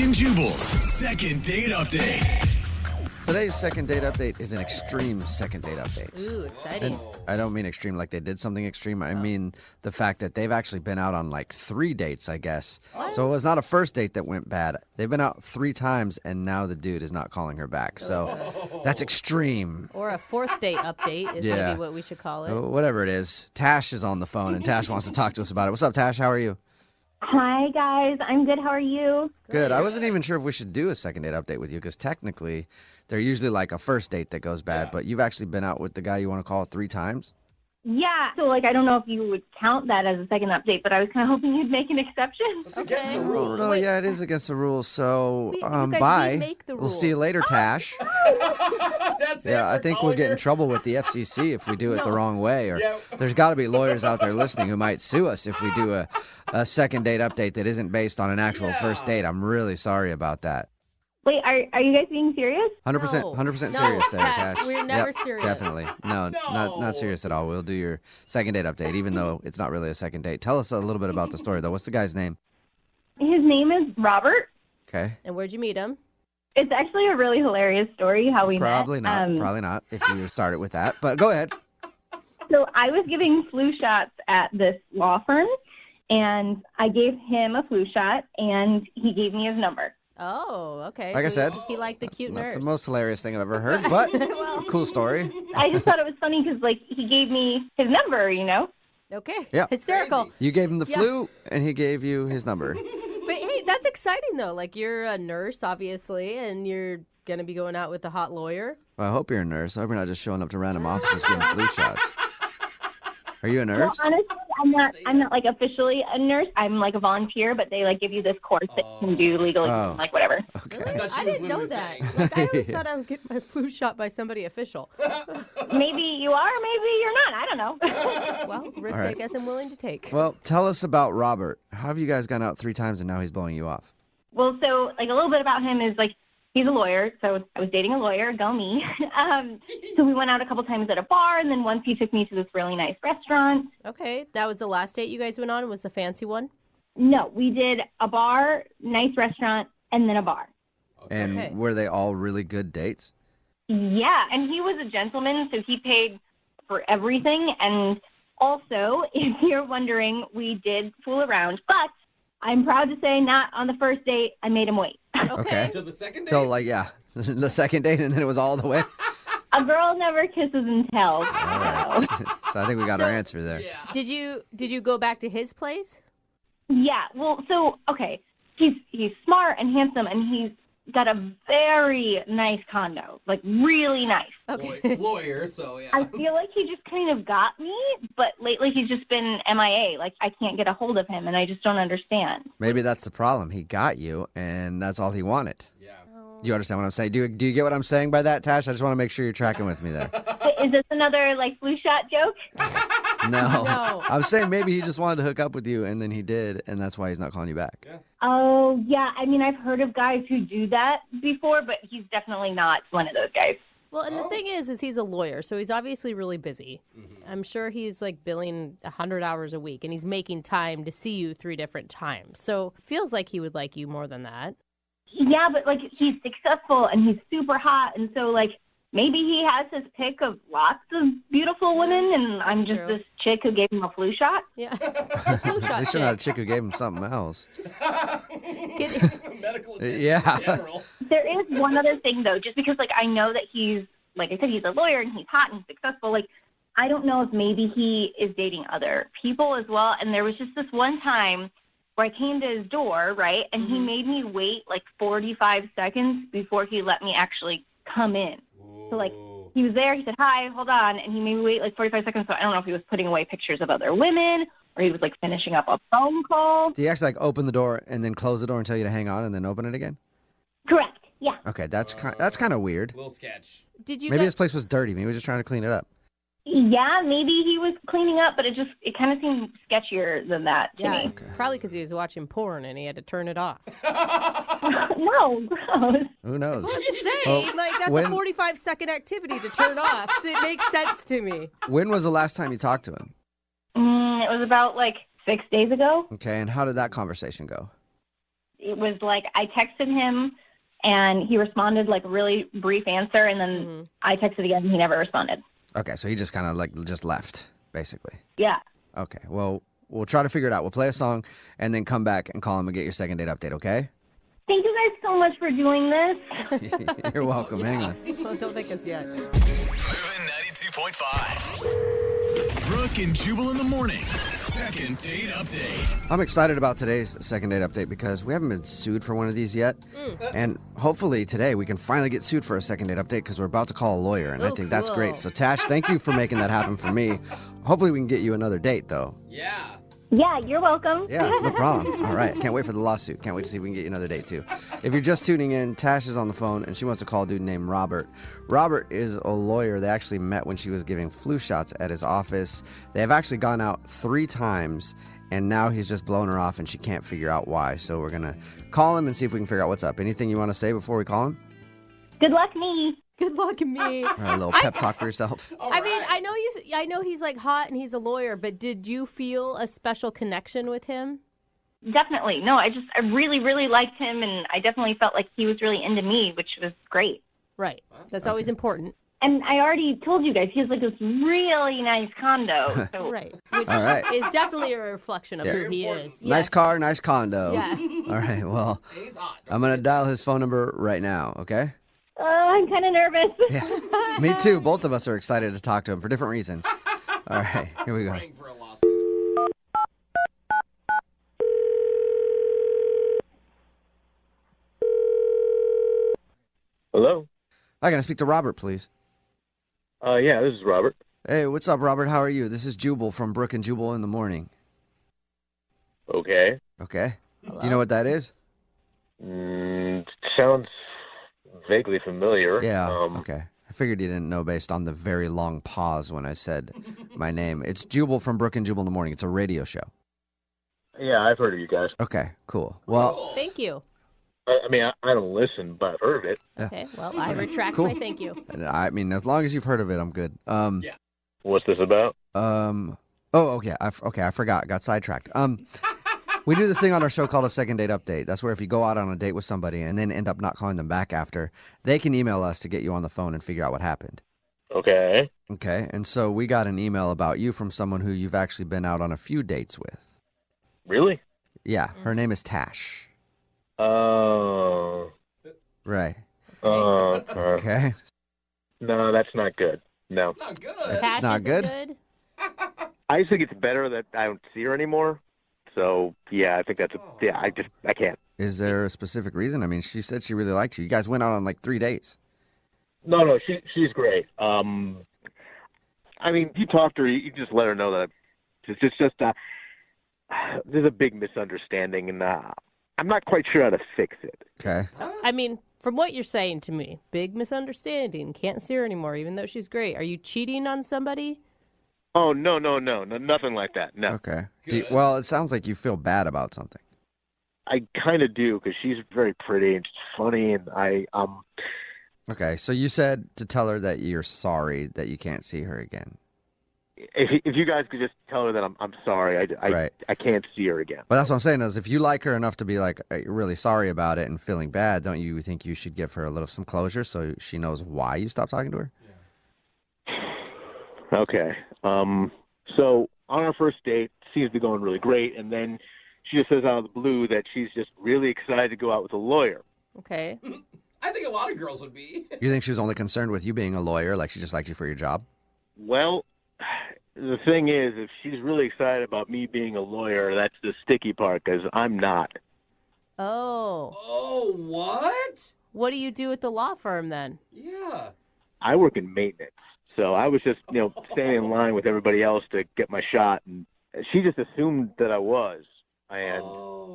and Jubal's second date update. Today's second date update is an extreme second date update. Ooh, exciting. And I don't mean extreme like they did something extreme. I mean the fact that they've actually been out on like 3 dates, I guess. What? So it was not a first date that went bad. They've been out 3 times, and now the dude is not calling her back. So that's extreme. Or a fourth date update is Yeah. maybe what we should call it. Whatever it is. Tash is on the phone, and Tash wants to talk to us about it. What's up, Tash? How are you? Hi, guys. I'm good. How are you? Good. I wasn't even sure if we should do a second date update with you because technically they're usually like a first date that goes bad, but you've actually been out with the guy you want to call 3 times? Yeah. So, I don't know if you would count that as a second update, but I was kind of hoping you'd make an exception. Okay. Oh, no, yeah, it is against the rules. So, You guys, we bye. make the We'll see you rules. later, Tash. That's it. Yeah, I We're think we'll calling get in her. trouble with the FCC if we do it the No. wrong way. Or Yeah. there's got to be lawyers out there listening who might sue us if we do a second date update that isn't based on an actual first date. I'm really sorry about that. Wait, are you guys being serious? 100%, No. 100% No, serious there, Tash, Tash. we're never Yep, serious. Definitely. No, not serious at all. We'll do your second date update, even though it's not really a second date. Tell us a little bit about the story, though. What's the guy's name? His name is Robert. Okay. And where'd you meet him? It's actually a really hilarious story how we Probably met. not. Probably not if you started with that. But go ahead. So I was giving flu shots at this law firm, and I gave him a flu shot, and he gave me his number. Oh, okay. Like I So said, he liked the cute Not nurse. the most hilarious thing I've ever heard, but Well. cool story. I just thought it was funny because, he gave me his number, Okay. Yeah. Hysterical. You gave him the Yeah. flu, and he gave you his number. But hey, that's exciting though. Like you're a nurse, obviously, and you're gonna be going out with a hot lawyer. Well, I hope you're a nurse. I hope you're not just showing up to random offices giving flu shots. Are you a Well, nurse? honestly, I'm not officially a nurse. I'm a volunteer, but they give you this course that you can do legally, Oh. whatever. Okay. Really? thought she I was didn't know literally that. saying. Like, I always thought I was getting my flu shot by somebody official. Maybe you are, maybe you're not. I don't know. Well, risk All right. I guess I'm willing to take. Well, tell us about Robert. How have you guys gone out 3 times and now he's blowing you off? Well, so a little bit about him is he's a lawyer. So I was dating a lawyer, go me. So we went out a couple times at a bar, and then once he took me to this really nice restaurant. Okay, that was the last date you guys went on. Was the fancy one? No, we did a bar, nice restaurant, and then a bar. And Okay. were they all really good dates? Yeah, and he was a gentleman, so he paid for everything. And also, if you're wondering, we did fool around, but I'm proud to say not on the first date. I made him wait. Okay. Until the second date. So, the second date, and then it was all the way? A girl never kisses and tells. All right. So I think we got our answer there. Yeah. Did you go back to his place? Yeah, well, so, okay, he's smart and handsome, and he's got a very nice condo, really nice. Okay. Lawyer, so yeah. I feel like he just kind of got me, but lately he's just been MIA. I can't get a hold of him, and I just don't understand. Maybe that's the problem. He got you, and that's all he wanted. Yeah. Do you understand what I'm saying? Do you get what I'm saying by that, Tash? I just want to make sure you're tracking with me there. Is this another, flu shot joke? No. No. I'm saying maybe he just wanted to hook up with you, and then he did, and that's why he's not calling you back. Oh, yeah, I've heard of guys who do that before, but he's definitely not one of those guys. Well, and the thing is he's a lawyer, so he's obviously really busy. I'm sure he's billing 100 hours a week, and he's making time to see you 3 different times. So feels like he would like you more than that. Yeah, but, he's successful, and he's super hot, and so, maybe he has his pick of lots of beautiful women, and I'm just true. this chick who gave him a flu shot. Yeah. Flu They shot should not a chick. chick who gave him something else. Medical attention Yeah. in general. There is one other thing, though, just because, I know that he's, I said, he's a lawyer, and he's hot and successful. I don't know if maybe he is dating other people as well, and there was just this one time where I came to his door, right, and he made me wait, 45 seconds before he let me actually come in. So, he was there, he said, hi, hold on, and he made me wait, 45 seconds, so I don't know if he was putting away pictures of other women, or he was, finishing up a phone call. Do you actually open the door and then close the door and tell you to hang on and then open it again? Correct, yeah. Okay, that's kind of weird. Little sketch. Did you Maybe guys, this place was dirty. Maybe he was just trying to clean it up. Yeah, maybe he was cleaning up, but it kind of seemed sketchier than that to yeah, me. probably because he was watching porn and he had to turn it off. No, gross. Who knows? I'm just saying, that's when- a 45-second activity to turn off. So it makes sense to me. When was the last time you talked to him? It was about 6 days ago. Okay, and how did that conversation go? it was like I texted him and he responded like a really brief answer, and then I texted again and he never responded. Okay, so he just kind of like just left, basically. Yeah. Okay, well, we'll try to figure it out. We'll play a song and then come back and call him and get your second date update, okay? Thank you guys so much for doing this. You're welcome. Hang on. Well, don't think us yet. Moving 92.5. Brooke and Jubal in the mornings. Second date update. I'm excited about today's second date update because we haven't been sued for one of these yet. And hopefully today we can finally get sued for a second date update because we're about to call a lawyer. And I think that's great. So, Tash, thank you for making that happen for me. Hopefully we can get you another date, though. Yeah. Yeah, you're welcome. Yeah, no problem. All right. Can't wait for the lawsuit. Can't wait to see if we can get you another date, too. If you're just tuning in, Tash is on the phone, and she wants to call a dude named Robert. Robert is a lawyer. They actually met when she was giving flu shots at his office. They have actually gone out 3 times, and now he's just blown her off, and she can't figure out why. So we're going to call him and see if we can figure out what's up. Anything you want to say before we call him? Good luck, me. Good luck, me. All right, a little pep talk for yourself. I mean, I know he's like hot and he's a lawyer, but did you feel a special connection with him? Definitely. No, I really, really liked him, and I definitely felt like he was really into me, which was great. Right. That's always important. And I already told you guys, he has like this really nice condo. So. Right. Which All right. is definitely a reflection of who he is. Nice car, nice condo. Yeah. All right, well, He's hot. I'm going to dial his phone number right now, okay? I'm kind of nervous. Yeah. Me too. Both of us are excited to talk to him for different reasons. All right, here we go. Praying for a lawsuit. Hello? I got to speak to Robert, please. Yeah, this is Robert. Hey, what's up, Robert? How are you? This is Jubal from Brooke and Jubal in the morning. Okay. Okay. Do you know what that is? Sounds vaguely familiar. Yeah. Okay. I figured you didn't know based on the very long pause when I said my name. It's Jubal from Brooke and Jubal in the morning. It's a radio show. Yeah, I've heard of you guys. Okay, cool. Well, Thank you. I mean, I don't listen, but I've heard of it. Okay. Well, I retract Cool. my thank you. I mean, as long as you've heard of it, I'm good. What's this about? Oh, okay. I forgot. Got sidetracked. We do this thing on our show called a second date update. That's where if you go out on a date with somebody and then end up not calling them back after, they can email us to get you on the phone and figure out what happened. Okay. Okay. And so we got an email about you from someone who you've actually been out on a few dates with. Really? Yeah. Her name is Tash. Oh. Right. Okay. Okay. No, that's not good. No. Not good. Cash not isn't good? I just think it's better that I don't see her anymore. So, yeah, I think that's I can't. Is there a specific reason? I mean, she said she really liked you. You guys went out on like 3 dates. No, she's great. I mean, if you talk to her, you just let her know that it's just there's a big misunderstanding, and I'm not quite sure how to fix it. Okay. I mean, from what you're saying to me, big misunderstanding. Can't see her anymore, even though she's great. Are you cheating on somebody? Oh, no, nothing like that. No. Okay. Good. Well, it sounds like you feel bad about something. I kind of do, because she's very pretty and she's funny, and Okay. So you said to tell her that you're sorry that you can't see her again. if you guys could just tell her that I'm sorry, Right. I can't see her again. But that's what I'm saying is if you like her enough to be like really sorry about it and feeling bad, don't you think you should give her some closure so she knows why you stopped talking to her? Okay. So on our first date, seems to be going really great, and then she just says out of the blue that she's just really excited to go out with a lawyer. Okay. I think a lot of girls would be. You think she was only concerned with you being a lawyer, like she just liked you for your job? Well, the thing is, if she's really excited about me being a lawyer, that's the sticky part, because I'm not. Oh. Oh, what? What do you do at the law firm then? Yeah. I work in maintenance, so I was just, standing in line with everybody else to get my shot, and she just assumed that I was, and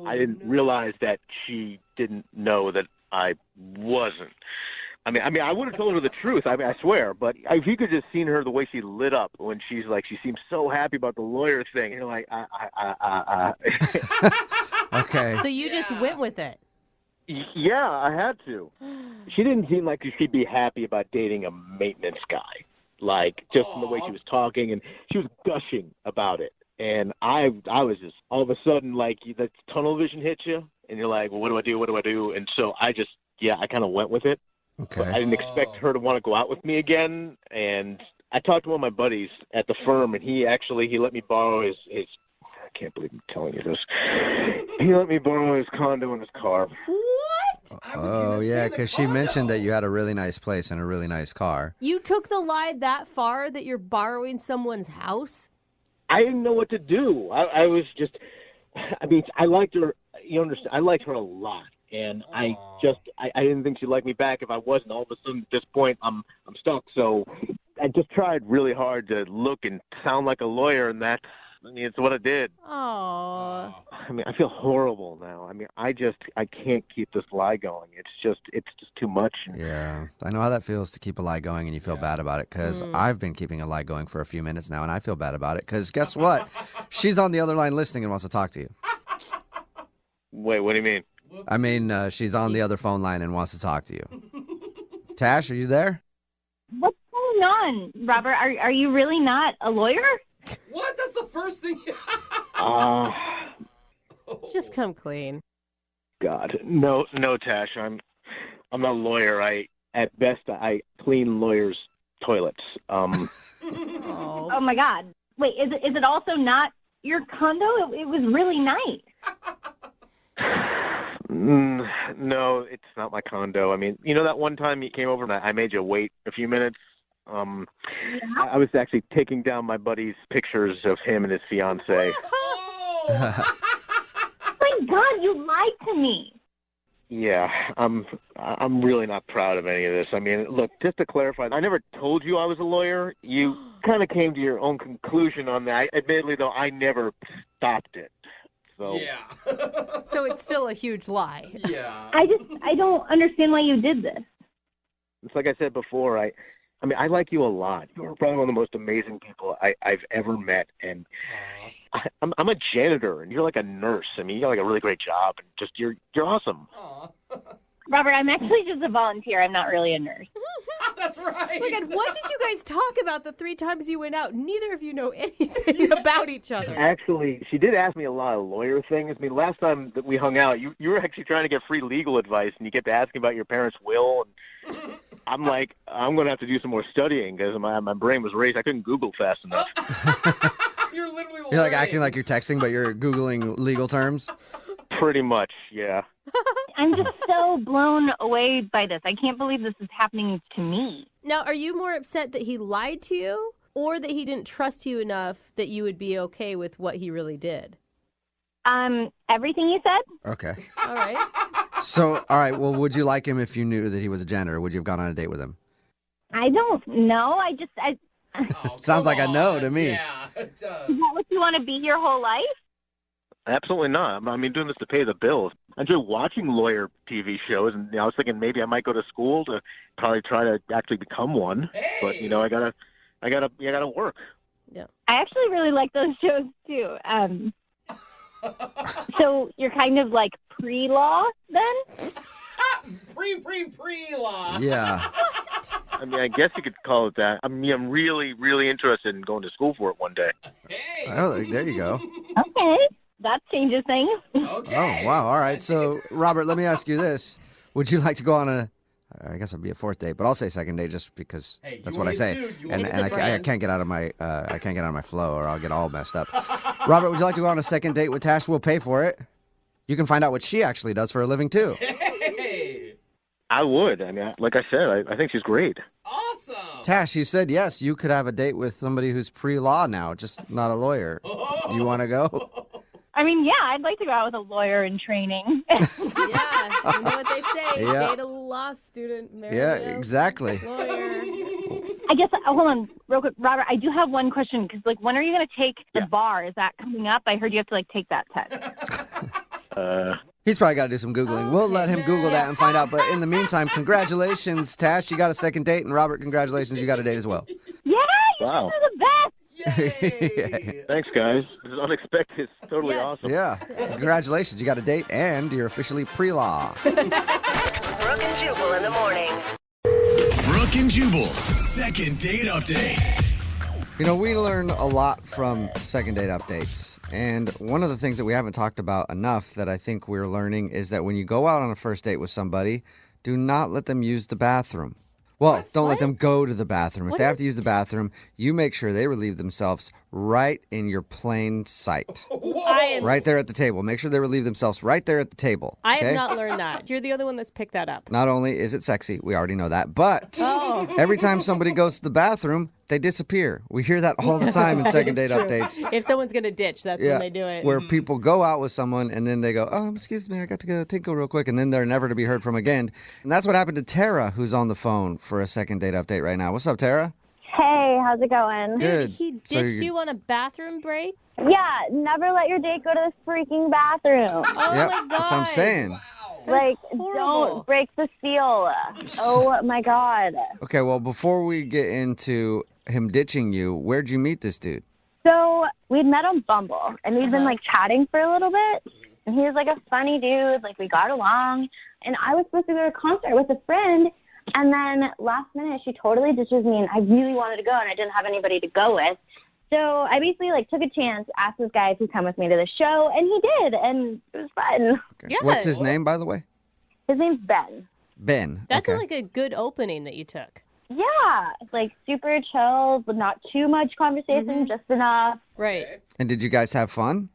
I didn't realize that she didn't know that I wasn't. I mean, I would have told her the truth. I mean, I swear. But if you could just seen her, the way she lit up when she's like, she seems so happy about the lawyer thing. You're like, Okay. So you just went with it. Yeah, I had to. She didn't seem like she'd be happy about dating a maintenance guy. Like, just from the way she was talking, and she was gushing about it. And I was just, all of a sudden, like, that tunnel vision hits you, and you're like, well, what do I do? What do I do? And so I kind of went with it. Okay. But I didn't expect her to want to go out with me again. And I talked to one of my buddies at the firm, and he let me borrow his I can't believe I'm telling you this. He let me borrow his condo and his car. What? Oh, yeah, because she mentioned that you had a really nice place and a really nice car. You took the lie that far that you're borrowing someone's house? I didn't know what to do. I was just, I mean, I liked her. You understand? I liked her a lot. And I didn't think she'd like me back if I wasn't. All of a sudden, at this point, I'm stuck. So I just tried really hard to look and sound like a lawyer, and it's what I did. Oh. I mean, I feel horrible now. I mean, I can't keep this lie going. It's just too much. Yeah, I know how that feels to keep a lie going and you feel bad about it, because I've been keeping a lie going for a few minutes now, and I feel bad about it because guess what? She's on the other line listening and wants to talk to you. Wait, what do you mean? I mean, she's on the other phone line and wants to talk to you. Tash, are you there? What's going on, Robert? Are you really not a lawyer? What? That's the first thing. Just come clean. God, no, Tash. I'm not a lawyer. At best I clean lawyers' toilets. Oh. Oh my God! Wait, is it also not your condo? It was really nice. No, it's not my condo. I mean, you know that one time you came over and I made you wait a few minutes? I was actually taking down my buddy's pictures of him and his fiancée. Oh! My God, you lied to me. Yeah, I'm really not proud of any of this. I mean, look, just to clarify, I never told you I was a lawyer. You kind of came to your own conclusion on that. Admittedly, though, I never stopped it. So. Yeah. So it's still a huge lie. Yeah. I don't understand why you did this. It's like I said before, I mean, I like you a lot. You're probably one of the most amazing people I've ever met. And I'm a janitor, and you're like a nurse. I mean, you got like a really great job, and just you're awesome. Aw. Robert, I'm actually just a volunteer. I'm not really a nurse. That's right. Oh my God, what did you guys talk about the 3 times you went out? Neither of you know anything about each other. Actually, she did ask me a lot of lawyer things. I mean, last time that we hung out, you were actually trying to get free legal advice, and you kept asking about your parents' will. And I'm like, I'm going to have to do some more studying because my brain was raised. I couldn't Google fast enough. You're literally You're like lying. acting like you're texting, but you're Googling legal terms? Pretty much, yeah. I'm just so blown away by this. I can't believe this is happening to me. Now, are you more upset that he lied to you or that he didn't trust you enough that you would be okay with what he really did? Everything you said? Okay. All right. So, all right, well, would you like him if you knew that he was a janitor? Would you have gone on a date with him? I don't know. Oh, Sounds come like a no to on. me. Yeah, it does. Is that what you want to be your whole life? Absolutely not. I mean, doing this to pay the bills. I enjoy watching lawyer TV shows, and I was thinking maybe I might go to school to probably try to actually become one. Hey. But I gotta work. Yeah. I actually really like those shows too. So you're kind of like pre-law then? Pre-law. Yeah. I mean, I guess you could call it that. I mean, I'm really, really interested in going to school for it one day. Hey. Oh, there you go. Okay, that changes things. Okay. Oh, wow. All right. So, Robert, let me ask you this. Would you like to go on I guess it'd be a 4th date, but I'll say 2nd date just because Hey, that's you what I always say. do. You And, always and I, do, ca- I Brian. can't get out of my flow or I'll get all messed up. Robert, would you like to go on a 2nd date with Tash? We'll pay for it. You can find out what she actually does for a living, too. Hey. I would. I mean, like I said, I think she's great. Awesome. Tash, you said yes, you could have a date with somebody who's pre-law now, just not a lawyer. You want to go? I mean, yeah, I'd like to go out with a lawyer in training. Yeah, you know what they say. Yeah. Date a law student, marry Yeah, a exactly. lawyer. I guess, hold on, real quick. Robert, I do have one question because, when are you going to take the bar? Is that coming up? I heard you have to, take that test. He's probably got to do some Googling. We'll let him Google that and find out. But in the meantime, congratulations, Tash. You got a 2nd date. And Robert, congratulations. You got a date as well. Yeah, you Wow. guys are the best. Yay. Thanks, guys. This is unexpected. It's totally Yes. awesome. Yeah. Congratulations. You got a date and you're officially pre-law. Brooke and Jubal in the morning. Brooke and Jubal's 2nd date update. You know, we learn a lot from 2nd date updates. And one of the things that we haven't talked about enough that I think we're learning is that when you go out on a first date with somebody, do not let them use the bathroom. Well, don't let them go to the bathroom. If they have to use the bathroom, you make sure they relieve themselves right in your plain sight. Right there at the table. Make sure they relieve themselves right there at the table. I okay? have not learned that. You're the other one that's picked that up. Not only is it sexy, we already know that, but every time somebody goes to the bathroom, they disappear. We hear that all the time in second date updates. If someone's going to ditch, that's when they do it. Where people go out with someone and then they go, excuse me, I got to go tinkle real quick. And then they're never to be heard from again. And that's what happened to Tara, who's on the phone for a second date update right now. What's up, Tara? Hey, how's it going? Good. He ditched you on a bathroom break? Yeah, never let your date go to the freaking bathroom. Oh, Yep, my God. that's what I'm saying. Like, horrible. don't break the seal. Oh, my God. Okay, well, before we get into him ditching you, where'd you meet this dude? So we'd met on Bumble, and we'd been, like, chatting for a little bit. And he was, like, a funny dude. Like, we got along. And I was supposed to go to a concert with a friend. And then last minute, she totally ditches me, and I really wanted to go, and I didn't have anybody to go with. So I basically, like, took a chance, asked this guy if he'd come with me to the show, and he did, and it was fun. Okay. Yeah. What's his name, by the way? His name's Ben. Ben. That's okay. like a good opening that you took. Yeah, like, super chill, but not too much conversation, just enough. Right. And did you guys have fun?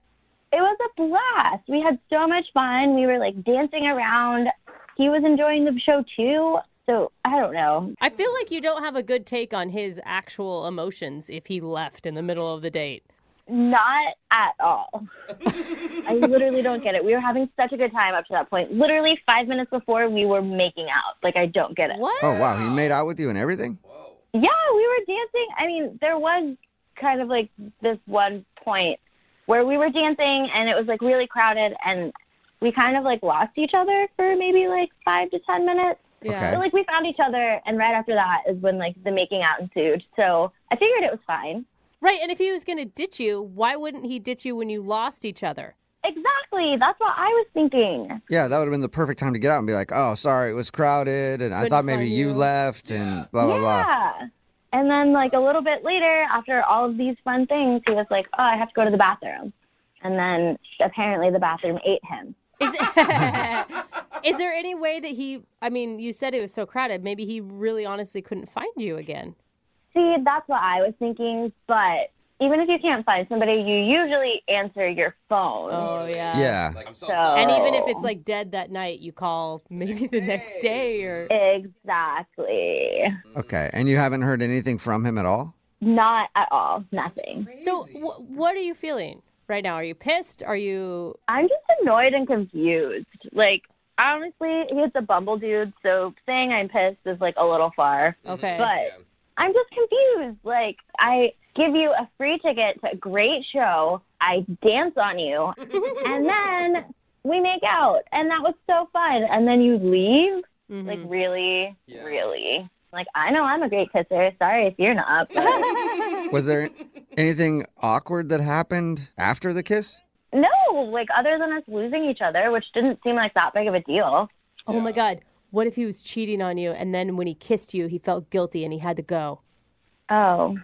It was a blast. We had so much fun. We were, like, dancing around. He was enjoying the show, too. So, I don't know. I feel like you don't have a good take on his actual emotions if he left in the middle of the date. Not at all. I literally don't get it. We were having such a good time up to that point. Literally 5 minutes before, we were making out. Like, I don't get it. What? Oh, wow. He made out with you and everything? Yeah, we were dancing. I mean, there was kind of, like, this one point where we were dancing, and it was, like, really crowded, and we kind of, like, lost each other for maybe, like, 5 to 10 minutes. Yeah. Okay. But, like, we found each other, and right after that is when, like, the making out ensued. So I figured it was fine. Right, and if he was going to ditch you, why wouldn't he ditch you when you lost each other? Exactly. That's what I was thinking. Yeah, that would have been the perfect time to get out and be like, oh, sorry, it was crowded, and I Couldn't thought maybe find you you. left, and blah, blah, blah. Yeah. And then, like, a little bit later, after all of these fun things, he was like, oh, I have to go to the bathroom. And then apparently the bathroom ate him. Is there any way that you said it was so crowded, maybe he really honestly couldn't find you again? See, that's what I was thinking. But even if you can't find somebody, you usually answer your phone. Oh, yeah. Yeah. Like, I'm so So- sorry. And even if it's like dead that night, you call maybe the next day or... Exactly. Okay. And you haven't heard anything from him at all? Not at all. Nothing. So what are you feeling right now? Are you pissed? Are you... I'm just annoyed and confused. Like, honestly, he's a Bumble dude, so saying I'm pissed is, like, a little far. Okay. But I'm just confused. Like, I give you a free ticket to a great show, I dance on you, and then we make out. And that was so fun. And then you leave? Mhm. Like, really? Yeah. Really? Like, I know I'm a great kisser. Sorry if you're not. But Was there anything awkward that happened after the kiss? no, like, other than us losing each other, which didn't seem like that big of a deal. Oh, my God. What if he was cheating on you and then when he kissed you, he felt guilty and he had to go? Oh,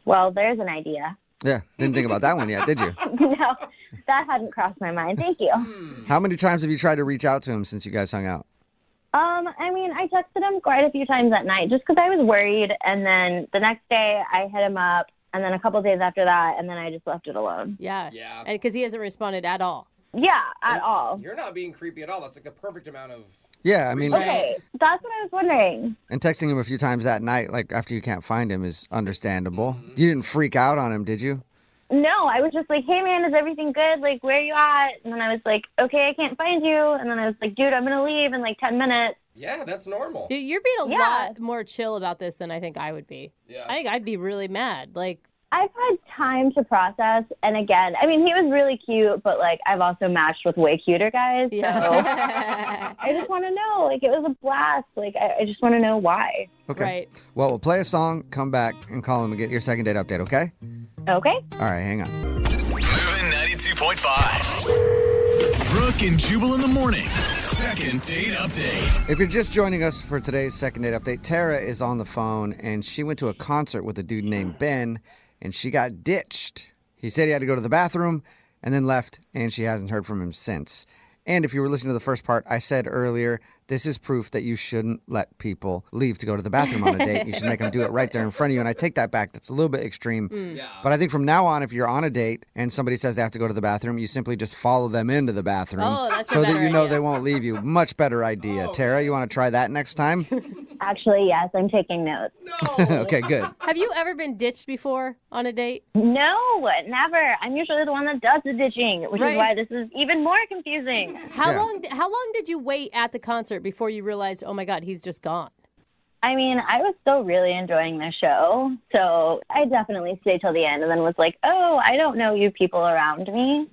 well, there's an idea. Yeah. Didn't think about that one yet, did you? No, that hadn't crossed my mind. Thank you. How many times have you tried to reach out to him since you guys hung out? I mean, I texted him quite a few times that night just because I was worried. And then the next day I hit him up. And then a couple days after that, and then I just left it alone. Yeah. Yeah. And because he hasn't responded at all. Yeah, at all. You're not being creepy at all. That's like the perfect amount of... Yeah, I mean, Okay, that's what I was wondering. and texting him a few times that night, like after you can't find him, is understandable. You didn't freak out on him, did you? No, I was just like, hey, man, is everything good? Like, where are you at? And then I was like, okay, I can't find you. And then I was like, dude, I'm going to leave in like 10 minutes. Yeah, that's normal. Dude, you're being a Yeah. lot more chill about this than I think I would be. Yeah. I think I'd be really mad. Like, I've had time to process. And again, I mean, he was really cute, but like, I've also matched with way cuter guys. So yeah. I just want to know, like, it was a blast. Like, I just want to know why. Okay. Right. Well, we'll play a song, come back, and call him and get your second date update, okay? Okay. All right, hang on. Moving 92.5. Brooke and Jubal in the mornings. Second date update. If you're just joining us for today's second date update, Tara is on the phone, and she went to a concert with a dude named Ben, and she got ditched. He said he had to go to the bathroom, and then left, and she hasn't heard from him since. And if you were listening to the first part, I said earlier, this is proof that you shouldn't let people leave to go to the bathroom on a date. You should make them do it right there in front of you. And I take that back. That's a little bit extreme. Yeah. But I think from now on, if you're on a date and somebody says they have to go to the bathroom, you simply just follow them into the bathroom Oh, that's a so that better you know idea. they won't leave you. Much better idea. Tara, you want to try that next time? Actually, yes, I'm taking notes. No. Okay, good. Have you ever been ditched before on a date? No, never. I'm usually the one that does the ditching, which Right. is why this is even more confusing. How Yeah. long did you wait at the concert before you realized, oh my God, he's just gone? I mean, I was still really enjoying the show, so I definitely stayed till the end and then was like, oh, I don't know you people around me.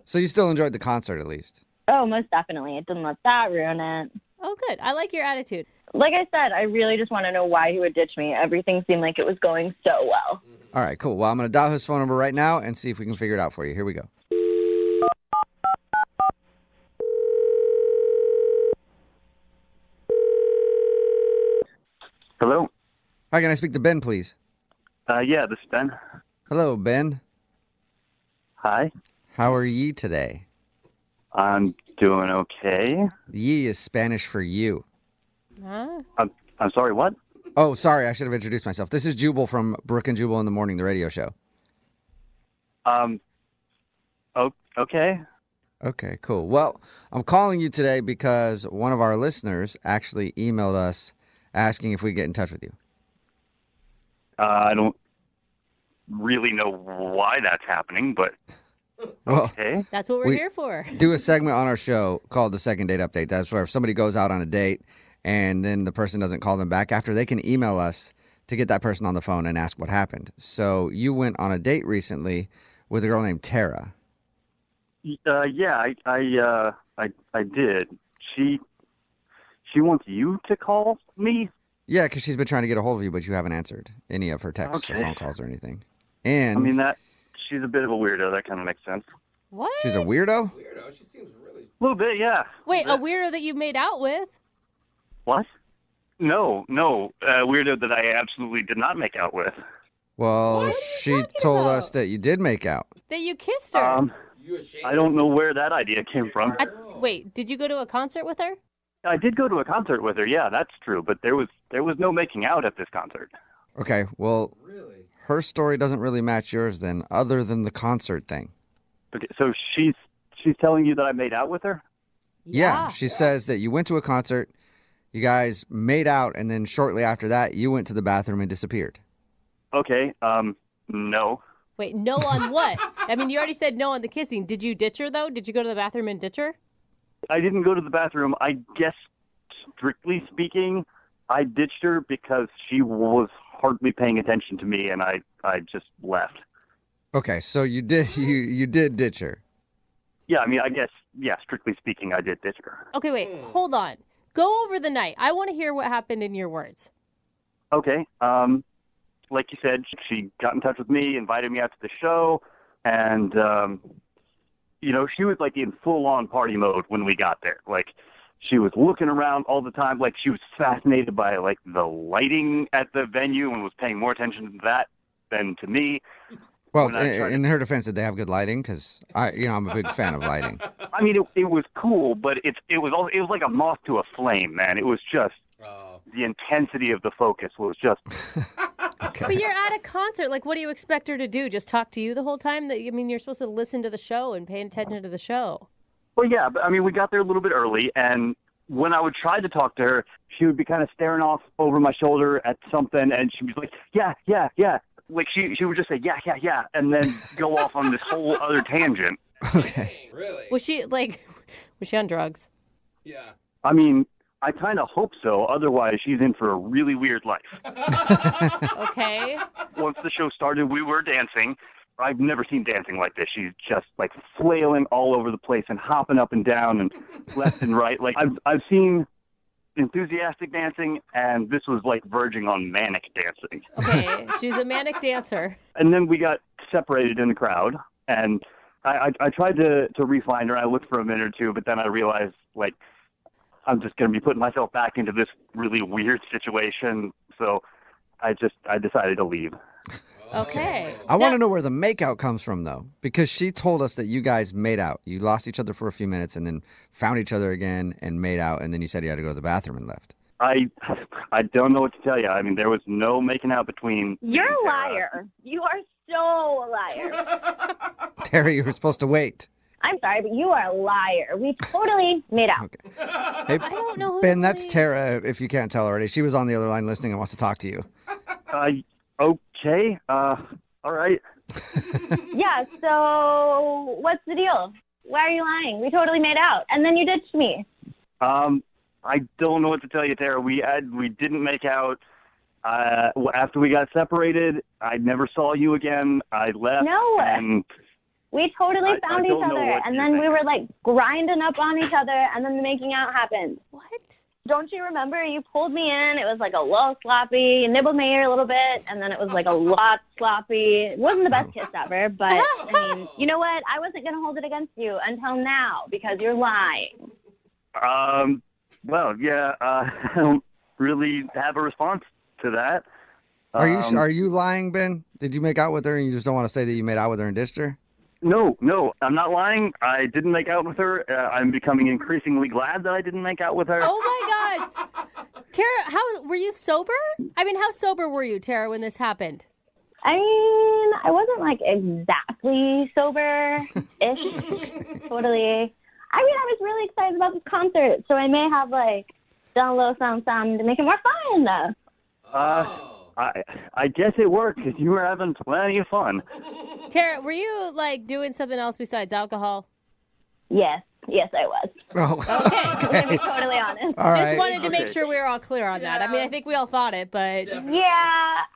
So you still enjoyed the concert at least? Oh, most definitely. It didn't let that ruin it. Oh, good. I like your attitude. Like I said, I really just want to know why he would ditch me. Everything seemed like it was going so well. All right, cool. Well, I'm going to dial his phone number right now and see if we can figure it out for you. Here we go. Hello. Hi, can I speak to Ben, please? Yeah, this is Ben. Hello, Ben. Hi. How are ye today? I'm doing okay. Ye is Spanish for you. Huh? I'm sorry. What? Oh, sorry. I should have introduced myself. This is Jubal from Brooke and Jubal in the Morning, the radio show. Okay. Okay, cool. Well, I'm calling you today because one of our listeners actually emailed us asking if we get in touch with you. I don't really know why that's happening, but Well, okay. That's what we're We- here for. do a segment on our show called the Second Date Update. That's where if somebody goes out on a date and then the person doesn't call them back after, they can email us to get that person on the phone and ask what happened. So you went on a date recently with a girl named Tara. Yeah, I did. She wants you to call me. Yeah, because she's been trying to get a hold of you, but you haven't answered any of her texts or Okay. phone calls or anything. And I mean, that she's a bit of a weirdo. That kind of makes sense. What? she's a weirdo? Weirdo. She seems really. A little bit, yeah. Wait, a weirdo that you made out with? What? No. Weirdo that I absolutely did not make out with. Well, What are you she talking told about? us that you did make out. That you kissed her? You ashamed? I don't know where that idea came from. Wait, did you go to a concert with her? I did go to a concert with her. Yeah, that's true. But there was no making out at this concert. Okay, well, Really? her story doesn't really match yours then, other than the concert thing. Okay, so she's telling you that I made out with her? Yeah, she says that you went to a concert, you guys made out, and then shortly after that, you went to the bathroom and disappeared. Okay, no. Wait, no on what? I mean, you already said no on the kissing. Did you ditch her, though? Did you go to the bathroom and ditch her? I didn't go to the bathroom. I guess, strictly speaking, I ditched her because she was hardly paying attention to me, and I just left. Okay, so you did ditch her. Yeah, I mean, I guess, yeah, strictly speaking, I did ditch her. Okay, wait, hold on. Go over the night. I want to hear what happened in your words. Okay, like you said, she got in touch with me, invited me out to the show, and, she was like in full-on party mode when we got there. Like, she was looking around all the time. Like, she was fascinated by, like, the lighting at the venue and was paying more attention to that than to me. Well, When I tried in her defense, did they have good lighting? Because I'm a big fan of lighting. I mean, it was cool, but it was like a moth to a flame, man. It was just the intensity of the focus was just. Okay. But you're at a concert. Like, what do you expect her to do? Just talk to you the whole time? You're supposed to listen to the show and pay attention to the show. Well, yeah, but I mean, we got there a little bit early, and when I would try to talk to her, she would be kind of staring off over my shoulder at something, and she was like, yeah. Like, she would just say, yeah, and then go off on this whole other tangent. Okay. Really? Was she on drugs? Yeah. I mean, I kind of hope so. Otherwise, she's in for a really weird life. Okay. Once the show started, we were dancing. I've never seen dancing like this. She's just like flailing all over the place and hopping up and down and left and right. Like I've seen enthusiastic dancing, and this was like verging on manic dancing. Okay. She's a manic dancer. And then we got separated in the crowd, and I tried to re-find her. I looked for a minute or two, but then I realized, like, I'm just going to be putting myself back into this really weird situation. So I decided to leave. Okay. I want to know where the makeout comes from, though, because she told us that you guys made out. You lost each other for a few minutes and then found each other again and made out, and then you said you had to go to the bathroom and left. I don't know what to tell you. I mean, there was no making out between. You're a liar. You are so a liar. Terry, you were supposed to wait. I'm sorry, but you are a liar. We totally made out. Okay. Hey, I don't know who Ben, to that's believe. Tara, if you can't tell already. She was on the other line listening and wants to talk to you. Okay. All right. Yeah, so what's the deal? Why are you lying? We totally made out. And then you ditched me. I don't know what to tell you, Tara. We didn't make out. After we got separated, I never saw you again. I left. No. And We totally I found don't each know other. what And you then we think. were like grinding up on each other. And then the making out happened. What? Don't you remember? You pulled me in. It was like a little sloppy. You nibbled my ear a little bit. And then it was like a lot sloppy. It wasn't the best kiss ever. But, I mean, you know what? I wasn't going to hold it against you until now because you're lying. Well, yeah. I don't really have a response to that. Are you lying, Ben? Did you make out with her and you just don't want to say that you made out with her and ditched her? No, I'm not lying. I didn't make out with her. I'm becoming increasingly glad that I didn't make out with her. Oh my gosh. Tara, how were you sober? I mean, how sober were you, Tara, when this happened? I mean, I wasn't like exactly sober-ish. Totally. I mean, I was really excited about this concert, so I may have like done a little something to make it more fun. I guess it worked because you were having plenty of fun. Tara, were you like doing something else besides alcohol? Yes, I was. Oh, Okay. I'm gonna be totally honest. all Just right. wanted to make Okay. sure we were all clear on that. I mean, I think we all thought it, but Yeah,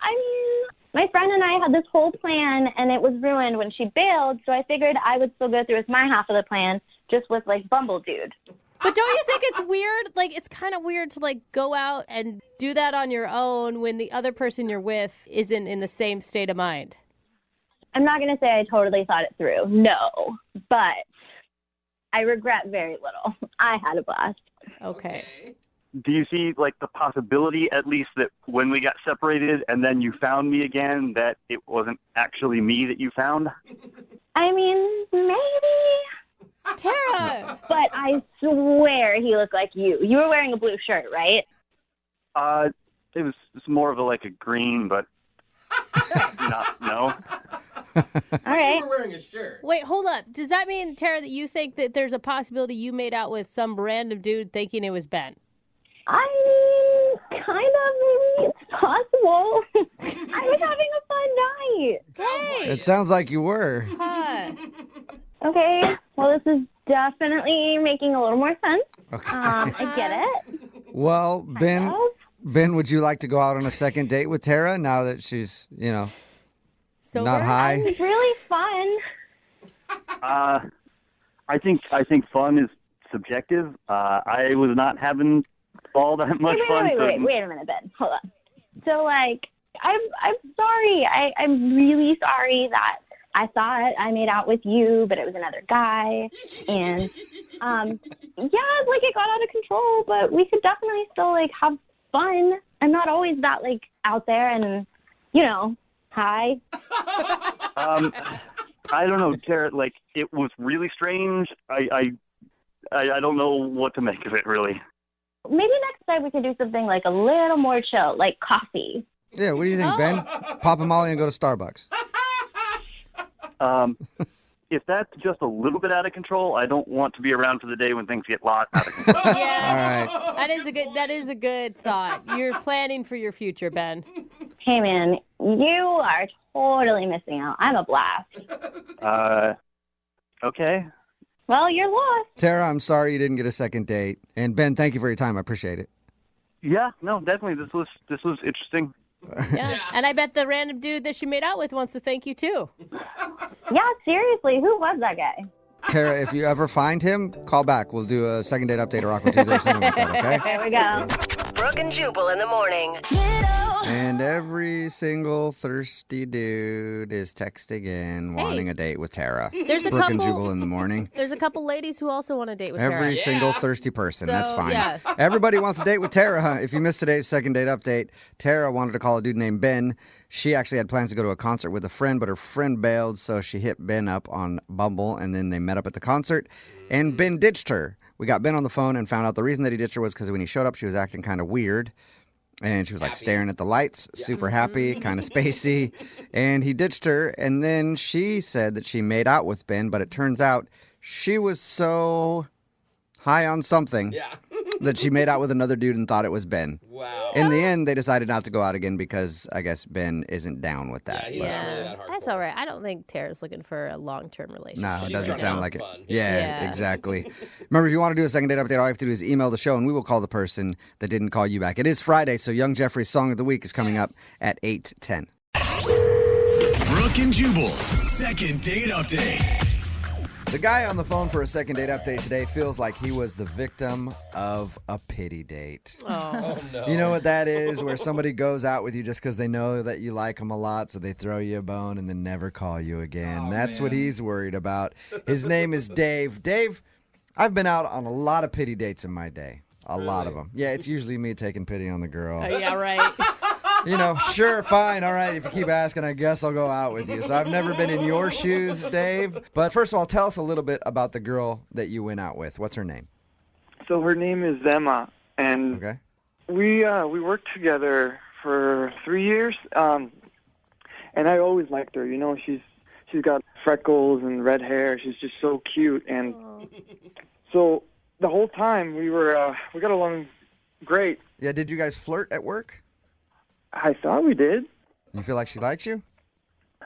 I mean, my friend and I had this whole plan, and it was ruined when she bailed. So I figured I would still go through with my half of the plan, just with like Bumble Dude. But don't you think it's weird? Like, it's kind of weird to, like, go out and do that on your own when the other person you're with isn't in the same state of mind. I'm not gonna say I totally thought it through, no, but I regret very little. I had a blast. Okay. Do you see, like, the possibility, at least, that when we got separated and then you found me again, that it wasn't actually me that you found? I mean, maybe. Tara! But I swear he looked like you. You were wearing a blue shirt, right? It was more of a green, but no. All right. You were wearing a shirt. Wait, hold up. Does that mean, Tara, that you think that there's a possibility you made out with some random dude thinking it was Ben? I mean, kind of, maybe it's possible. I was having a fun night. Hey! It sounds like you were. Huh. Okay, well, this is definitely making a little more sense. Okay. I get it. Well, Ben, Oh, Ben, would you like to go out on a second date with Tara now that she's, Sober? not high? it's really fun. I think fun is subjective. I was not having all that much fun. Wait a minute, Ben. Hold on. So, I'm sorry. I'm really sorry that I thought I made out with you, but it was another guy. And, it got out of control, but we could definitely still, have fun. I'm not always that, out there and, high. I don't know, Tara. It was really strange. I don't know what to make of it, really. Maybe next time we could do something, a little more chill, like coffee. Yeah, what do you think, Ben? Pop a Molly and go to Starbucks. If that's just a little bit out of control, I don't want to be around for the day when things get lost out of control. Yeah. All right. That is a good thought. You're planning for your future, Ben. Hey, man, you are totally missing out. I'm a blast. Okay. Well, you're lost. Tara, I'm sorry you didn't get a second date. And Ben, thank you for your time. I appreciate it. Yeah, no, definitely. This was interesting. Yeah. And I bet the random dude that she made out with wants to thank you, too. Yeah, seriously, who was that guy? Tara, if you ever find him, call back. We'll do a second date update or Aqua Tuesday or something like that, okay? There we go. Brooke and Jubal in the morning. And every single thirsty dude is texting in wanting a date with Tara. There's a Brooke and couple- Jubal in the morning. There's a couple ladies who also want to date with Tara. Every single thirsty person. That's So, fine. yeah. Everybody wants to date with Tara. Huh? If you missed today's second date update, Tara wanted to call a dude named Ben. She actually had plans to go to a concert with a friend, but her friend bailed, so she hit Ben up on Bumble, and then they met up at the concert, and Ben ditched her. We got Ben on the phone and found out the reason that he ditched her was because when he showed up, she was acting kind of weird. And she was like staring at the lights, super happy, kind of spacey. And he ditched her. And then she said that she made out with Ben, but it turns out she was so high on something that she made out with another dude and thought it was Ben. Wow. In the end, they decided not to go out again because I guess Ben isn't down with that. Yeah, he's not really that hardcore. That's all right. I don't think Tara's looking for a long-term relationship. No, it She's doesn't trying to sound have like it. fun. Yeah, exactly. Remember, if you want to do a second date update, all you have to do is email the show, and we will call the person that didn't call you back. It is Friday, so Young Jeffrey's Song of the Week is coming up at 8:10. Brooke and Jubal's second date update. The guy on the phone for a second date update today feels like he was the victim of a pity date. Oh. No. You know what that is? Where somebody goes out with you just because they know that you like them a lot, so they throw you a bone and then never call you again. That's what he's worried about. His name is Dave. Dave, I've been out on a lot of pity dates in my day. A lot of them. Yeah, it's usually me taking pity on the girl. Yeah, right. You know, sure, fine, all right, if you keep asking, I guess I'll go out with you. So I've never been in your shoes, Dave. But first of all, tell us a little bit about the girl that you went out with. What's her name? So her name is Emma, and Okay. we worked together for 3 years. And I always liked her. You know, she's got freckles and red hair. She's just so cute, and so the whole time we got along great. Yeah, did you guys flirt at work? I thought we did. You feel like she likes you?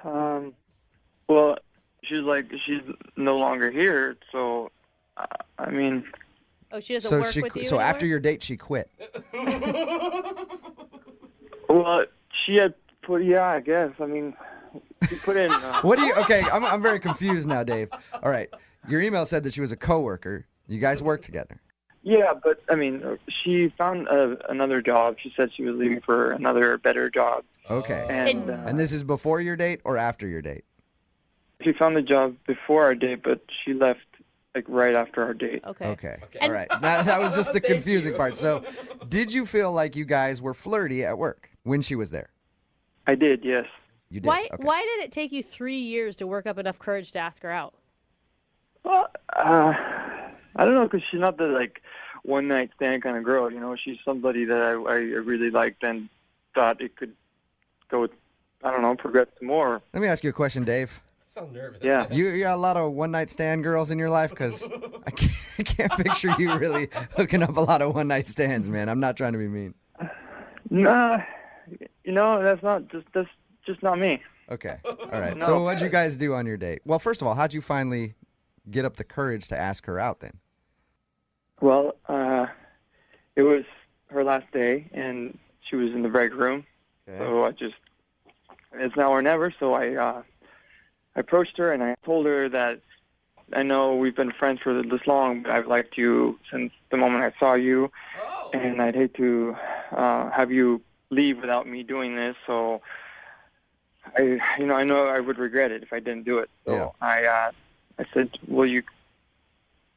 Well, she's no longer here, so I mean. Oh, she doesn't work with you So anymore? after your date, she quit. Well, she had put, I guess. I mean, she put in. What do you? Okay, I'm very confused now, Dave. All right, your email said that she was a coworker. You guys worked together. Yeah, but I mean, she found another job. She said she was leaving for another better job. Okay. And this is before your date or after your date? she found the job before our date, but she left like right after our date. Okay. All right. That was just the confusing part. So, did you feel like you guys were flirty at work when she was there? I did, yes. You did. Why Okay. why did it take you 3 years to work up enough courage to ask her out? Well, I don't know, because she's not the like one night stand kind of girl. You know, she's somebody that I really liked and thought it could go. I don't know, progress to more. Let me ask you a question, Dave. Sound nervous. Yeah. You got a lot of one night stand girls in your life, because I can't picture you really hooking up a lot of one night stands, man. I'm not trying to be mean. Nah, you know, that's just not me. Okay. All right. No. So what'd you guys do on your date? Well, first of all, how'd you finally get up the courage to ask her out then? Well, it was her last day, and she was in the break room. Okay. So it's now or never. So I approached her, and I told her that I know we've been friends for this long, but I've liked you since the moment I saw you, and I'd hate to have you leave without me doing this. So I know I would regret it if I didn't do it. So Yeah. I said, will you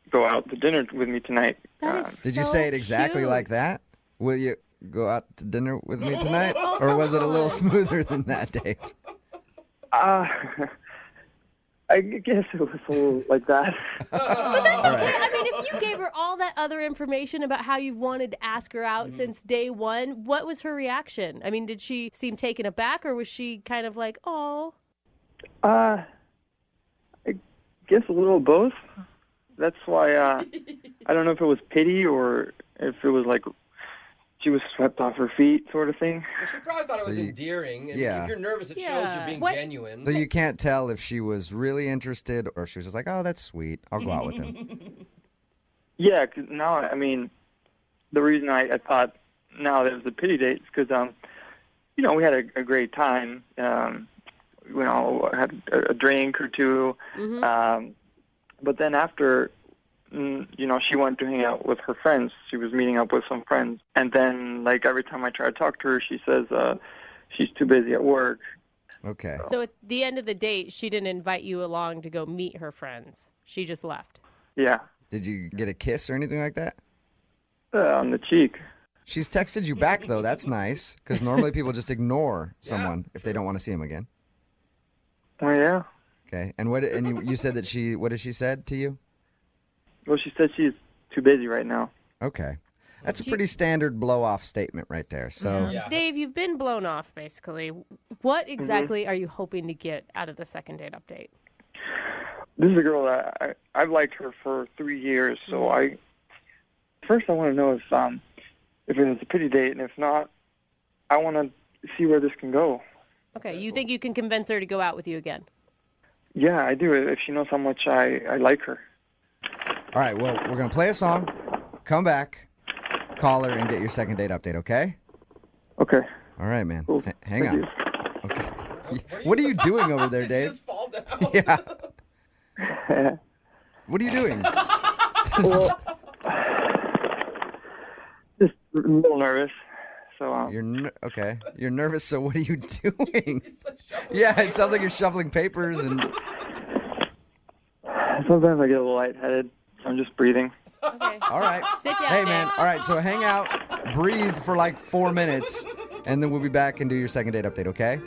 go out to dinner with me tonight? That is Did you so say it exactly cute. like that? Will you go out to dinner with me tonight? Or was it a little smoother than that, Dave? I guess it was a little like that. But that's okay. I mean, if you gave her all that other information about how you've wanted to ask her out since day one, what was her reaction? I mean, did she seem taken aback, or was she kind of like, oh? I guess a little both. That's why I don't know if it was pity or if it was like she was swept off her feet sort of thing. Well, she probably thought it was endearing. And yeah. if you're nervous, it shows Yeah. you're being What- genuine. So you can't tell if she was really interested or she was just like, oh, that's sweet. I'll go out with him. Yeah, 'cause now, I mean, the reason I thought now that it was a pity date is because, we had a great time. Had a drink or two. But then after she wanted to hang out with her friends. She was meeting up with some friends. And then, like, every time I try to talk to her, she says she's too busy at work. Okay. So at the end of the date, she didn't invite you along to go meet her friends. She just left. Yeah. Did you get a kiss or anything like that? On the cheek. She's texted you back, though. That's nice, because normally people just ignore someone if they don't want to see them again. Oh, yeah. Okay. And you said that what did she said to you? Well, she said she's too busy right now. Okay. That's a pretty standard blow-off statement right there. So, Dave, you've been blown off, basically. What exactly are you hoping to get out of the second date update? This is a girl that I've liked her for 3 years, so first I want to know if it is a pretty date, and if not, I want to see where this can go. Okay, you think you can convince her to go out with you again? Yeah, I do, if she knows how much I like her. all right, well, we're going to play a song, come back, call her, and get your second date update, okay? Okay. All right, man. Cool. Hang Thank on. you. Okay. What are you doing over there, Dave? Just fall down. Yeah. What are you doing? Well, just a little nervous. So okay. You're nervous, so what are you doing? Yeah, it sounds like you're shuffling papers and... Sometimes I get a little lightheaded, so I'm just breathing. Okay. All right. Sit down, Hey, Dave. man. All right, so hang out, breathe for like 4 minutes, and then we'll be back and do your second date update, okay?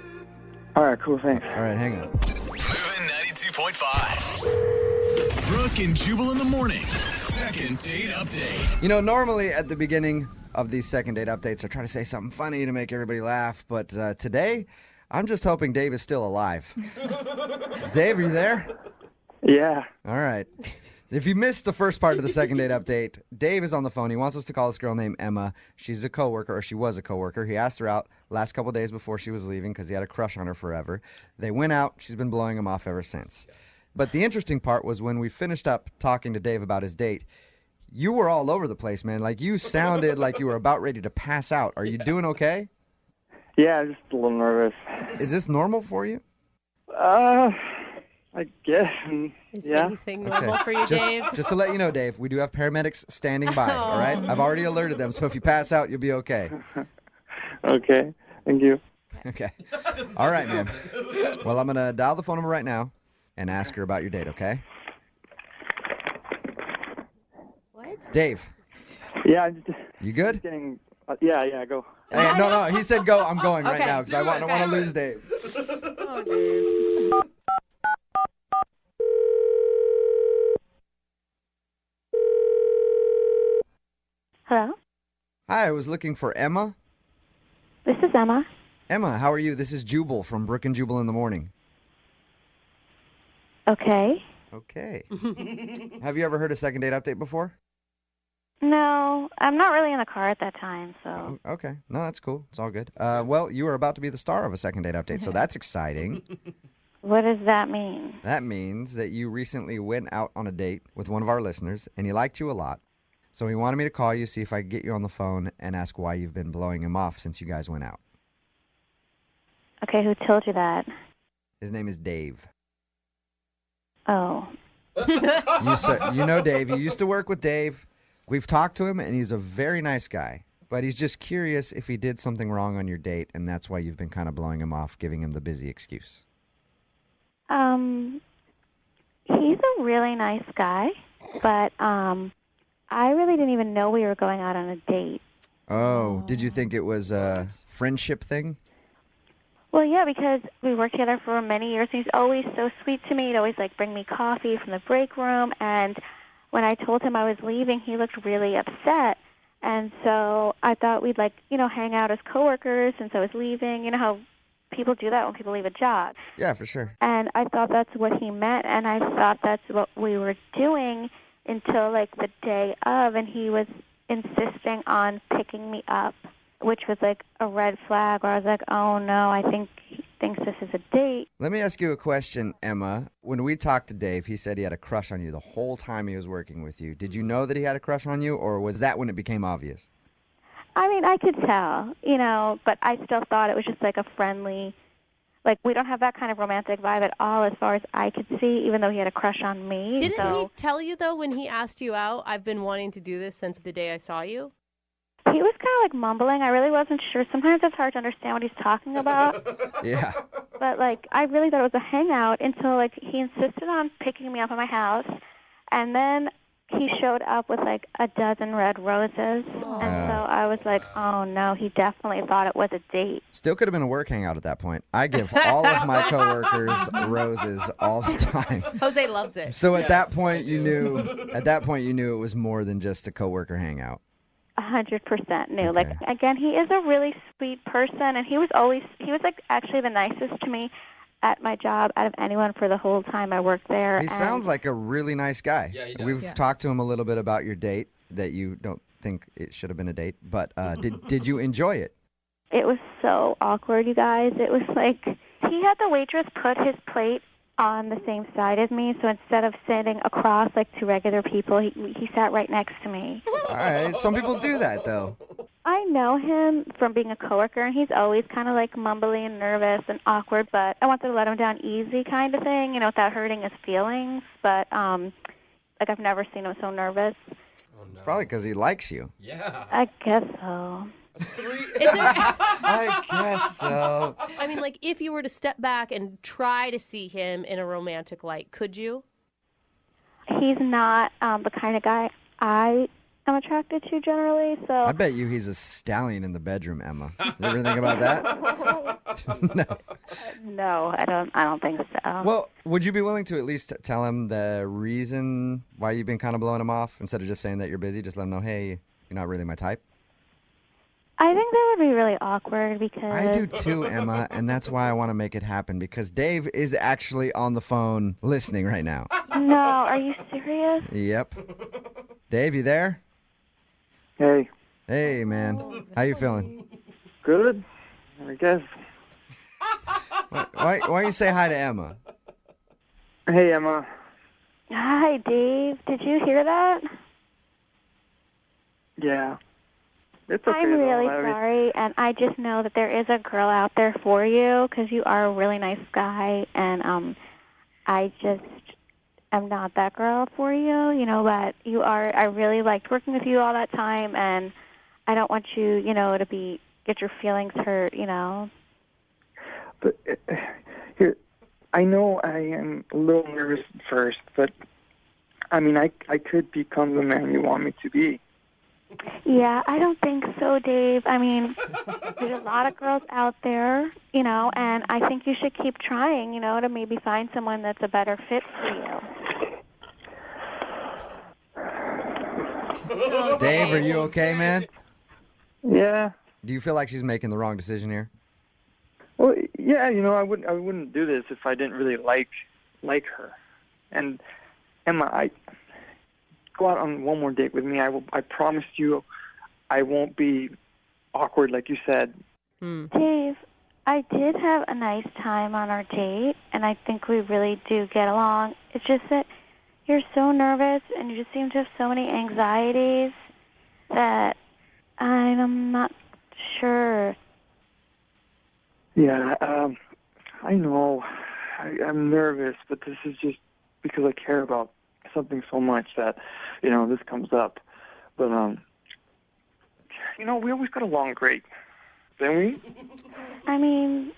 All right, cool, thanks. All right, hang on. Moving 92.5. Brooke and Jubal in the mornings. Second date update. You know, normally at the beginning of these second date updates, I try to say something funny to make everybody laugh, but today, I'm just hoping Dave is still alive. Dave, are you there? Yeah. All right. If you missed the first part of the second date update, Dave is on the phone. He wants us to call this girl named Emma. She's a coworker, or she was a coworker. He asked her out last couple days before she was leaving because he had a crush on her forever. They went out. She's been blowing him off ever since. But the interesting part was when we finished up talking to Dave about his date, you were all over the place, man. Like, you sounded like you were about ready to pass out. Are you doing okay? Yeah, just a little nervous. Is this normal for you? I guess. Is Yeah. anything normal for you, Dave? Just to let you know, Dave, we do have paramedics standing by, all right? I've already alerted them, so if you pass out, you'll be okay. Okay. Thank you. Okay. All right, man. Well, I'm going to dial the phone number right now and ask her about your date, okay? What? Dave, Yeah, I'm just you good? getting. Yeah, go. Hey, no, he said go. I'm going right Okay. now because I don't want to lose Dave. Oh, Dave. Hello? Hi, I was looking for Emma. This is Emma. Emma, how are you? This is Jubal from Brooke and Jubal in the morning. Okay. Okay. Have you ever heard a second date update before? No, I'm not really in the car at that time, so. Okay. No, that's cool. It's all good. Well, you are about to be the star of a second date update, so that's exciting. What does that mean? That means that you recently went out on a date with one of our listeners, and he liked you a lot. So he wanted me to call you, see if I could get you on the phone, and ask why you've been blowing him off since you guys went out. Okay, who told you that? His name is Dave. Oh. You know Dave. You used to work with Dave. We've talked to him, and he's a very nice guy. But he's just curious if he did something wrong on your date, and that's why you've been kind of blowing him off, giving him the busy excuse. He's a really nice guy, but, I really didn't even know we were going out on a date. Oh, did you think it was a friendship thing? Well, yeah, because we worked together for many years. He's always so sweet to me. He'd always, bring me coffee from the break room. And when I told him I was leaving, he looked really upset. And so I thought we'd, hang out as coworkers since I was leaving. You know how people do that when people leave a job. Yeah, for sure. And I thought that's what he meant, and I thought that's what we were doing until, the day of, and he was insisting on picking me up, which was, a red flag where I was like, oh, no, I think he thinks this is a date. Let me ask you a question, Emma. When we talked to Dave, he said he had a crush on you the whole time he was working with you. Did you know that he had a crush on you, or was that when it became obvious? I mean, I could tell, but I still thought it was just, a friendly like, we don't have that kind of romantic vibe at all as far as I could see, even though he had a crush on me. Didn't he tell you, though, when he asked you out, I've been wanting to do this since the day I saw you? He was kind of like mumbling. I really wasn't sure. Sometimes it's hard to understand what he's talking about. Yeah. But, like, I really thought it was a hangout until, like, he insisted on picking me up at my house. And then he showed up with, like, a dozen red roses. And so I was like, oh, no, he definitely thought it was a date. Still could have been a work hangout at that point. I give all of my coworkers roses all the time. Jose loves it. So at that point, you knew it was more than just a coworker hangout. 100% knew. Okay. Like, again, he is a really sweet person, and he was like actually the nicest to me at my job out of anyone for the whole time I worked there. He sounds like a really nice guy. Yeah, he does. We've talked to him a little bit about your date, that you don't think it should have been a date, but did you enjoy it? It was so awkward, you guys. It was like he had the waitress put his plate on the same side as me, so instead of sitting across like two regular people, he sat right next to me. All right, some people do that, though. I know him from being a coworker, and he's always kind of like mumbly and nervous and awkward, but I wanted to let him down easy kind of thing, you know, without hurting his feelings, but like I've never seen him so nervous. Oh, no. It's probably because he likes you. Yeah. I guess so. I guess so. I mean, like, if you were to step back and try to see him in a romantic light, could you? He's not the kind of guy I am attracted to generally, so... I bet you he's a stallion in the bedroom, Emma. You ever think about that? No. No, I don't think so. Well, would you be willing to at least tell him the reason why you've been kind of blowing him off? Instead of just saying that you're busy, just let him know, hey, you're not really my type? I think that would be really awkward because... I do too, Emma, and that's why I want to make it happen, because Dave is actually on the phone listening right now. No, are you serious? Yep. Dave, you there? Hey. Hey, man. How you feeling? Good, I guess. Why don't you say hi to Emma? Hey, Emma. Hi, Dave. Did you hear that? Yeah. It's okay, I'm really though. I mean, sorry, and I just know that there is a girl out there for you because you are a really nice guy, and I just am not that girl for you, you know, but you are. I really liked working with you all that time, and I don't want you, you know, to get your feelings hurt, you know. But here, I know I am a little nervous at first, but I mean, I could become the man you want me to be. Yeah, I don't think so, Dave. I mean, there's a lot of girls out there, you know, and I think you should keep trying, you know, to maybe find someone that's a better fit for you. Dave, are you okay, man? Yeah. Do you feel like she's making the wrong decision here? Well, yeah, you know, I wouldn't do this if I didn't really like her. And Emma, go out on one more date with me. I promise you I won't be awkward like you said. Dave, I did have a nice time on our date, and I think we really do get along. It's just that you're so nervous, and you just seem to have so many anxieties that I'm not sure. Yeah, I know. I'm nervous, but this is just because I care about something so much that, you know, this comes up. But, you know, we always got along great, didn't we? I mean,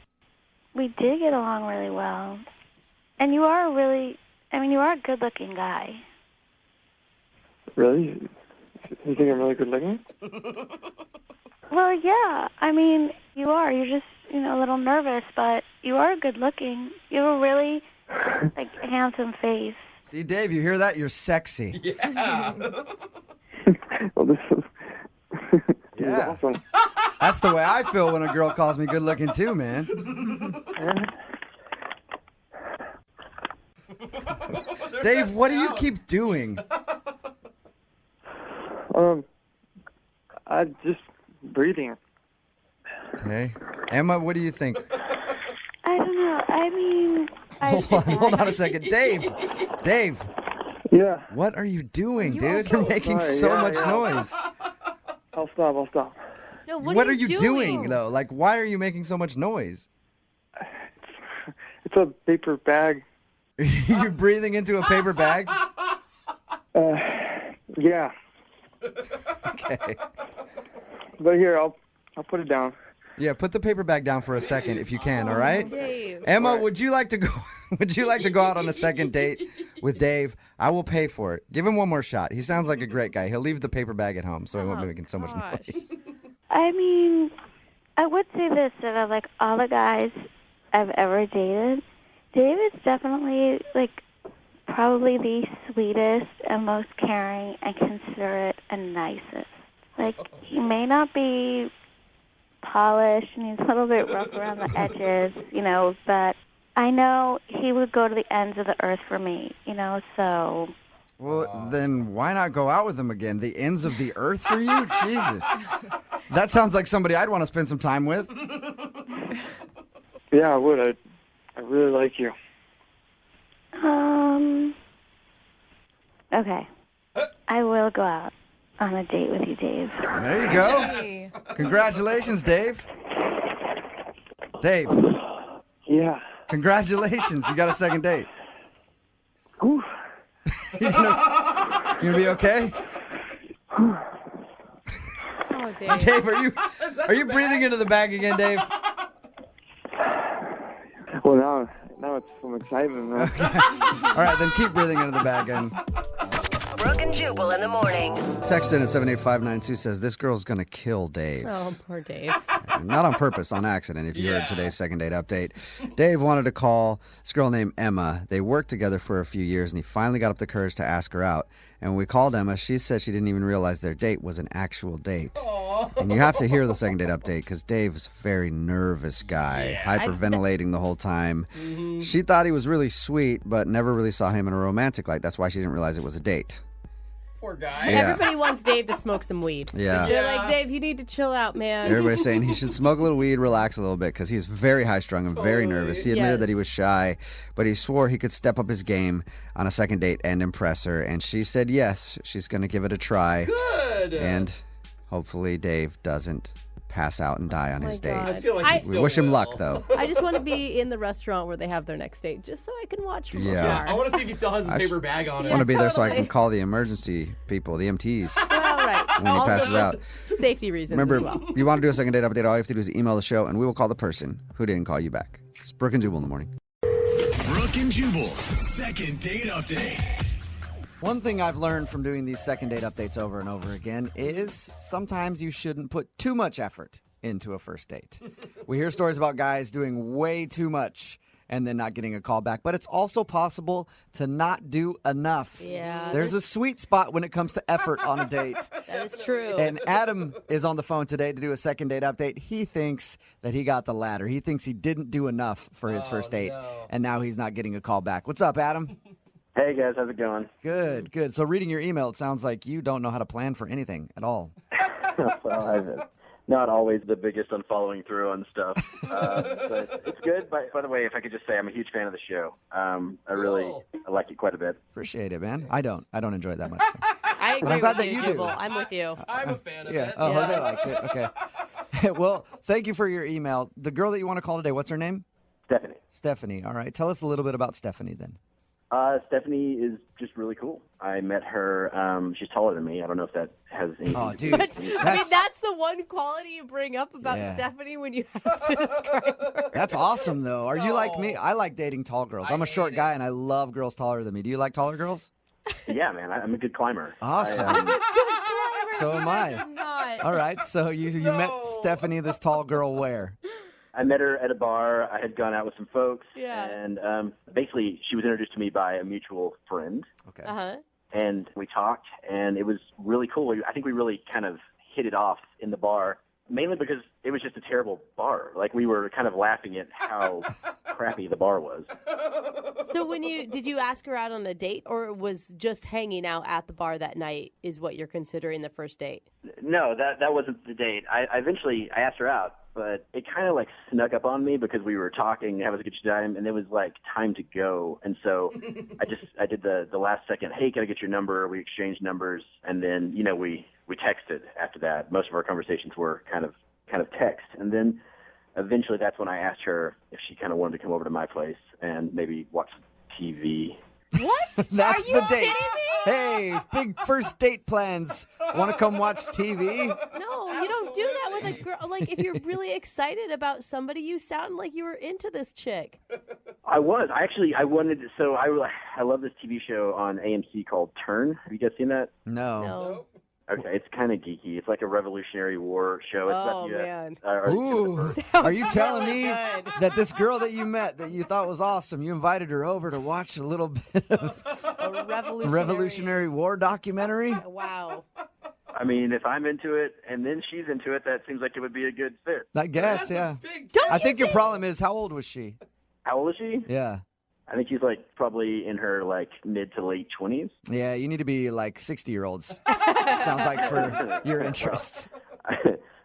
we did get along really well. And you are you are a good-looking guy. Really? You think I'm really good looking? Well, yeah. I mean, you are. You're just, you know, a little nervous, but you are good looking. You have a really, like, handsome face. See, Dave, you hear that? You're sexy. Yeah. Well, this is awesome. That's the way I feel when a girl calls me good looking too, man. Dave, what do you keep doing? I'm just breathing. Okay. Emma, what do you think? I don't know. I mean... Hold on a second. Dave. Yeah. What are you doing, dude? also- You're making Sorry, so yeah, much yeah. noise. I'll stop. No, What are you doing, though? Like, why are you making so much noise? It's It's a paper bag. You're breathing into a paper bag? Yeah. Okay. But here, I'll put it down. Yeah, put the paper bag down for a second if you can, all right? Dave. Emma, would you like to go out on a second date with Dave? I will pay for it. Give him one more shot. He sounds like a great guy. He'll leave the paper bag at home so he won't be making so much noise. I mean, I would say this, that of like all the guys I've ever dated, Dave is definitely like probably the sweetest and most caring and considerate and nicest. Like, he may not be polished and he's a little bit rough around the edges, but I know he would go to the ends of the earth for me, so. Well, then why not go out with him again? The ends of the earth for you? Jesus. That sounds like somebody I'd want to spend some time with. Yeah, I would. I really like you. Okay. I will go out on a date with you, Dave. There you go. Congratulations, Dave. Dave. Yeah. Congratulations. You got a second date. Whew. You gonna be okay? Oh, Dave. Dave, are you breathing into the bag again, Dave? Well, now it's from excitement, man. All right, then keep breathing into the bag and Brooke and Jubal in the morning. text in at 78592 says this girl's gonna kill Dave. Oh, poor Dave. Not on purpose, on accident, if you heard today's second date update. Dave wanted to call this girl named Emma. They worked together for a few years, and he finally got up the courage to ask her out. And when we called Emma, she said she didn't even realize their date was an actual date. And you have to hear the second date update because Dave's a very nervous guy, hyperventilating the whole time. She thought he was really sweet, but never really saw him in a romantic light. That's why she didn't realize it was a date. Poor guy. Yeah. Everybody wants Dave to smoke some weed. Yeah. They're like, Dave, you need to chill out, man. Everybody's saying he should smoke a little weed, relax a little bit, because he's very high-strung and very nervous. He admitted that he was shy, but he swore he could step up his game on a second date and impress her. And she said yes, she's going to give it a try. Good. And hopefully Dave doesn't pass out and die on his date. I feel like We wish him luck, though. I just want to be in the restaurant where they have their next date, just so I can watch from Yeah. afar. I want to see if he still has his paper bag on I it. want to be there so I can totally. call the emergency people, the EMTs, Well, right. when he Also passes for out. safety reasons Remember, as well. if you want to do a second date update, all you have to do is email the show, and we will call the person who didn't call you back. It's Brooke and Jubal in the morning. Brooke and Jubal's second date update. One thing I've learned from doing these second date updates over and over again is sometimes you shouldn't put too much effort into a first date. We hear stories about guys doing way too much and then not getting a call back, but it's also possible to not do enough. Yeah. There's a sweet spot when it comes to effort on a date. That is true. And Adam is on the phone today to do a second date update. He thinks that he got the latter. He thinks he didn't do enough for his first date, and now he's not getting a call back. What's up, Adam? Hey, guys. How's it going? Good, good. So reading your email, it sounds like you don't know how to plan for anything at all. Well, I've not always the biggest on following through on stuff. But it's good. By the way, if I could just say, I'm a huge fan of the show. I like it quite a bit. Appreciate it, man. I don't enjoy it that much. I agree I'm glad with that you, you do. Jubal. I'm with you. I'm a fan of Yeah. it. Oh, Yeah. Jose likes it. Okay. Well, thank you for your email. The girl that you want to call today, what's her name? Stephanie. Stephanie. All right. Tell us a little bit about Stephanie then. Stephanie is just really cool. I met her. She's taller than me. I don't know if that has anything Oh, to do dude. with it. I mean, that's the one quality you bring up about Yeah. Stephanie when you have to describe her. That's awesome, though. Are you like me? I like dating tall girls. I'm a short guy, and I love girls taller than me. Do you like taller girls? Yeah, man. I'm a good climber. Awesome. So am I. Not. All right. So you met Stephanie, this tall girl, where? I met her at a bar. I had gone out with some folks. Yeah. And basically, she was introduced to me by a mutual friend. Okay. Uh-huh. And we talked, and it was really cool. I think we really kind of hit it off in the bar, mainly because it was just a terrible bar. Like, we were kind of laughing at how crappy the bar was. So did you ask her out on a date, or was just hanging out at the bar that night is what you're considering the first date? No, that wasn't the date. I eventually asked her out, but it kind of like snuck up on me because we were talking, having a good time, and it was like time to go. And so I did the last second, hey, can I get your number? We exchanged numbers, and then, we texted after that. Most of our conversations were kind of text. And then eventually that's when I asked her if she kind of wanted to come over to my place and maybe watch TV. What? That's Are you the date. kidding me? Hey, big first date plans. Want to come watch TV? No, you don't do that with a girl. Like, if you're really excited about somebody, you sound like you were into this chick. I was. I wanted to, so I love this TV show on AMC called Turn. Have you guys seen that? No. Okay, it's kind of geeky. It's like a Revolutionary War show. It's Oh, man. Ooh, are you telling me that this girl that you met that you thought was awesome, you invited her over to watch a little bit of A Revolutionary War documentary? Wow. I mean, if I'm into it and then she's into it, that seems like it would be a good fit. I guess, yeah. Don't I you think your problem is, how old was she? How old is she? Yeah. I think she's like probably in her like mid to late 20s. Yeah, you need to be like 60-year-olds. Sounds like for your interests.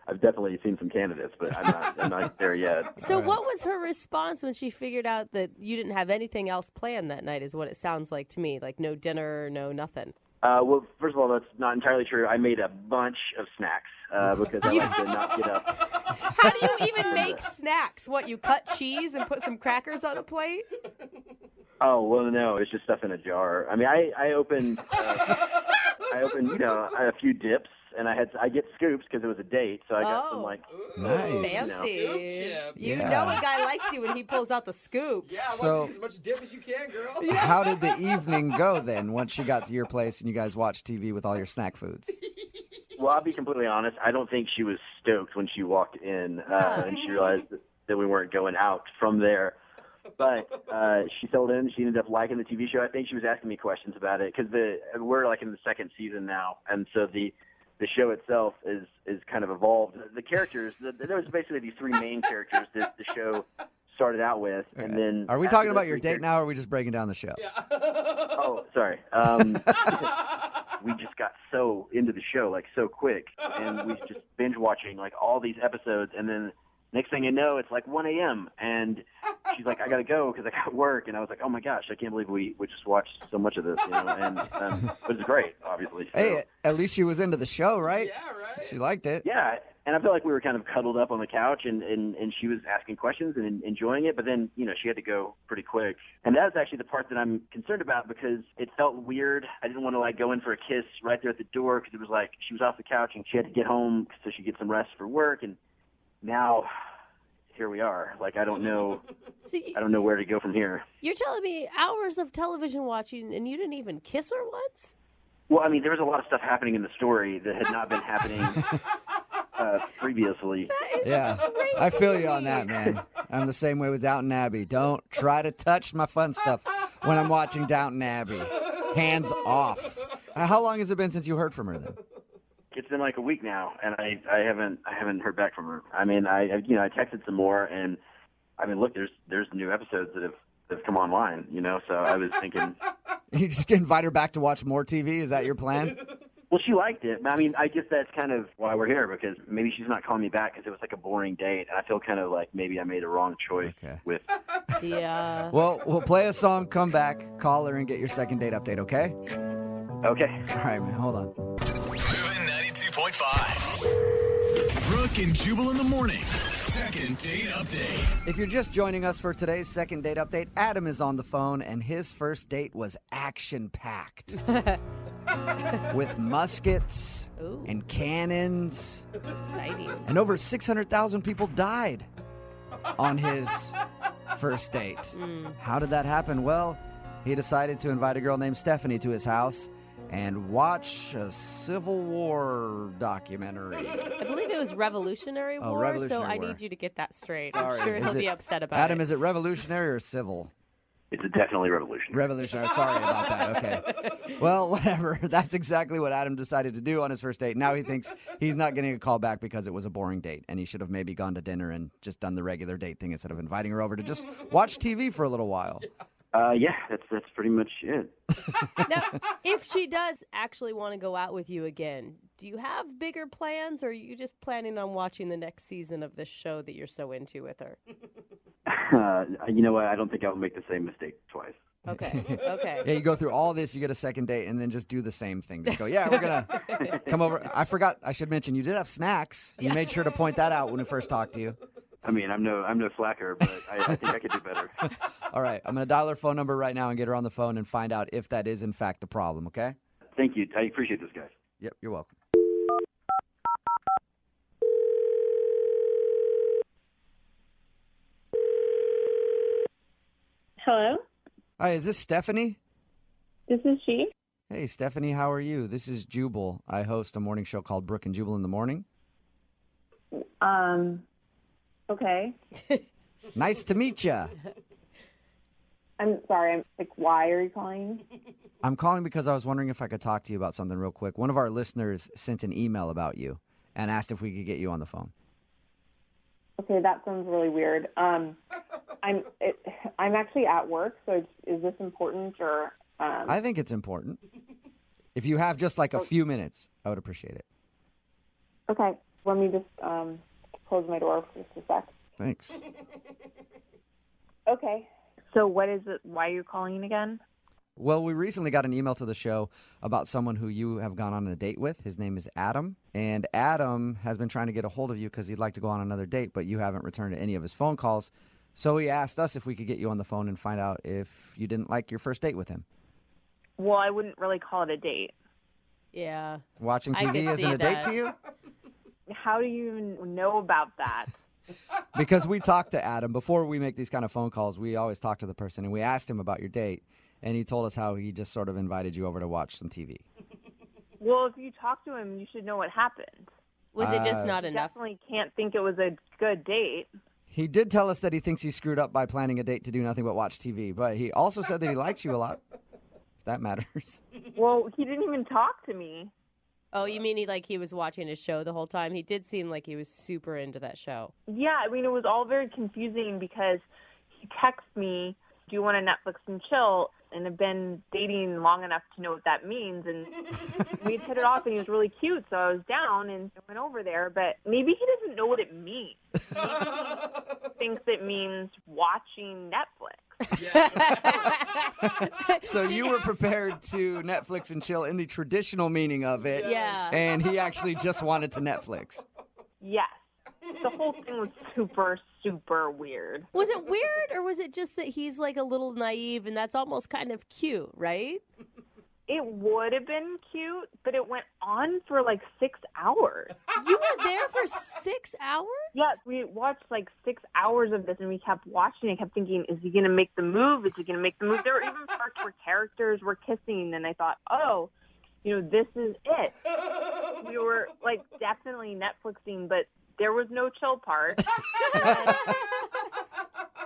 I've definitely seen some candidates, but I'm not there yet. So what was her response when she figured out that you didn't have anything else planned that night, is what it sounds like to me? Like no dinner, no nothing. Well, first of all, that's not entirely true. I made a bunch of snacks because I like to not get up. How do you even make snacks? What, you cut cheese and put some crackers on a plate? Oh, well, no, it's just stuff in a jar. I mean, I opened, a few dips, and I get scoops because it was a date, so I got some like Nice. Fancy. You Yeah. know a guy likes you when he pulls out the scoops. Yeah, So- why don't you use as much dip as you can, girl? How did the evening go then once you got to your place and you guys watched TV with all your snack foods? Well, I'll be completely honest. I don't think she was stoked when she walked in and she realized that we weren't going out from there. But she settled in. She ended up liking the TV show. I think she was asking me questions about it because we're like in the second season now, and so the show itself is kind of evolved. The characters, there was basically these three main characters that the show started out with, and then Are we talking about your date now, or are we just breaking down the show? Oh, sorry. We just got so into the show like so quick, and we just binge watching like all these episodes, and then next thing you know, it's like 1 a.m. and she's like, "I gotta go because I got work," and I was like, "Oh my gosh, I can't believe we just watched so much of this," and it was great, obviously. So, Hey, at least she was into the show, right? Yeah, right. She liked it. yeah. And I felt like we were kind of cuddled up on the couch, and she was asking questions and enjoying it. But then, she had to go pretty quick. And that was actually the part that I'm concerned about because it felt weird. I didn't want to, like, go in for a kiss right there at the door because it was like she was off the couch and she had to get home so she could get some rest for work. And now here we are. Like, I don't know where to go from here. You're telling me hours of television watching and you didn't even kiss her once? Well, I mean, there was a lot of stuff happening in the story that had not been happening previously. Yeah, I feel you on that, man. I'm the same way with Downton Abbey. Don't try to touch my fun stuff when I'm watching Downton Abbey. Hands off. How long has it been since you heard from her then? It's been like a week now, and I haven't heard back from her. I mean, I texted some more, and I mean, look, there's new episodes that have come online, so I was thinking. You just invite her back to watch more TV? Is that your plan? Well, she liked it. I mean, I guess that's kind of why we're here, because maybe she's not calling me back because it was like a boring date, and I feel kind of like maybe I made a wrong choice with. Yeah. Well, we'll play a song, come back, call her, and get your second date update, okay? Okay. All right, man, hold on. Moving 92.5. Brooke and Jubal in the mornings. Second date update. If you're just joining us for today's second date update, Adam is on the phone, and his first date was action-packed. With muskets and cannons. Exciting. And over 600,000 people died on his first date. How did that happen? Well, he decided to invite a girl named Stephanie to his house and watch a Civil War documentary. I believe it was Revolutionary War, Revolutionary so I War. need you to get that straight. Sorry, I'm sure he'll is be it- upset about Adam, it. is it revolutionary or civil? It's definitely revolutionary. Revolutionary. Sorry about that. Okay. Well, whatever. That's exactly what Adam decided to do on his first date. Now he thinks he's not getting a call back because it was a boring date, and he should have maybe gone to dinner and just done the regular date thing instead of inviting her over to just watch TV for a little while. Yeah, that's pretty much it. Now, if she does actually want to go out with you again, do you have bigger plans, or are you just planning on watching the next season of this show that you're so into with her? You know what? I don't think I'll make the same mistake twice. Okay. Okay. Yeah, you go through all this, you get a second date, and then just do the same thing. Just go, yeah, we're going to come over. I forgot, I should mention, you did have snacks. You made sure to point that out when we first talked to you. I mean, I'm no slacker, but I think I could do better. All right, I'm going to dial her phone number right now and get her on the phone and find out if that is, in fact, the problem, okay? Thank you. I appreciate this, guys. Yep, you're welcome. Hello, Hi, is this Stephanie? this is she. Hey, Stephanie, how are you? This is Jubal. I host a morning show called Brooke and Jubal in the morning. Okay. Nice to meet you. I'm sorry. I'm like, why are you calling? I'm calling because I was wondering if I could talk to you about something real quick. One of our listeners sent an email about you and asked if we could get you on the phone. Okay, that sounds really weird. I'm actually at work, so is this important or? I think it's important. If you have just like a few minutes, I would appreciate it. Okay, let me just close my door for just a sec. Thanks. Okay. So what is it? Why are you calling again? Well, we recently got an email to the show about someone who you have gone on a date with. His name is Adam. And Adam has been trying to get a hold of you because he'd like to go on another date, but you haven't returned any of his phone calls. So he asked us if we could get you on the phone and find out if you didn't like your first date with him. Well, I wouldn't really call it a date. Yeah. Watching I TV could isn't see a date that. to you? How do you even know about that? Because we talked to Adam. Before we make these kind of phone calls, we always talk to the person, and we asked him about your date, and he told us how he just sort of invited you over to watch some TV. Well, if you talk to him, you should know what happened. Was it just not You enough? definitely can't think it was a good date. He did tell us that he thinks he screwed up by planning a date to do nothing but watch TV, but he also said that he likes you a lot. If that matters. Well, he didn't even talk to me. Oh, you mean he was watching his show the whole time? He did seem like he was super into that show. Yeah, I mean, it was all very confusing because he texted me, do you want to Netflix and chill? And I've been dating long enough to know what that means. And we'd hit it off, and he was really cute, so I was down and went over there. But maybe he doesn't know what it means. Maybe he thinks it means watching Netflix. So you were prepared to Netflix and chill in the traditional meaning of it. Yeah. And he actually just wanted to Netflix. Yes. The whole thing was super, super weird. Was it weird, or was it just that he's like a little naive and that's almost kind of cute, right? It would have been cute, but it went on for like 6 hours. You were there for 6 hours? Yes, we watched like 6 hours of this, and we kept watching. I kept thinking, is he going to make the move? Is he going to make the move? There were even parts where characters were kissing, and I thought, oh, this is it. We were like definitely Netflixing, but there was no chill part. And,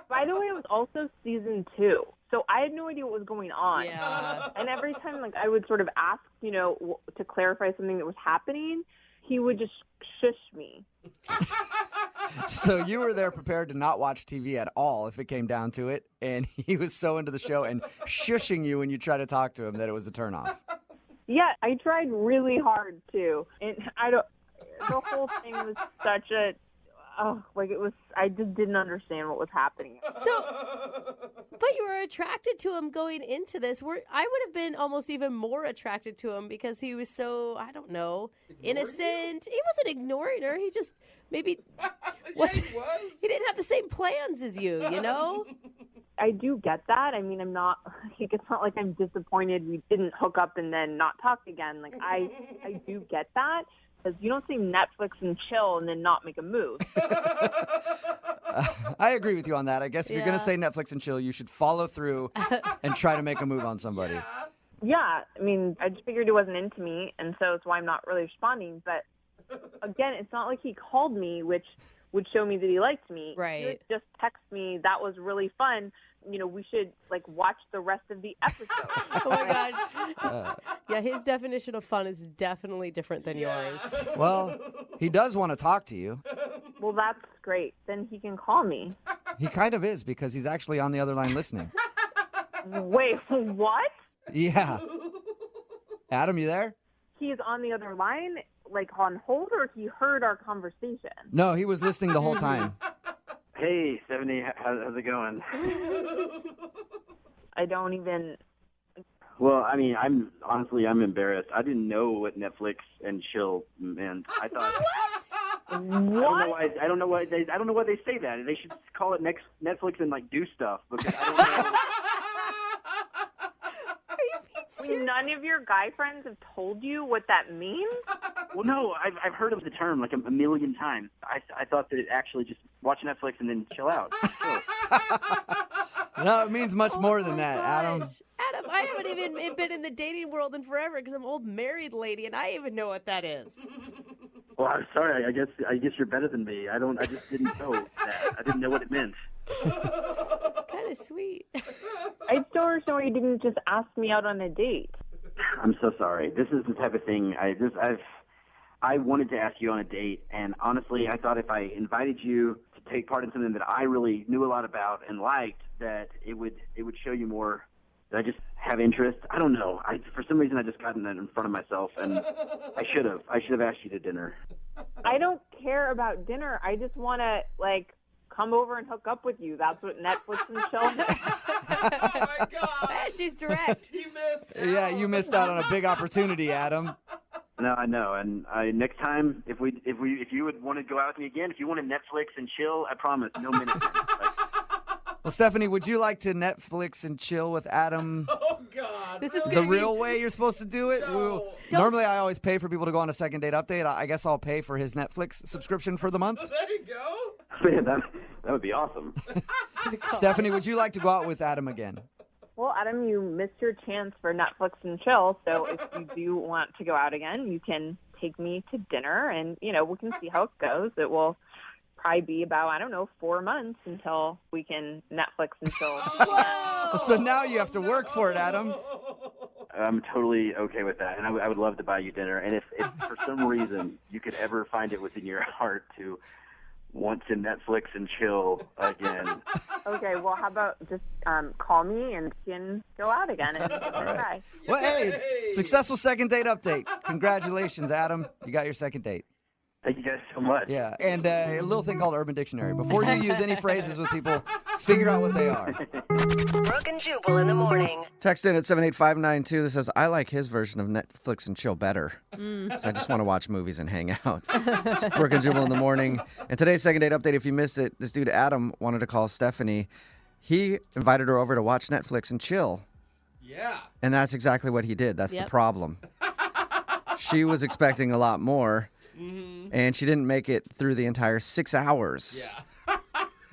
by the way, it was also season 2. So I had no idea what was going on. Yeah. And every time I would sort of ask, to clarify something that was happening, he would just shush me. So you were there prepared to not watch TV at all if it came down to it, and he was so into the show and shushing you when you try to talk to him that it was a turnoff. Yeah, I tried really hard too. And the whole thing was such a I just didn't understand what was happening. But you were attracted to him going into this. I would have been almost even more attracted to him because he was so, I don't know, innocent. He wasn't ignoring her. He just maybe he didn't have the same plans as you, I do get that. I mean, it's not like I'm disappointed we didn't hook up and then not talk again. Like, I do get that. Because you don't say Netflix and chill and then not make a move. I agree with you on that. I guess if you're going to say Netflix and chill, you should follow through and try to make a move on somebody. Yeah, I mean, I just figured he wasn't into me, and so that's why I'm not really responding. But again, it's not like he called me, which would show me that he liked me. Right. He would just text me, that was really fun. We should, watch the rest of the episode. Oh, my God. Yeah, his definition of fun is definitely different than yours. Well, he does want to talk to you. Well, that's great. Then he can call me. He kind of is because he's actually on the other line listening. Wait, what? Yeah. Adam, you there? He is on the other line, on hold, or he heard our conversation? No, he was listening the whole time. Hey, 70, how's it going? I don't even... Well, I mean, I'm embarrassed. I didn't know what Netflix and chill meant. I thought... What? What? I don't know why they say that. They should call it Netflix and like do stuff because I don't know. None of your guy friends have told you what that means? Well, no, I've heard of the term like a million times. I thought that it actually just watch Netflix and then chill out. No, it means much more than that, Adam. Adam, I haven't even been in the dating world in forever because I'm an old married lady and I even know what that is. Well, I'm sorry. I guess you're better than me. I just didn't know that. I didn't know what it meant. It's kind of sweet. I still understand why you didn't just ask me out on a date. I'm so sorry. This is the type of thing I wanted to ask you on a date, and honestly, I thought if I invited you to take part in something that I really knew a lot about and liked, that it would show you more. That I just have interest. I don't know. For some reason I just gotten that in front of myself, and I should have asked you to dinner. I don't care about dinner. I just want to come over and hook up with you. That's what Netflix and chill is. Oh my God! She's direct. He missed. Yeah, you missed out on a big opportunity, Adam. No, I know. And next time, if you would want to go out with me again, if you want to Netflix and chill, I promise, no minutes. Well, Stephanie, would you like to Netflix and chill with Adam? Oh God! This is The real way you're supposed to do it? No. Normally, I always pay for people to go on a second date update. I guess I'll pay for his Netflix subscription for the month. There you go. Man, that would be awesome. Stephanie, would you like to go out with Adam again? Well, Adam, you missed your chance for Netflix and chill, so if you do want to go out again, you can take me to dinner, and, we can see how it goes. It will probably be about, 4 months until we can Netflix and chill. So now you have to work for it, Adam. I'm totally okay with that, and I would love to buy you dinner. And if for some reason you could ever find it within your heart to want to Netflix and chill again. Okay, well, how about just call me and we can go out again and try. Well, hey, successful second date update. Congratulations, Adam. You got your second date. Thank you guys so much. Yeah, and a little thing called Urban Dictionary. Before you use any phrases with people, figure out what they are. Brooke and Jubal in the morning. Text in at 78592 that says, I like his version of Netflix and chill better. So I just want to watch movies and hang out. It's Brooke and Jubal in the morning. And today's second date update, if you missed it, this dude Adam wanted to call Stephanie. He invited her over to watch Netflix and chill. Yeah. And that's exactly what he did. That's the problem. She was expecting a lot more. And she didn't make it through the entire 6 hours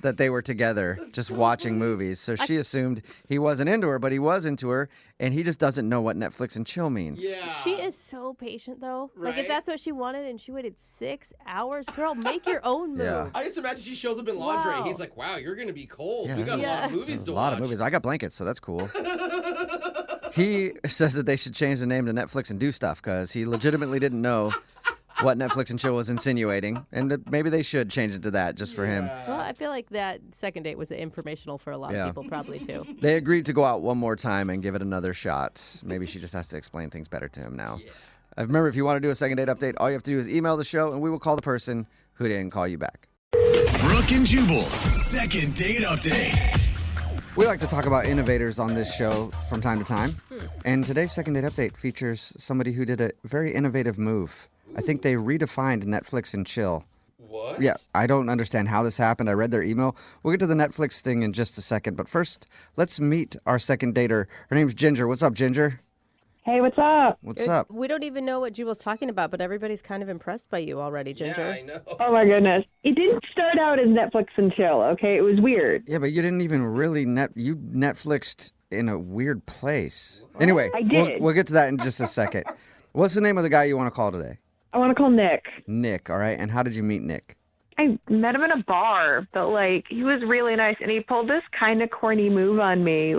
that they were together just watching movies. So she assumed he wasn't into her, but he was into her, and he just doesn't know what Netflix and chill means. Yeah. She is so patient, though. Right? Like, if that's what she wanted and she waited 6 hours, girl, make your own move. Yeah. I just imagine she shows up in lingerie. Wow. He's like, wow, you're going to be cold. Yeah, We got a lot of movies to a watch. lot of movies. I got blankets, so that's cool. He says that they should change the name to Netflix and do stuff because he legitimately didn't know what Netflix and chill was insinuating, and maybe they should change it to that just for him. Well, I feel like that second date was informational for a lot of people, probably, too. They agreed to go out one more time and give it another shot. Maybe she just has to explain things better to him now. Remember, if you want to do a second date update, all you have to do is email the show, and we will call the person who didn't call you back. Brooke and Jubal's second date update. We like to talk about innovators on this show from time to time, and today's second date update features somebody who did a very innovative move. I think they redefined Netflix and chill. What? Yeah, I don't understand how this happened. I read their email. We'll get to the Netflix thing in just a second. But first, let's meet our second dater. Her name's Ginger. What's up, Ginger? Hey, what's up? What's up? We don't even know what Jubal's talking about, but everybody's kind of impressed by you already, Ginger. Yeah, I know. Oh, my goodness. It didn't start out as Netflix and chill, okay? It was weird. Yeah, but you didn't even really you Netflixed in a weird place. Anyway, I did. We'll get to that in just a second. What's the name of the guy you want to call today? I want to call Nick. Nick, all right. And how did you meet Nick? I met him in a bar, but, he was really nice, and he pulled this kind of corny move on me.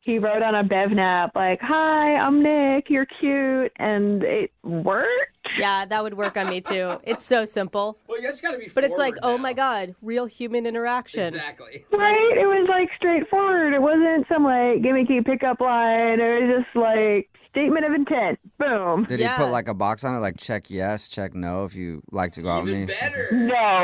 He wrote on a BevNap, hi, I'm Nick, you're cute, and it worked. Yeah, that would work on me, too. It's so simple. Well, you just got to be But it's like, forward oh, now. my God, real human interaction. Exactly. Right? It was, straightforward. It wasn't some, gimmicky pickup line. It was just, statement of intent. Boom. Did he put, a box on it, check yes, check no, if you like to go out with me? Even better.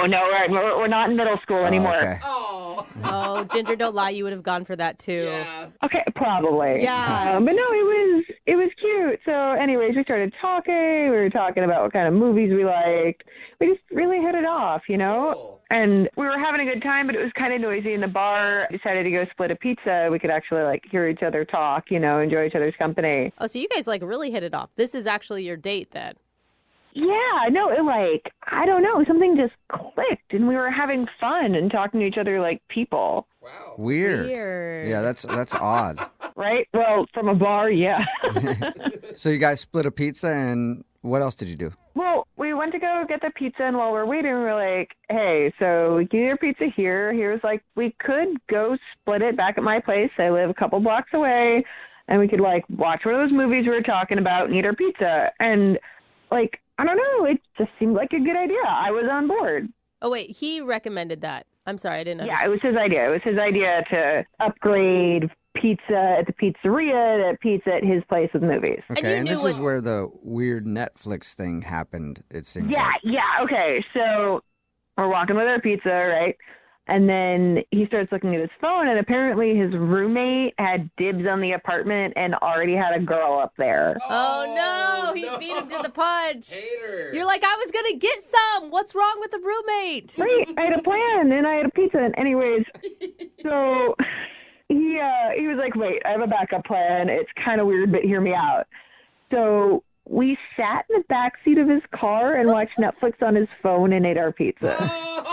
No, right. We're not in middle school anymore. Okay. Oh, Ginger, don't lie. You would have gone for that, too. Yeah. Okay, probably. Yeah. But no, it was cute. So anyways, we started talking. We were talking about what kind of movies we liked. We just really hit it off, you know? Cool. And we were having a good time, but it was kind of noisy in the bar. I decided to go split a pizza. We could actually like hear each other talk, you know, enjoy each other's company. Oh, so you guys like really hit it off. This is actually your date then. Yeah, no, it like, I don't know, something just clicked and we were having fun and talking to each other like people. Wow. Weird. Weird. Yeah, that's odd. Right? Well, from a bar, yeah. So you guys split a pizza, and what else did you do? Well, we went to go get the pizza, and while we're waiting, we were like, hey, so we can eat our pizza here. He was like, we could go split it back at my place. I live a couple blocks away, and we could, like, watch one of those movies we were talking about and eat our pizza. And, like, I don't know, it just seemed like a good idea. I was on board. Oh, wait, he recommended that. I'm sorry, I didn't understand. Yeah, it was his idea. It was his idea to upgrade pizza at the pizzeria to pizza at his place with movies. Okay, and this is where the weird Netflix thing happened, it seems like. Yeah, okay. So we're walking with our pizza, right? And then he starts looking at his phone, and apparently his roommate had dibs on the apartment and already had a girl up there. Oh, no, he beat him to the punch. Hater. You're like, I was going to get some. What's wrong with the roommate? Right, I had a plan, and I had a pizza. And anyways, so he was like, wait, I have a backup plan. It's kind of weird, but hear me out. So we sat in the back seat of his car and watched Netflix on his phone and ate our pizza.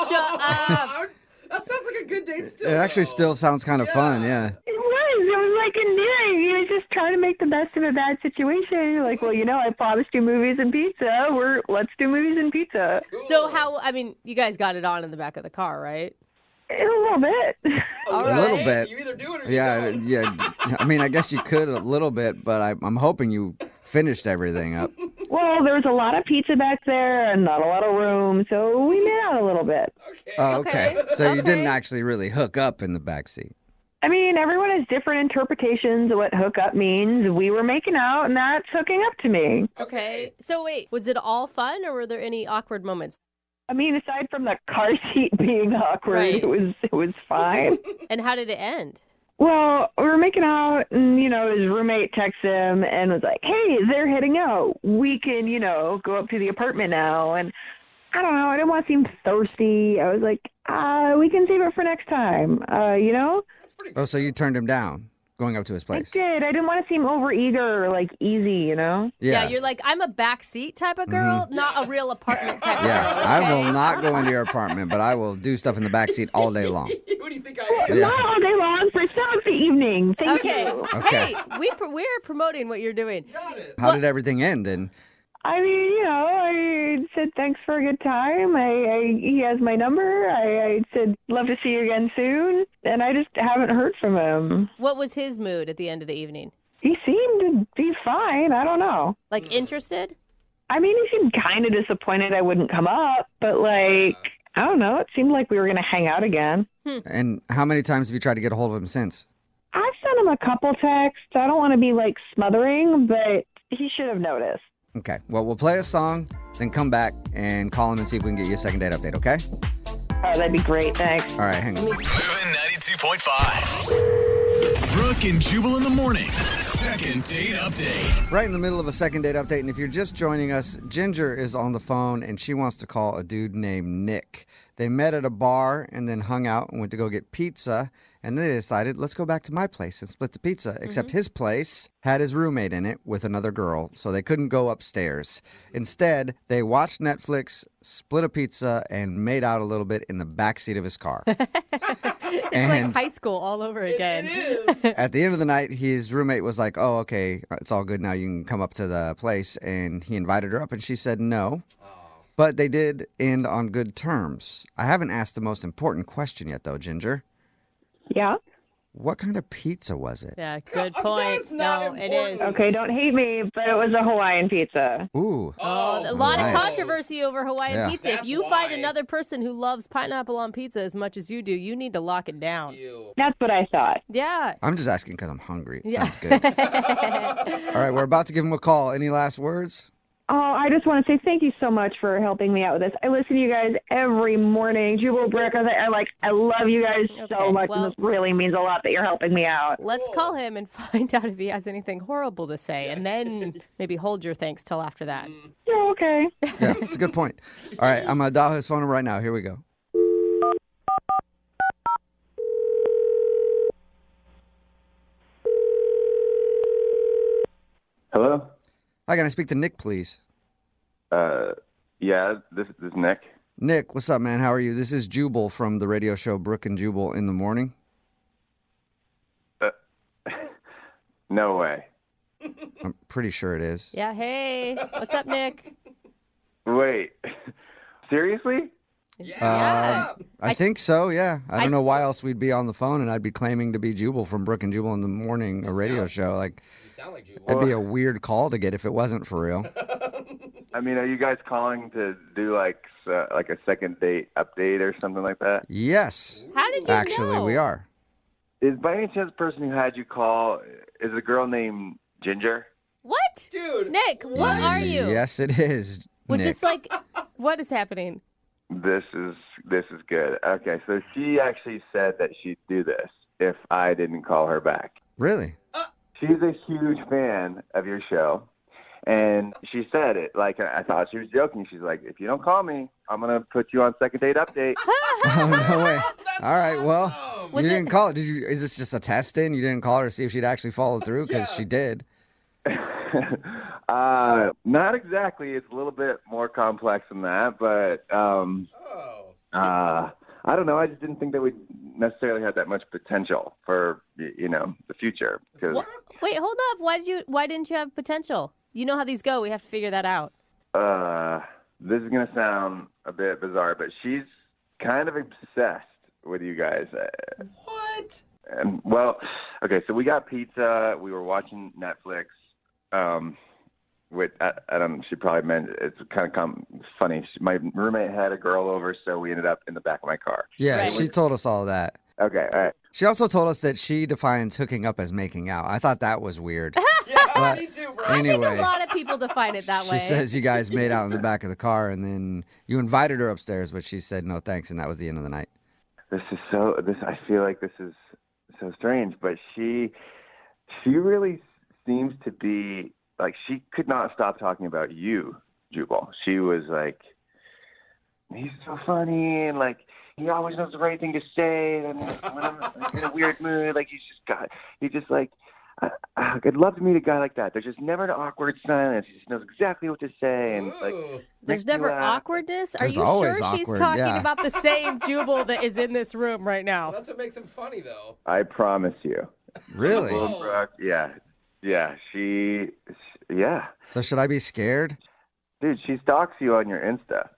Shut up. That sounds like a good date still. It actually still sounds kind of fun, yeah. It was like endearing. He was just trying to make the best of a bad situation. You're like, well, you know, I promised you movies and pizza. Let's do movies and pizza. Cool. So you guys got it on in the back of the car, right? A little bit. All A little right. bit. You either do it or you Yeah, don't. yeah. I mean, I guess you could a little bit, but I'm hoping you finished everything up. Well, there was a lot of pizza back there and not a lot of room, so we made out a little bit. Okay. Oh, okay. So you Okay. didn't actually really hook up in the backseat. I mean, everyone has different interpretations of what hook up means. We were making out, and that's hooking up to me. Okay. So wait, was it all fun or were there any awkward moments? I mean, aside from the car seat being awkward, Right. it was fine. And how did it end? Well, we were making out, and, you know, his roommate texted him and was like, hey, they're heading out. We can, you know, go up to the apartment now. And I don't know, I didn't want to seem thirsty. I was like, we can save it for next time, you know? That's pretty Oh, so you turned him down going up to his place. I did. I didn't want to seem overeager or, like, easy, you know? Yeah, you're like, I'm a backseat type of girl, not a real apartment type of Yeah, girl. I okay? will not go into your apartment, but I will do stuff in the backseat all day long. Who do you think I am? Yeah. Not all day long, for some of the evening. Thank Okay. you. Okay. Hey, we're promoting what you're doing. Got it. How did everything end? And I mean, you know, I said thanks for a good time. He has my number. I said love to see you again soon, and I just haven't heard from him. What was his mood at the end of the evening? He seemed to be fine. I don't know. Like interested? I mean, he seemed kind of disappointed I wouldn't come up, but like, I don't know. It seemed like we were gonna hang out again. and how many times have you tried to get a hold of him since? I've sent him a couple texts. I don't want to be like smothering, but he should have noticed. Okay. Well, we'll play a song, then come back and call him and see if we can get you a second date update, okay? Oh, that'd be great. Thanks. All right, hang on. Moving 92.5. Brooke and Jubal in the mornings. Second date update. Right in the middle of a second date update, and if you're just joining us, Ginger is on the phone and she wants to call a dude named Nick. They met at a bar and then hung out and went to go get pizza. And then they decided, let's go back to my place and split the pizza. Except his place had his roommate in it with another girl, so they couldn't go upstairs. Instead, they watched Netflix, split a pizza, and made out a little bit in the backseat of his car. It's And like high school all over again. It is. at the end of the night, his roommate was like, oh, okay, it's all good now. You can come up to the place. And he invited her up, and she said no. But they did end on good terms. I haven't asked the most important question yet, though, Ginger. Yeah. What kind of pizza was it? Yeah, good point. That's not No, it important. is. Okay, don't hate me, but it was a Hawaiian pizza. Ooh. Oh, a lot nice. of controversy over Hawaiian Yeah. pizza. If That's you find why. another person who loves pineapple on pizza as much as you do, you need to lock it down. Ew. That's what I thought. Yeah. I'm just asking because I'm hungry. It Yeah. sounds good. All right, we're about to give him a call. Any last words? Oh, I just want to say thank you so much for helping me out with this. I listen to you guys every morning. Jubal, Brooke, I love you guys so much, and this really means a lot that you're helping me out. Let's call him and find out if he has anything horrible to say, and then maybe hold your thanks till after that. Oh, okay. Yeah, it's a good point. All right, I'm going to dial his phone number right now. Here we go. Hello? Hi, can I speak to Nick, please? Yeah, this is Nick. Nick, what's up, man? How are you? This is Jubal from the radio show Brooke and Jubal in the Morning. No way. I'm pretty sure it is. Yeah, hey. What's up, Nick? Wait. Seriously? I think so, yeah. I don't know why else we'd be on the phone and I'd be claiming to be Jubal from Brooke and Jubal in the Morning, a radio show. Like, You sound like Jubal. that'd be a weird call to get if it wasn't for real. I mean, are you guys calling to do like a second date update or something like that? Yes. How did you Actually, know? we are. Is by any chance the person who had you call is a girl named Ginger? What? Dude. Nick, what are you? Yes, it is. Was Nick. this like, what is happening? This is good. Okay, so she actually said that she'd do this if I didn't call her back. Really? She's a huge fan of your show, and she said it like I thought she was joking. She's like, "If you don't call me, I'm gonna put you on second date update." Oh, no way. All right, well, Was you it- didn't call it. Did you? Is this just a test in? You didn't call her to see if she'd actually follow through? Because she did. Not exactly. It's a little bit more complex than that, but I don't know. I just didn't think that we necessarily had that much potential for the future. Because Wait, hold up. Why didn't you have potential? You know how these go. We have to figure that out. this is gonna sound a bit bizarre, but she's kind of obsessed with you guys. What? And well, okay, so we got pizza. We were watching Netflix. I don't know, she probably meant it's kind of funny. My roommate had a girl over, so we ended up in the back of my car. Yeah, she told us all that. Okay, all right. She also told us that she defines hooking up as making out. I thought that was weird. Yeah, me too, bro. Anyway, I think a lot of people define it that way. she says you guys made out in the back of the car, and then you invited her upstairs, but she said no thanks, and that was the end of the night. I feel like this is so strange, but she really seems to be like she could not stop talking about you, Jubal. She was like, he's so funny, and like he always knows the right thing to say, and when I'm in a weird mood, like I'd love to meet a guy like that. There's just never an awkward silence. He just knows exactly what to say, and like There's never awkwardness? Are There's you always sure she's awkward, talking yeah. about the same Jubal that is in this room right now? That's what makes him funny, though. I promise you. Really? Little Brooke, yeah, So should I be scared? dude, she stalks you on your Insta.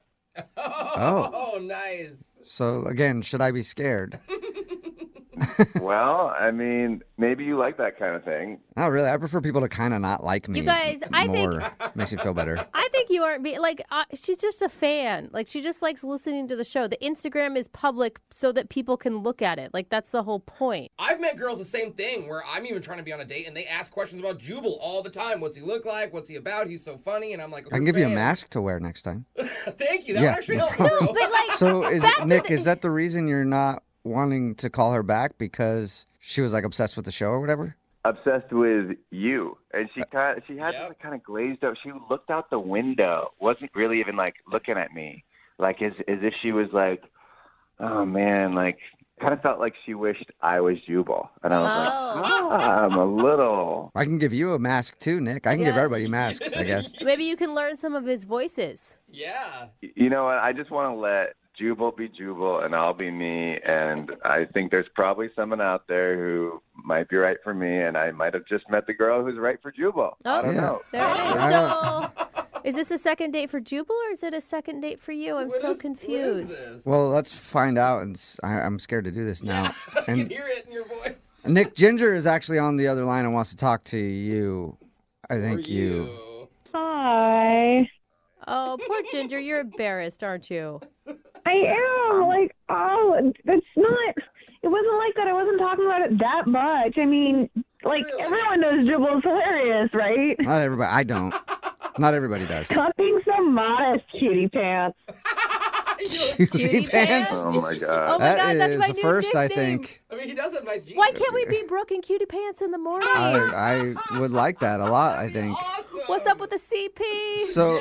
Oh. Nice. So again, should I be scared? Well, I mean, maybe you like that kind of thing. Not really. I prefer people to kind of not like me. You guys, I think- more. Makes me feel better. I think you aren't being like she's just a fan. Like she just likes listening to the show. The Instagram is public so that people can look at it. Like that's the whole point. I've met girls the same thing where I'm even trying to be on a date and they ask questions about Jubal all the time. What's he look like? What's he about? He's so funny. And I'm like, I can give you a mask to wear next time. Thank you. That Yeah, would actually no help me, bro. But like, So is back to Nick, the- is that the reason you're not wanting to call her back because she was like obsessed with the show or whatever? Obsessed with you, and she had this like, kind of glazed up. She looked out the window, wasn't really even like looking at me, like as if she was like, oh man, like kind of felt like she wished I was Jubal, and I was like, I'm a little. I can give you a mask too, Nick. I can give Yeah. everybody masks, I guess. Maybe you can learn some of his voices. Yeah. You know what? I just want to let Jubal be Jubal, and I'll be me. And I think there's probably someone out there who might be right for me, and I might have just met the girl who's right for Jubal. I don't know. There it is. I So, is this a second date for Jubal or is it a second date for you? I'm so confused. Well, let's find out. And I'm scared to do this now. I can And hear it in your voice. Nick Ginger is actually on the other line and wants to talk to you. I think you. Hi. Oh, poor Ginger, you're embarrassed, aren't you? I am. Like, oh, that's not. It wasn't like that. I wasn't talking about it that much. I mean, like, everyone knows Jubal's hilarious, right? Not everybody. I don't. Not everybody does. Stop being so modest, cutie pants. Cutie pants? Oh my god. Oh my God, That that's is my the new first, I nickname. think. I mean, he does have nice jeans. Why can't we be Brooke and Cutie Pants in the morning? I would like that a lot, I think. Awesome. What's up with the CP? So,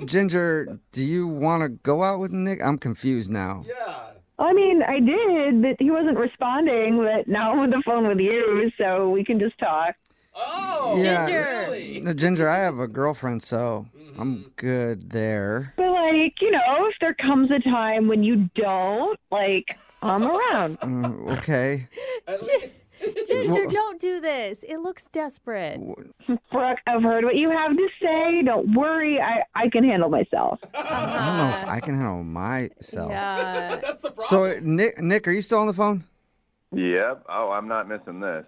Ginger, do you want to go out with Nick? I'm confused now. Yeah. I mean, I did, but he wasn't responding. But now I'm on the phone with you, so we can just talk. Oh, Ginger. really? No, Ginger, I have a girlfriend, so I'm good there. But like, if there comes a time when you don't, like, I'm around. Okay. Ginger, don't do this. It looks desperate. Brooke, I've heard what you have to say. Don't worry, I can handle myself. I don't know if I can handle myself. Yeah. That's the problem. So, Nick, are you still on the phone? Yep. Oh, I'm not missing this.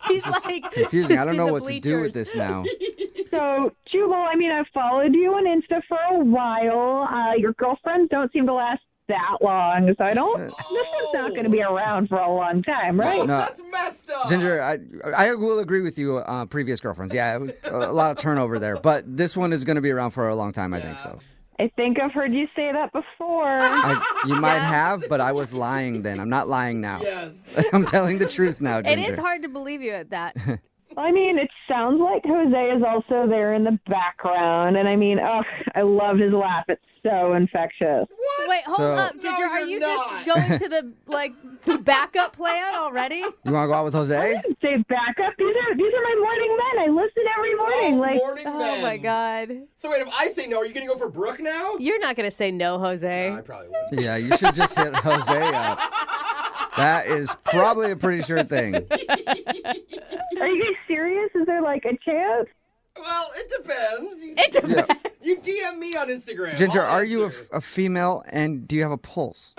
He's like Confusing. I just don't in know the what to do with bleachers. this now. So, Jubal, I mean, I've followed you on Insta for a while. Your girlfriends don't seem to last that long, so I don't. This one's not going to be around for a long time, right? No. That's messed up. Ginger, I will agree with you. Previous girlfriends, yeah, it was a lot of turnover there, but this one is going to be around for a long time. I think so. I think I've heard you say that before. You might have, but I was lying then. I'm not lying now. Yes. I'm telling the truth now, It Ginger. is hard to believe you at that. I mean, it sounds like Jose is also there in the background, and I mean, I love his laugh. It's so infectious. Wait, hold So- up, Ginger. Are you not. just going to the backup plan already? You want to go out with Jose? Say backup. These are my morning men. I listen every morning. Morning Oh men. my God. So wait, if I say no, are you going to go for Brooke now? You're not going to say no, Jose. No, I probably would. Yeah, you should just hit Jose up. That is probably a pretty sure thing. Are you guys serious? Is there like a chance? Well, it depends. It depends. You DM me on Instagram. Ginger, I'll are you answer. a female and do you have a pulse?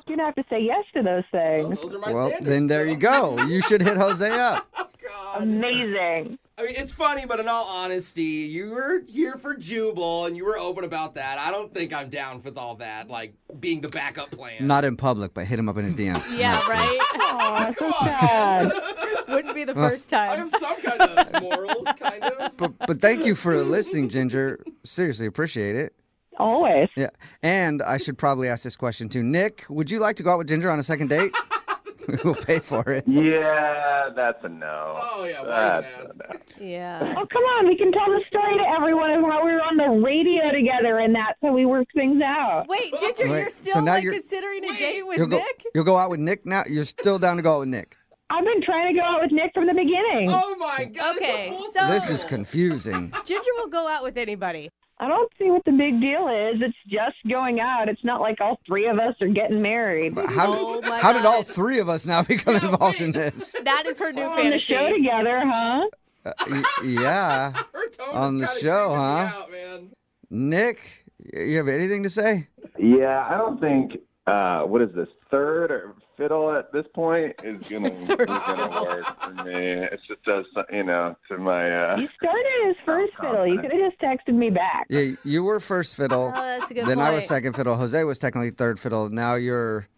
You're gonna have to say yes to those things. Those are my Well, standards, then there so- you go. You should hit Jose up. God. Amazing. I mean, it's funny, but in all honesty, you were here for Jubal, and you were open about that. I don't think I'm down with all that, like being the backup plan. Not in public, but hit him up in his DMs. Yeah, right? Aw, so Come on, sad. man. Wouldn't be the first I time. have some kind of morals, kind of. But thank you for listening, Ginger. Seriously, appreciate it. Always. Yeah. And I should probably ask this question too. Nick, would you like to go out with Ginger on a second date? We'll pay for it. Yeah, that's a no. Oh, yeah, why That's even ask? a no. Yeah. Oh, come on. We can tell the story to everyone of how we were on the radio together and that's how we worked things out. Wait, Ginger, Wait, you're so still now like you're- considering a date with You'll go, Nick? you'll go out with Nick now? You're still down to go out with Nick? I've been trying to go out with Nick from the beginning. Oh, my God. Okay, it's a full so- This is circle. confusing. Ginger will go out with anybody. I don't see what the big deal is. It's just going out. It's not like all three of us are getting married. Oh my How did all God. three of us now become involved in this? That is her new We're on the fantasy. show together, huh? Yeah. Her tone On is the kinda show, creeping me huh? out, man. Nick, you have anything to say? Yeah, I don't think what is this, third or fiddle at this point is gonna work for me. It's just to my You started as first fiddle. You could have just texted me back. Yeah, you were first fiddle. Oh, that's a good Then point. I was second fiddle. Jose was technically third fiddle. Now you're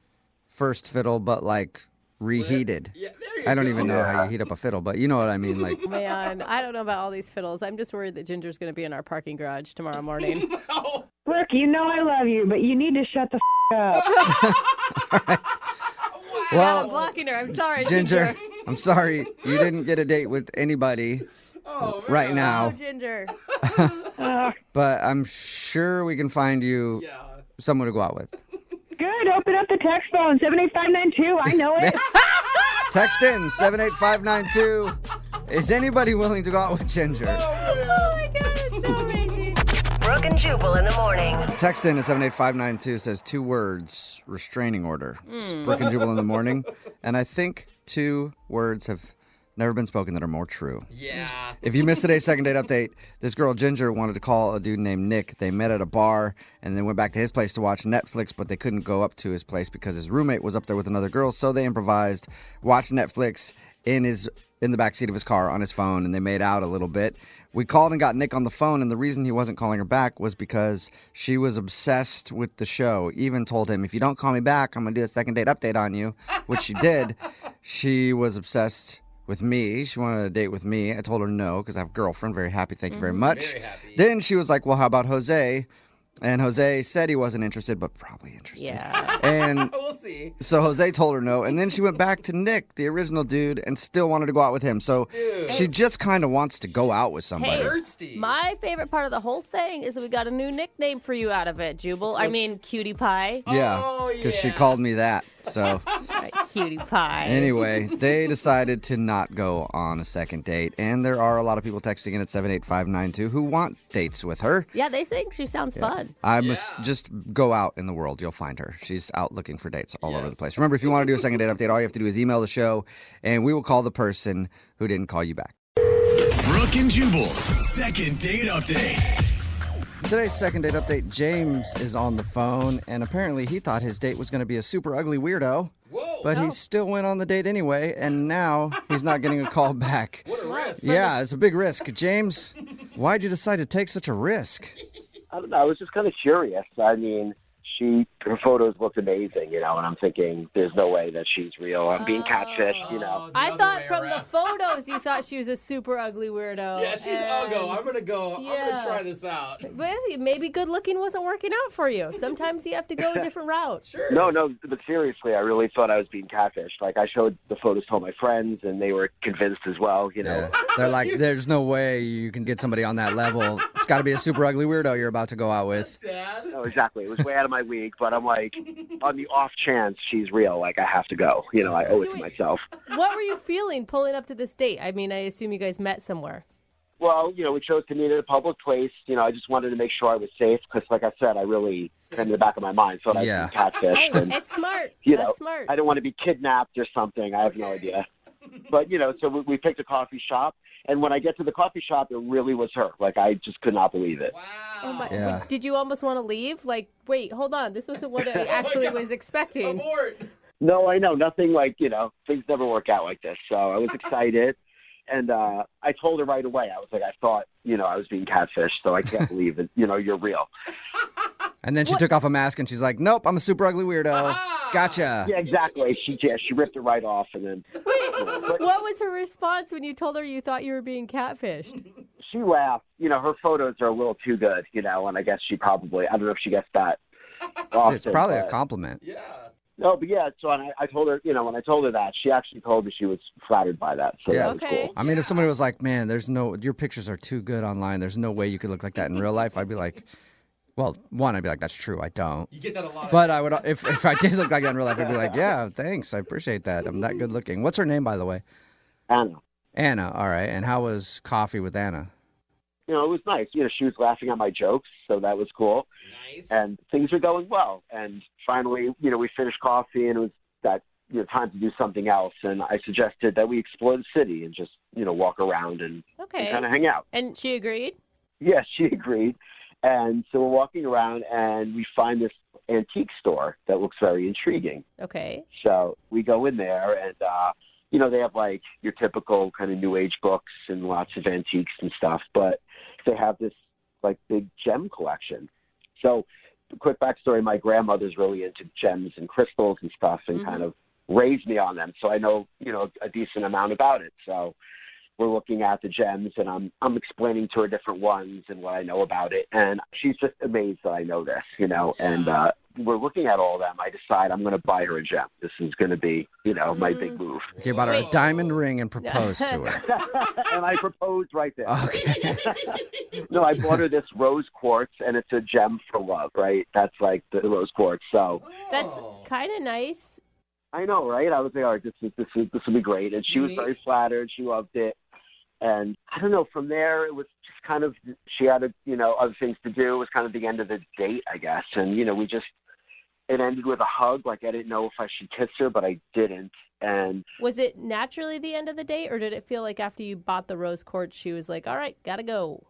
first fiddle, but like reheated. Yeah, there you I don't go. even know how you heat up a fiddle, but you know what I mean. Like, Man, I don't know about all these fiddles. I'm just worried that Ginger's going to be in our parking garage tomorrow morning. Oh, Brooke, you know I love you, but you need to shut the up. Yeah, I'm well, blocking her. I'm sorry, Ginger, I'm sorry you didn't get a date with anybody oh, man. right Oh, now, Ginger. but I'm sure we can find you Yeah. someone to go out with. Good. Open up the text phone, 78592. I know it. Text in 78592. Is anybody willing to go out with Ginger? Oh my God, it's so amazing. Brooke and Jubal in the morning. Text in at 78592 says 2 words, restraining order. It's Brooke and Jubal in the morning. And I think 2 words have never been spoken that are more true. Yeah. If you missed today's second date update, this girl Ginger wanted to call a dude named Nick. They met at a bar and then went back to his place to watch Netflix, but they couldn't go up to his place because his roommate was up there with another girl. So they improvised, watched Netflix in the backseat of his car on his phone, and they made out a little bit. We called and got Nick on the phone, and the reason he wasn't calling her back was because she was obsessed with the show. Even told him, if you don't call me back, I'm going to do a second date update on you, which she did. She was obsessed with me. She wanted a date with me. I told her no because I have a girlfriend. Very happy. Thank you very much. Very happy. Then she was like, well, how about Jose? And Jose said he wasn't interested, but probably interested. Yeah. And We'll see. so Jose told her no. And then she went back to Nick, the original dude, and still wanted to go out with him. So she just kind of wants to go out with somebody. Thirsty. My favorite part of the whole thing is that we got a new nickname for you out of it, Jubal. I mean, Cutie Pie. Yeah, Oh, because she yeah. called me that. So All right, Cutie Pie. anyway, they decided to not go on a second date. And there are a lot of people texting in at 78592 who want dates with her. Yeah, they think she sounds fun. I must just go out in the world. You'll find her. She's out looking for dates all over the place. Remember, if you want to do a second date update, all you have to do is email the show, and we will call the person who didn't call you back. Brooke and Jubal's second date update. Today's second date update, James is on the phone, and apparently he thought his date was going to be a super ugly weirdo. Whoa. But he still went on the date anyway, and now he's not getting a call back. What a risk. Yeah, it's a big risk. James, why'd you decide to take such a risk? I don't know. I was just kind of curious. I mean, her photos looked amazing, and I'm thinking, there's no way that she's real. I'm being catfished, I thought from the photos you thought she was a super ugly weirdo. Yeah, she's uggo. I'm gonna go. I'm Yeah. gonna try this out. But maybe good looking wasn't working out for you. Sometimes you have to go a different route. Sure. No, but seriously, I really thought I was being catfished. Like, I showed the photos to all my friends, and they were convinced as well, Yeah. They're like, there's no way you can get somebody on that level. It's got to be a super ugly weirdo you're about to go out with. Sad. No, exactly. It was way out of my league, but I'm like, on the off chance she's real, like, I have to go. I owe it to myself. What were you feeling pulling up to this date? I mean, I assume you guys met somewhere. Well, we chose to meet at a public place. I just wanted to make sure I was safe because, like I said, I really, in the back of my mind, thought I was being catfished. Hey, And, it's smart. you That's know, smart. I didn't want to be kidnapped or something. I have no idea. But, so we picked a coffee shop. And when I get to the coffee shop, it really was her. Like, I just could not believe it. Oh my! Yeah. Did you almost want to leave? Like, wait, hold on. This wasn't what I actually was expecting. Abort. No, I know. Nothing like, things never work out like this. So I was excited. And I told her right away. I was like, I thought, I was being catfished. So I can't believe it. You're real. And then she took off a mask and she's like, nope, I'm a super ugly weirdo. Gotcha. Yeah, exactly. She ripped it right off. And then What was her response when you told her you thought you were being catfished? she laughed. Her photos are a little too good, and I guess she probably, I don't know if she gets that often. It's probably a but- compliment. Yeah. No, but yeah, so I told her, when I told her that, she actually told me she was flattered by that. So Yeah. that was cool. I mean, if somebody was like, man, your pictures are too good online. There's no way you could look like that in real life. I'd be like, well, one, I'd be like, that's true. I don't. You get that a lot. But I would, if I did look like that in real life, I'd be like, yeah, thanks. I appreciate that. I'm that good looking. What's her name, by the way? Anna. Anna. All right. And how was coffee with Anna? It was nice. She was laughing at my jokes, so that was cool. Nice. And things were going well. And finally, we finished coffee, and it was that, time to do something else. And I suggested that we explore the city and just, walk around and kind of hang out. And she agreed? Yes, she agreed. And so we're walking around, and we find this antique store that looks very intriguing. Okay. So we go in there, and, they have, like, your typical kind of New Age books and lots of antiques and stuff. But they have this, like, big gem collection. So, quick backstory, my grandmother's really into gems and crystals and stuff and kind of raised me on them. So I know, a decent amount about it. So we're looking at the gems, and I'm explaining to her different ones and what I know about it. And she's just amazed that I know this, and we're looking at all of them. I decide I'm going to buy her a gem. This is going to be, my big move. You bought her a diamond ring and proposed to her. And I proposed right there. Okay. No, I bought her this rose quartz, and it's a gem for love, right? That's like the rose quartz. So That's kind of nice. I know, right? I was like, all right, this will be great. And she was very flattered. She loved it. And I don't know, from there, it was just kind of, she had, other things to do. It was kind of the end of the date, I guess. And, it ended with a hug. Like, I didn't know if I should kiss her, but I didn't. And Was it naturally the end of the date, or did it feel like after you bought the rose quartz, she was like, all right, gotta go?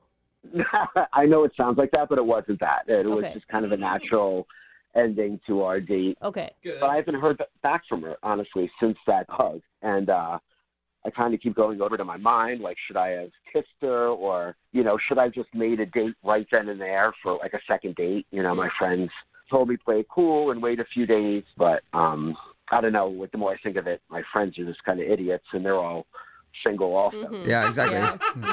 I know it sounds like that, but it wasn't that. It was Okay. just kind of a natural ending to our date. Okay. But I haven't heard back from her, honestly, since that hug. And I kind of keep going over to my mind, like, should I have kissed her, or, should I have just made a date right then and there for, like, a second date? My friends told me play it cool and wait a few days, but I don't know. The more I think of it, my friends are just kind of idiots, and they're all single also. Yeah, exactly.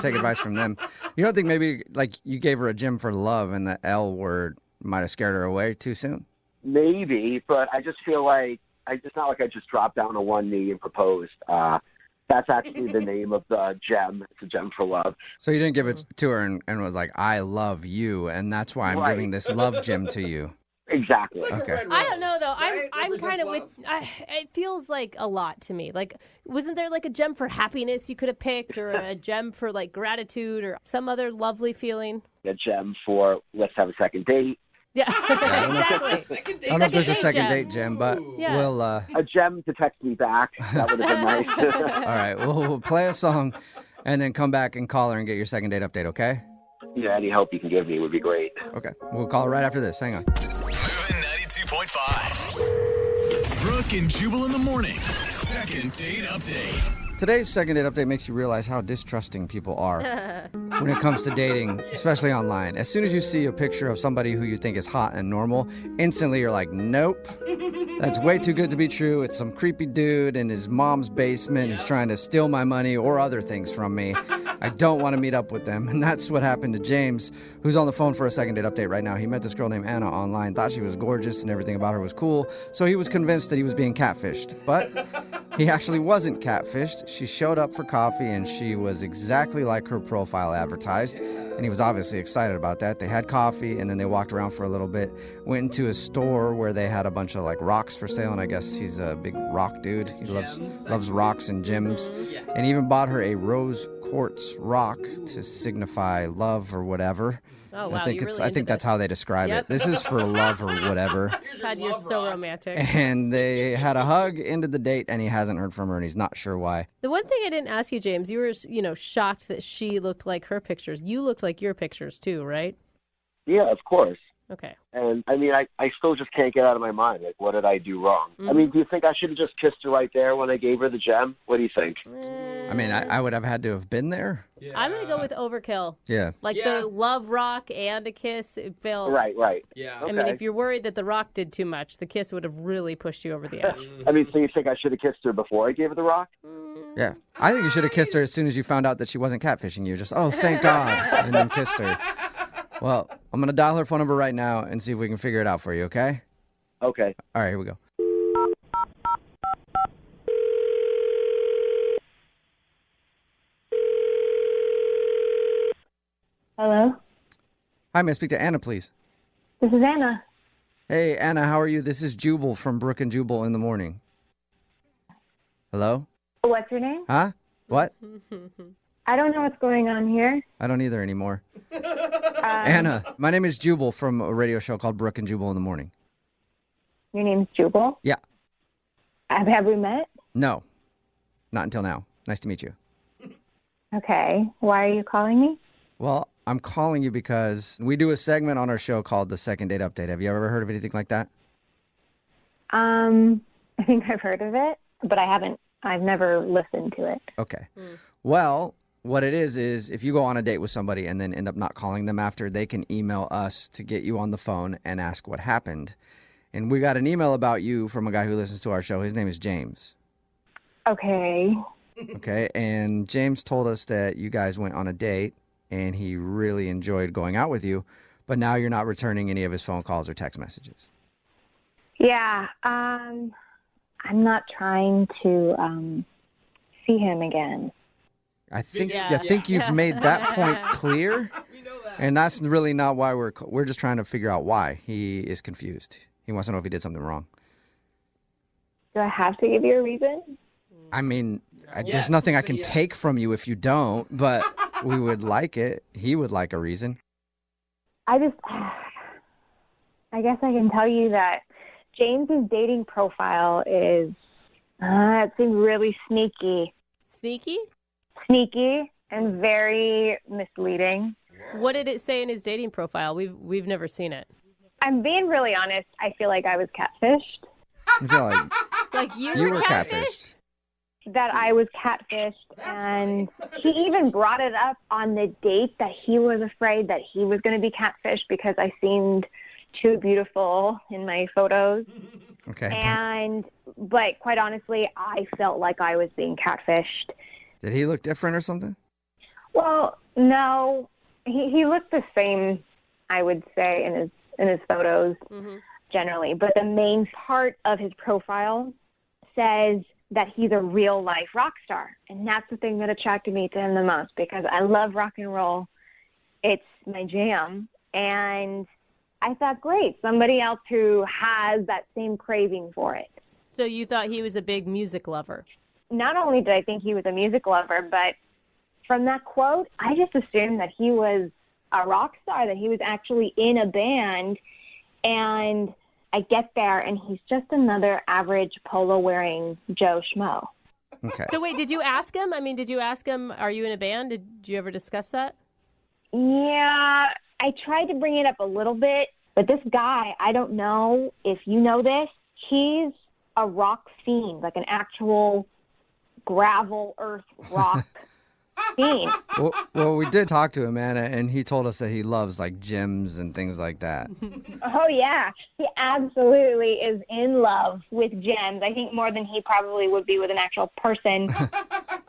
Take advice from them. You don't think maybe like you gave her a gem for love and the L word might have scared her away too soon? Maybe, but I just feel like it's not like I just dropped down on one knee and proposed. That's actually the name of the gem. It's a gem for love. So you didn't give it to her and was like, I love you, and that's why I'm giving this love gem to you. Exactly. It's like Okay. a red rose, I don't know though. right? I'm Represents kind of with. love. It feels like a lot to me. Like, wasn't there like a gem for happiness you could have picked, or a gem for like gratitude, or some other lovely feeling? A gem for let's have a second date. Yeah, exactly. I don't know if there's a second date gem, but Yeah. we'll. A gem to text me back. That would have been nice. All right, we'll play a song, and then come back and call her and get your second date update. Okay? Yeah, any help you can give me would be great. Okay. We'll call her right after this. Hang on. Moving 92.5. Brooke and Jubal in the mornings. Second date update. Today's second date update makes you realize how distrusting people are when it comes to dating, especially online. As soon as you see a picture of somebody who you think is hot and normal, instantly you're like, nope, that's way too good to be true. It's some creepy dude in his mom's basement who's trying to steal my money or other things from me. I don't want to meet up with them. And that's what happened to James, who's on the phone for a second date update right now. He met this girl named Anna online, thought she was gorgeous and everything about her was cool, so he was convinced that he was being catfished. But he actually wasn't catfished. She showed up for coffee and she was exactly like her profile advertised. And he was obviously excited about that. They had coffee and then they walked around for a little bit, went into a store where they had a bunch of like rocks for sale. And I guess he's a big rock dude. He loves rocks and gems. And he even bought her a rose quartz rock to signify love or whatever. Oh wow, I think you're it's. really I think into that's this. how they describe Yep. it. This is for love or whatever. God, you're so romantic. And they had a hug, ended the date, and he hasn't heard from her, and he's not sure why. The one thing I didn't ask you, James, you were, shocked that she looked like her pictures. You looked like your pictures too, right? Yeah, of course. Okay. And I mean, I still just can't get out of my mind. Like, what did I do wrong? I mean, do you think I should have just kissed her right there when I gave her the gem? What do you think? I mean, I would have had to have been there. I'm going to go with overkill. Yeah. Like the love rock and a kiss. It felt... Right. Yeah. I mean, if you're worried that the rock did too much, the kiss would have really pushed you over the edge. I mean, so you think I should have kissed her before I gave her the rock? Yeah. I think you should have kissed her as soon as you found out that she wasn't catfishing you. Just, oh, thank God, and then kissed her. Well, I'm going to dial her phone number right now and see if we can figure it out for you, okay? Okay. All right, here we go. Hello, Hi, may I speak to Anna, please? this is Anna. Hey, Anna, how are you? This is Jubal from Brooke and Jubal in the morning. Hello? What's your name? Huh? What? I don't know what's going on here. I don't either anymore. Anna, my name is Jubal from a radio show called Brooke and Jubal in the morning. Your name's Jubal? Yeah. Have we met? No, not until now. Nice to meet you. Okay. Why are you calling me? Well, I'm calling you because we do a segment on our show called the Second Date Update. Have you ever heard of anything like that? I think I've heard of it, but I've never listened to it. Okay. Well, what it is if you go on a date with somebody and then end up not calling them after, they can email us to get you on the phone and ask what happened. And we got an email about you from a guy who listens to our show. His name is James. Okay. Okay. And James told us that you guys went on a date and he really enjoyed going out with you, but now you're not returning any of his phone calls or text messages. Yeah. I'm not trying to see him again. I think you've made that point clear. And that's really not why we're just trying to figure out why he is confused. He wants to know if he did something wrong. Do I have to give you a reason? I mean, there's nothing I can take from you if you don't, but we would like it. He would like a reason. I guess I can tell you that James's dating profile is, it seems really sneaky. Sneaky? Sneaky and very misleading. What did it say in his dating profile? We've never seen it. I'm being really honest. I feel like I was catfished. I feel like you were catfished. That I was catfished, and he even brought it up on the date that he was afraid that he was going to be catfished because I seemed too beautiful in my photos. Okay. But quite honestly, I felt like I was being catfished. Did he look different or something? Well, no, he looked the same, I would say, in his photos generally. But the main part of his profile says that he's a real life rock star, and that's the thing that attracted me to him the most because I love rock and roll. It's my jam, and I thought, great, somebody else who has that same craving for it. So you thought he was a big music lover? Not only did I think he was a music lover, but from that quote, I just assumed that he was a rock star, that he was actually in a band. And I get there, and he's just another average polo-wearing Joe Schmo. Okay. So wait, did you ask him? I mean, did you ask him, are you in a band? Did you ever discuss that? Yeah, I tried to bring it up a little bit, but this guy, I don't know if you know this, he's a rock fiend, like an actual gravel earth rock fiend. Well, we did talk to him, Anna, and he told us that he loves like gyms and things like that. Oh, yeah. He absolutely is in love with gems. I think more than he probably would be with an actual person,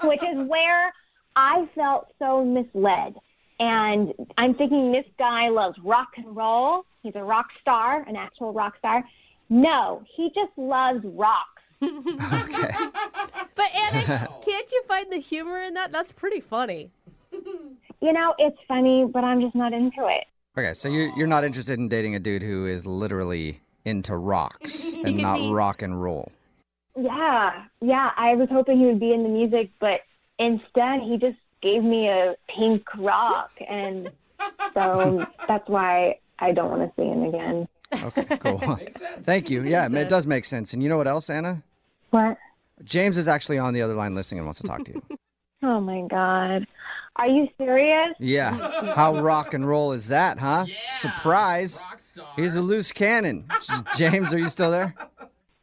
which is where I felt so misled. And I'm thinking this guy loves rock and roll. He's a rock star, an actual rock star. No, he just loves rocks. Okay. But Anna, can't you find the humor in that? That's pretty funny. You know, it's funny, but I'm just not into it. Okay, so you're not interested in dating a dude who is literally into rocks and not rock and roll. Yeah, I was hoping he would be into music, but instead he just gave me a pink rock, and so that's why I don't want to see him again. Okay, cool. Thank you. Yeah, it does make sense. And you know what else, Anna? What? James is actually on the other line listening and wants to talk to you. Oh, my God. Are you serious? Yeah. How rock and roll is that, huh? Yeah, surprise. He's a loose cannon. James, are you still there?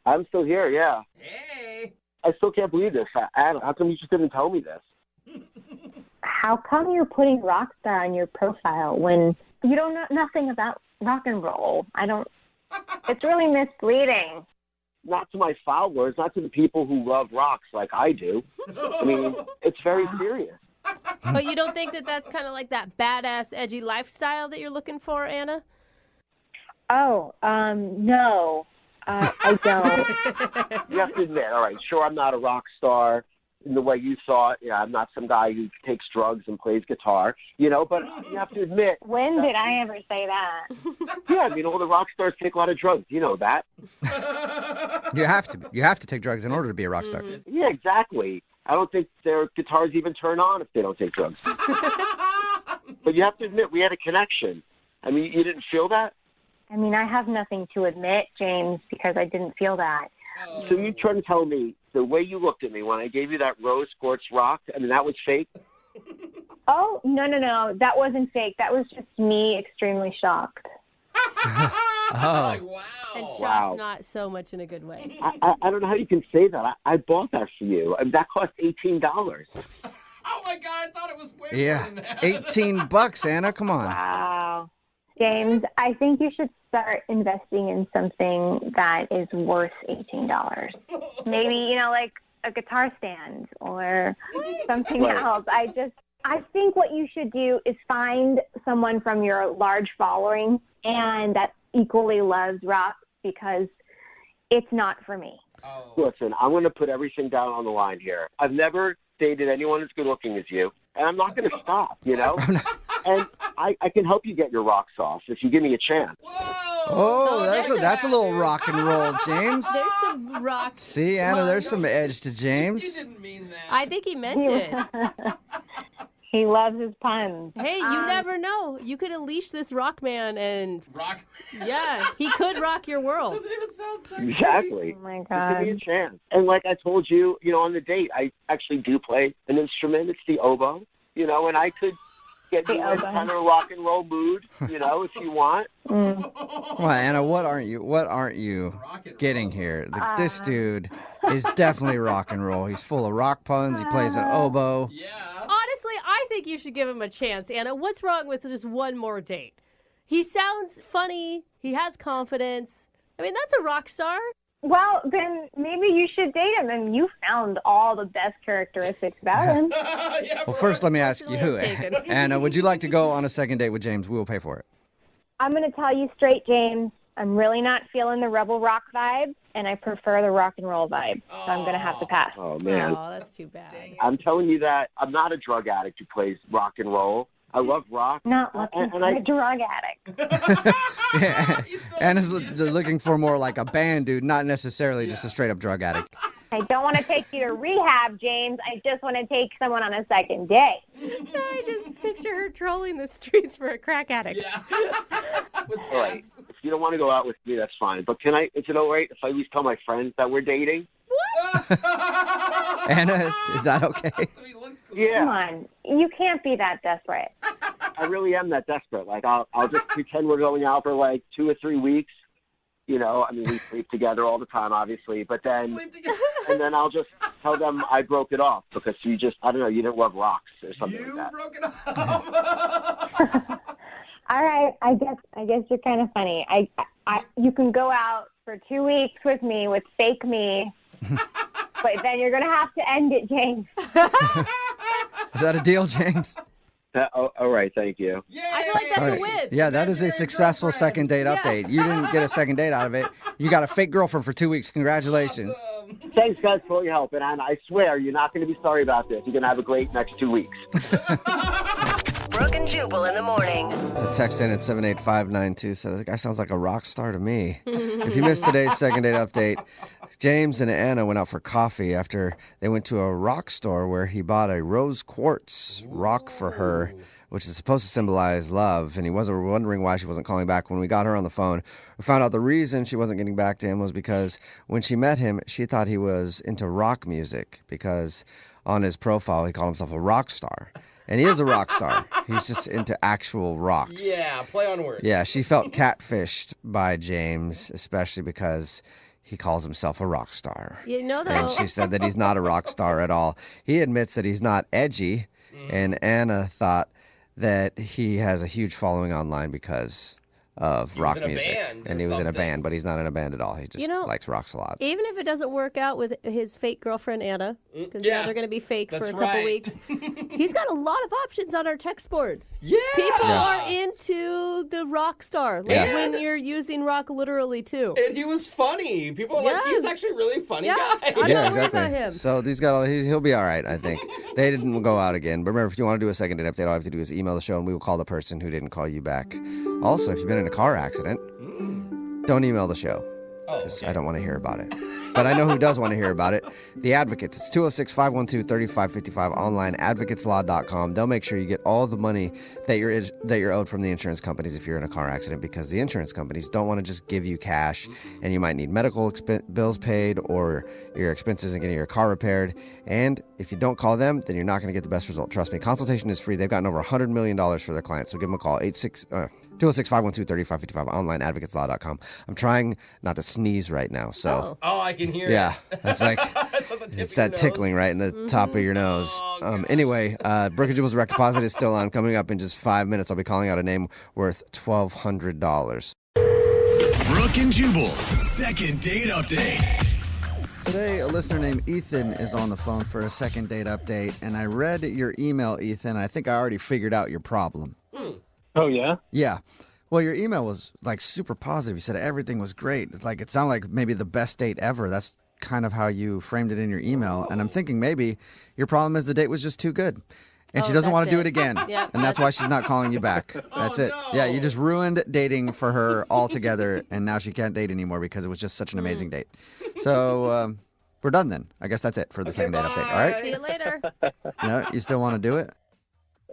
I'm still here, yeah. Hey. I still can't believe this. Adam, how come you just didn't tell me this? How come you're putting rock star on your profile when you don't know nothing about rock and roll? It's really misleading. Not to my followers, not to the people who love rocks like I do. I mean, it's very serious. But you don't think that that's kind of like that badass, edgy lifestyle that you're looking for, Anna? Oh, no, I don't. You have to admit, all right, sure, I'm not a rock star in the way you thought. Yeah, I'm not some guy who takes drugs and plays guitar, but you have to admit. When did I ever say that? Yeah, I mean, all the rock stars take a lot of drugs. You know that. You have to. You have to take drugs in order to be a rock star. Yeah, exactly. I don't think their guitars even turn on if they don't take drugs. But you have to admit, we had a connection. I mean, you didn't feel that? I mean, I have nothing to admit, James, because I didn't feel that. So you're trying to tell me the way you looked at me when I gave you that rose quartz rock, I mean, that was fake? Oh, no. That wasn't fake. That was just me extremely shocked. Oh. Wow. And shocked, Wow. not so much in a good way. I don't know how you can say that. I bought that for you. I mean, that cost $18. Oh, my God. I thought it was way Yeah. more than that. $18, Anna. Come on. Wow. James, I think you should start investing in something that is worth $18. Maybe, like a guitar stand or something else. I think what you should do is find someone from your large following and that equally loves rock, because it's not for me. Oh. Listen, I'm going to put everything down on the line here. I've never dated anyone as good looking as you, and I'm not going to stop, And I can help you get your rocks off if you give me a chance. Oh, that's a little rock and roll, James. There's some rock. See, Anna, there's some edge to James. You didn't mean that. I think he meant it. He loves his puns. Hey, you never know. You could unleash this rock man and... Rock? Yeah, he could rock your world. Doesn't even sound sexy. Exactly. Oh, my Just God. give me a chance. And like I told you, on the date, I actually do play an instrument. It's the oboe, and I could get you in kind of a rock and roll mood, if you want. Well, Anna, what aren't you getting here? Like, this dude is definitely rock and roll. He's full of rock puns. He plays an oboe. Yeah. Honestly, I think you should give him a chance, Anna. What's wrong with just one more date? He sounds funny. He has confidence. I mean, that's a rock star. Well, then maybe you should date him, and you found all the best characteristics about him. Well, first, let me ask you, taken. Anna, would you like to go on a second date with James? We will pay for it. I'm going to tell you straight, James. I'm really not feeling the rebel rock vibe, and I prefer the rock and roll vibe. So I'm going to have to pass. Oh, man. Oh, that's too bad. I'm telling you that I'm not a drug addict who plays rock and roll. I love rock. Not looking for a drug addict. Yeah, Anna's looking for more like a band dude, not necessarily just a straight up drug addict. I don't want to take you to rehab, James. I just want to take someone on a second date. I just picture her trolling the streets for a crack addict. All right. If you don't want to go out with me, that's fine. But is it all right if I at least tell my friends that we're dating? Anna, is that okay? Yeah. Come on. You can't be that desperate. I really am that desperate. Like, I'll just pretend we're going out for like 2 or 3 weeks. You know, I mean, we sleep together all the time, obviously. But then, and then I'll just tell them I broke it off because you didn't love rocks or something like that. Broke it off. All right. I guess you're kind of funny. You can go out for 2 weeks with me with fake me, but then you're going to have to end it, James. Is that a deal, James? All right, thank you. I feel like that's a win. Yeah, that is a successful second date update. You didn't get a second date out of it. You got a fake girlfriend for 2 weeks. Congratulations. Awesome. Thanks, guys, for all your help. And I swear, you're not going to be sorry about this. You're going to have a great next 2 weeks. Brooke and Jubal in the morning. The text in at 78592 says, the guy sounds like a rock star to me. If you missed today's second date update, James and Anna went out for coffee after they went to a rock store where he bought a rose quartz rock for her, which is supposed to symbolize love, and he wasn't wondering why she wasn't calling back. When we got her on the phone, we found out the reason she wasn't getting back to him was because when she met him, she thought he was into rock music because on his profile, he called himself a rock star. And he is a rock star. He's just into actual rocks. Yeah, play on words. Yeah, she felt catfished by James, especially because he calls himself a rock star. You know, though. And she said that he's not a rock star at all. He admits that he's not edgy, and Anna thought that he has a huge following online because of rock music. And he was in a band, but he's not in a band at all. He just likes rocks a lot. Even if it doesn't work out with his fake girlfriend, Anna, because now they're going to be fake for a couple weeks, he's got a lot of options on our text board. Yeah. People are into the rock star, like when you're using rock literally, too. And he was funny. People are like, he's actually a really funny guy. I'm not worried about him. So he'll be all right, I think. They didn't go out again. But remember, if you want to do a second date update, all you have to do is email the show, and we will call the person who didn't call you back. Also, if you've been in a car accident, don't email the show. Because I don't want to hear about it. But I know who does want to hear about it. The Advocates. It's 206-512-3555, online, advocateslaw.com. They'll make sure you get all the money that you're owed from the insurance companies if you're in a car accident, because the insurance companies don't want to just give you cash, and you might need medical bills paid or your expenses in getting your car repaired. And if you don't call them, then you're not going to get the best result. Trust me, consultation is free. They've gotten over $100 million for their clients, so give them a call, 206-512-3555, online, advocateslaw.com. I'm trying not to sneeze right now, so. Oh, I can hear it. Yeah, it's like, it's that tickling right in the top of your nose. Anyway, Brooke and Jubal's direct deposit is still on. Coming up in just 5 minutes, I'll be calling out a name worth $1,200. Brooke and Jubal's second date update. Today, a listener named Ethan is on the phone for a second date update, and I read your email, Ethan. I think I already figured out your problem. Oh, yeah? Yeah. Well, your email was like super positive. You said everything was great. Like, it sounded like maybe the best date ever. That's kind of how you framed it in your email. And I'm thinking maybe your problem is the date was just too good. And she doesn't want to do it again. Yep. And that's why she's not calling you back. That's it. No. Yeah, you just ruined dating for her altogether. And now she can't date anymore because it was just such an amazing date. So we're done then. I guess that's it for the second date update. All right? See you later. No, you still want to do it?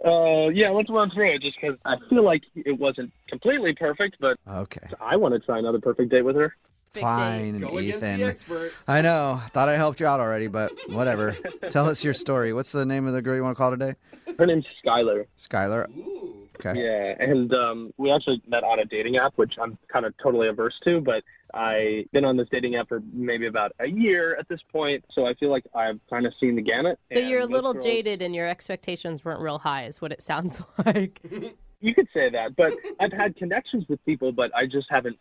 Yeah, let's run through it just because I feel like it wasn't completely perfect, but okay. I want to try another perfect date with her. Fine, Go against Ethan. the expert. I know. Thought I helped you out already, but whatever. Tell us your story. What's the name of the girl you want to call today? Her name's Skylar. Skylar. Okay. Yeah, and we actually met on a dating app, which I'm kind of totally averse to, but I've been on this dating app for maybe about a year at this point, so I feel like I've kind of seen the gamut. So you're a little jaded and your expectations weren't real high is what it sounds like. You could say that, but I've had connections with people, but I just haven't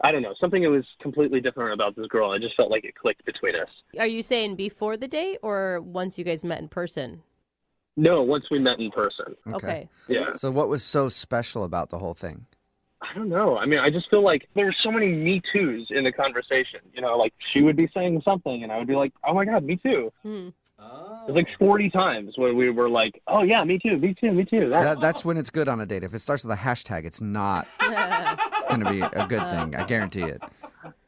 I don't know, something that was completely different about this girl. I just felt like it clicked between us. Are you saying before the date or once you guys met in person? No, once we met in person. Okay. Yeah. So what was so special about the whole thing? I don't know. I mean, I just feel like there were so many Me Too's in the conversation. You know, like she would be saying something and I would be like, oh my God, me too. Hmm. It was like 40 times when we were like, oh yeah, me too, me too, me too. That's when it's good on a date. If it starts with a hashtag, it's not going to be a good thing. I guarantee it.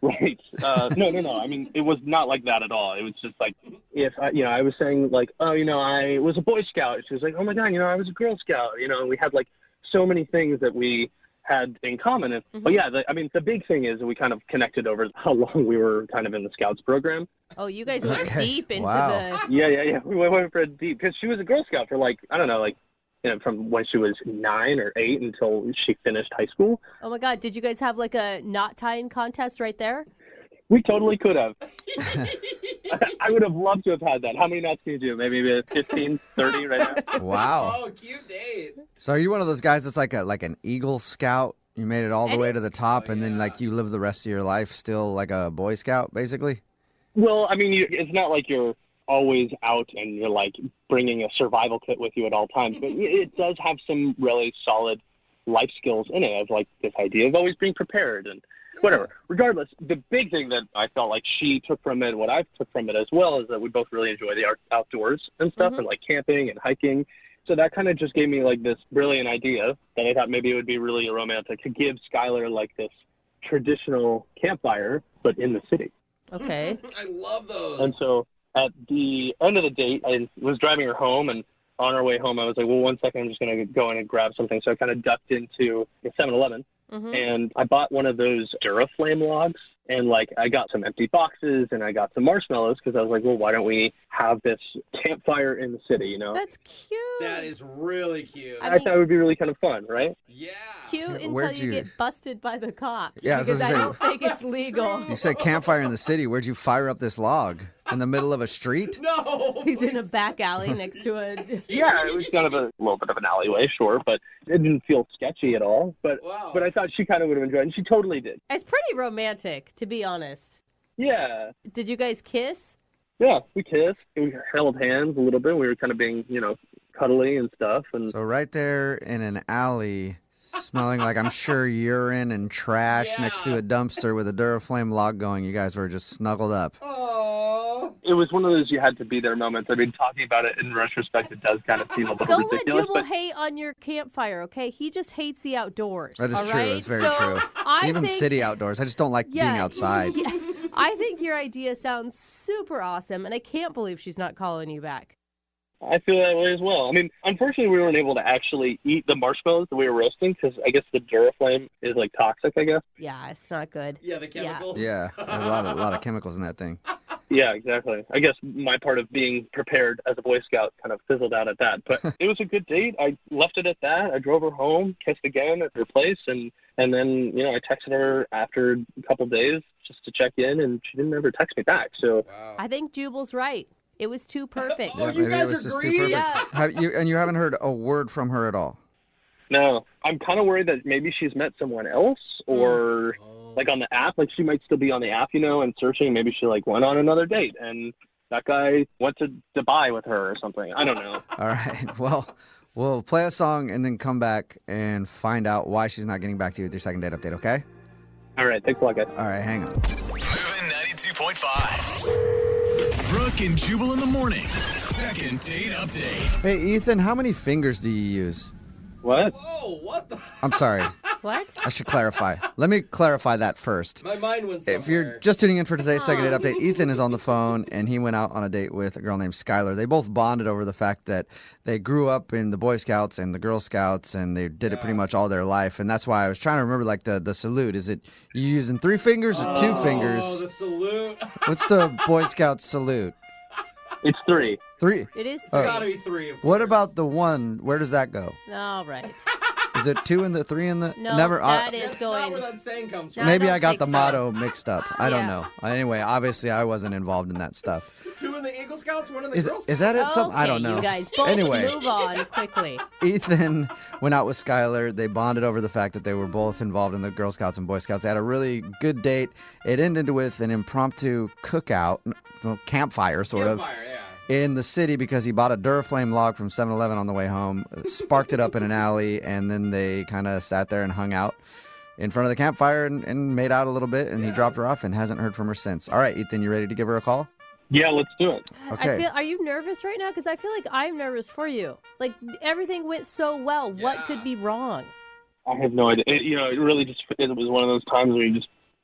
Right. No. I mean, it was not like that at all. It was just like, if, I was saying like, oh, I was a Boy Scout. She was like, oh my God, I was a Girl Scout. And we had like so many things that we had in common. And, But yeah, the big thing is we kind of connected over how long we were kind of in the Scouts program. Oh, you guys went deep into the... Yeah. We went for deep because she was a Girl Scout for like, I don't know, like, from when she was 9 or 8 until she finished high school. Oh my God, did you guys have like a knot tying contest right there? We totally could have. I would have loved to have had that. How many knots can you do? Maybe 15, 30 right now? Wow. Oh, cute date. So are you one of those guys that's like an Eagle Scout? You made it all the way to the top, and then like you live the rest of your life still like a Boy Scout, basically? Well, I mean, it's not like you're always out and you're like bringing a survival kit with you at all times, but it does have some really solid life skills in it, of like this idea of always being prepared and whatever. Regardless, the big thing that I felt like she took from it, what I took from it as well, is that we both really enjoy the outdoors and stuff, and like camping and hiking. So that kind of just gave me like this brilliant idea that I thought maybe it would be really romantic to give Skylar like this traditional campfire, but in the city. Okay. I love those. And so at the end of the date, I was driving her home, and on our way home, I was like, well, 1 second, I'm just going to go in and grab something. So I kind of ducked into a 7-Eleven, and I bought one of those Duraflame logs, and like I got some empty boxes, and I got some marshmallows, because I was like, well, why don't we have this campfire in the city, That's cute. That is really cute. I thought it would be really kind of fun, right? Yeah. Cute until Where'd you you- get busted by the cops. Yeah, I was because I gonna don't think it's legal. You said campfire in the city. Where'd you fire up this log? In the middle of a street? No. He's in a back alley next to a... Yeah, it was kind of a little bit of an alleyway, sure, but it didn't feel sketchy at all. But I thought she kind of would have enjoyed it, and she totally did. It's pretty romantic, to be honest. Yeah. Did you guys kiss? Yeah, we kissed. We held hands a little bit. We were kind of being, cuddly and stuff. And So right there in an alley, smelling like I'm sure urine and trash next to a dumpster with a Duraflame log going, you guys were just snuggled up. it was one of those you had to be there moments. I mean, talking about it in retrospect, it does kind of seem a little Don't ridiculous. let Jubal hate on your campfire, okay? He just hates the outdoors. That is all true. right? It's very So true. Even think, city outdoors. I just don't like being outside. Yeah, I think your idea sounds super awesome, and I can't believe she's not calling you back. I feel that way as well. I mean, unfortunately, we weren't able to actually eat the marshmallows that we were roasting because I guess the Duraflame is like toxic, I guess. Yeah, it's not good. Yeah, the chemicals. Yeah, there's a lot of chemicals in that thing. Yeah, exactly. I guess my part of being prepared as a Boy Scout kind of fizzled out at that. But it was a good date. I left it at that. I drove her home, kissed again at her place, and then, you know, I texted her after a couple days just to check in, and she didn't ever text me back. So I think Jubal's right. It was too perfect. Yeah, maybe it was just too perfect. Yeah. You haven't heard a word from her at all? No. I'm kind of worried that maybe she's met someone else or like on the app. Like she might still be on the app, you know, and searching. Maybe she like went on another date and that guy went to Dubai with her or something. I don't know. All right. Well, we'll play a song and then come back and find out why she's not getting back to you with your second date update, okay? All right. Thanks a lot, guys. All right. Hang on. Moving 92.5. Brooke and Jubal in the mornings. Second date update. Hey, Ethan, how many fingers do you use? What? Whoa, what the? I'm sorry. What? I should clarify. Let me clarify that first. My mind went somewhere. If you're just tuning in for today's second date update, Ethan is on the phone, and he went out on a date with a girl named Skylar. They both bonded over the fact that they grew up in the Boy Scouts and the Girl Scouts, and they did it pretty much all their life. And that's why I was trying to remember, like, the salute. Is it you using 3 fingers or 2 fingers? Oh, the salute. What's the Boy Scout salute? It's 3. 3? It is 3. Oh. It's gotta be 3, of course. What about the 1? Where does that go? All right. Is it 2 and the 3 and the... No, Never. that is That's going... not where that saying comes from. No, Maybe don't I got think the so. motto mixed up. I don't Yeah. know. Anyway, obviously I wasn't involved in that stuff. 2 and the Eagle Scouts, one of the Girl Scouts? Is that it? I don't know. You guys both Anyway. move on quickly. Ethan went out with Skylar. They bonded over the fact that they were both involved in the Girl Scouts and Boy Scouts. They had a really good date. It ended with an impromptu cookout, campfire sort of, in the city because he bought a Duraflame log from 7-Eleven on the way home, sparked it up in an alley, and then they kind of sat there and hung out in front of the campfire and made out a little bit, and he dropped her off and hasn't heard from her since. All right, Ethan, you ready to give her a call? Yeah, let's do it. Okay. Are you nervous right now? Because I feel like I'm nervous for you. Like, everything went so well. What could be wrong? I have no idea. It really it was one of those times where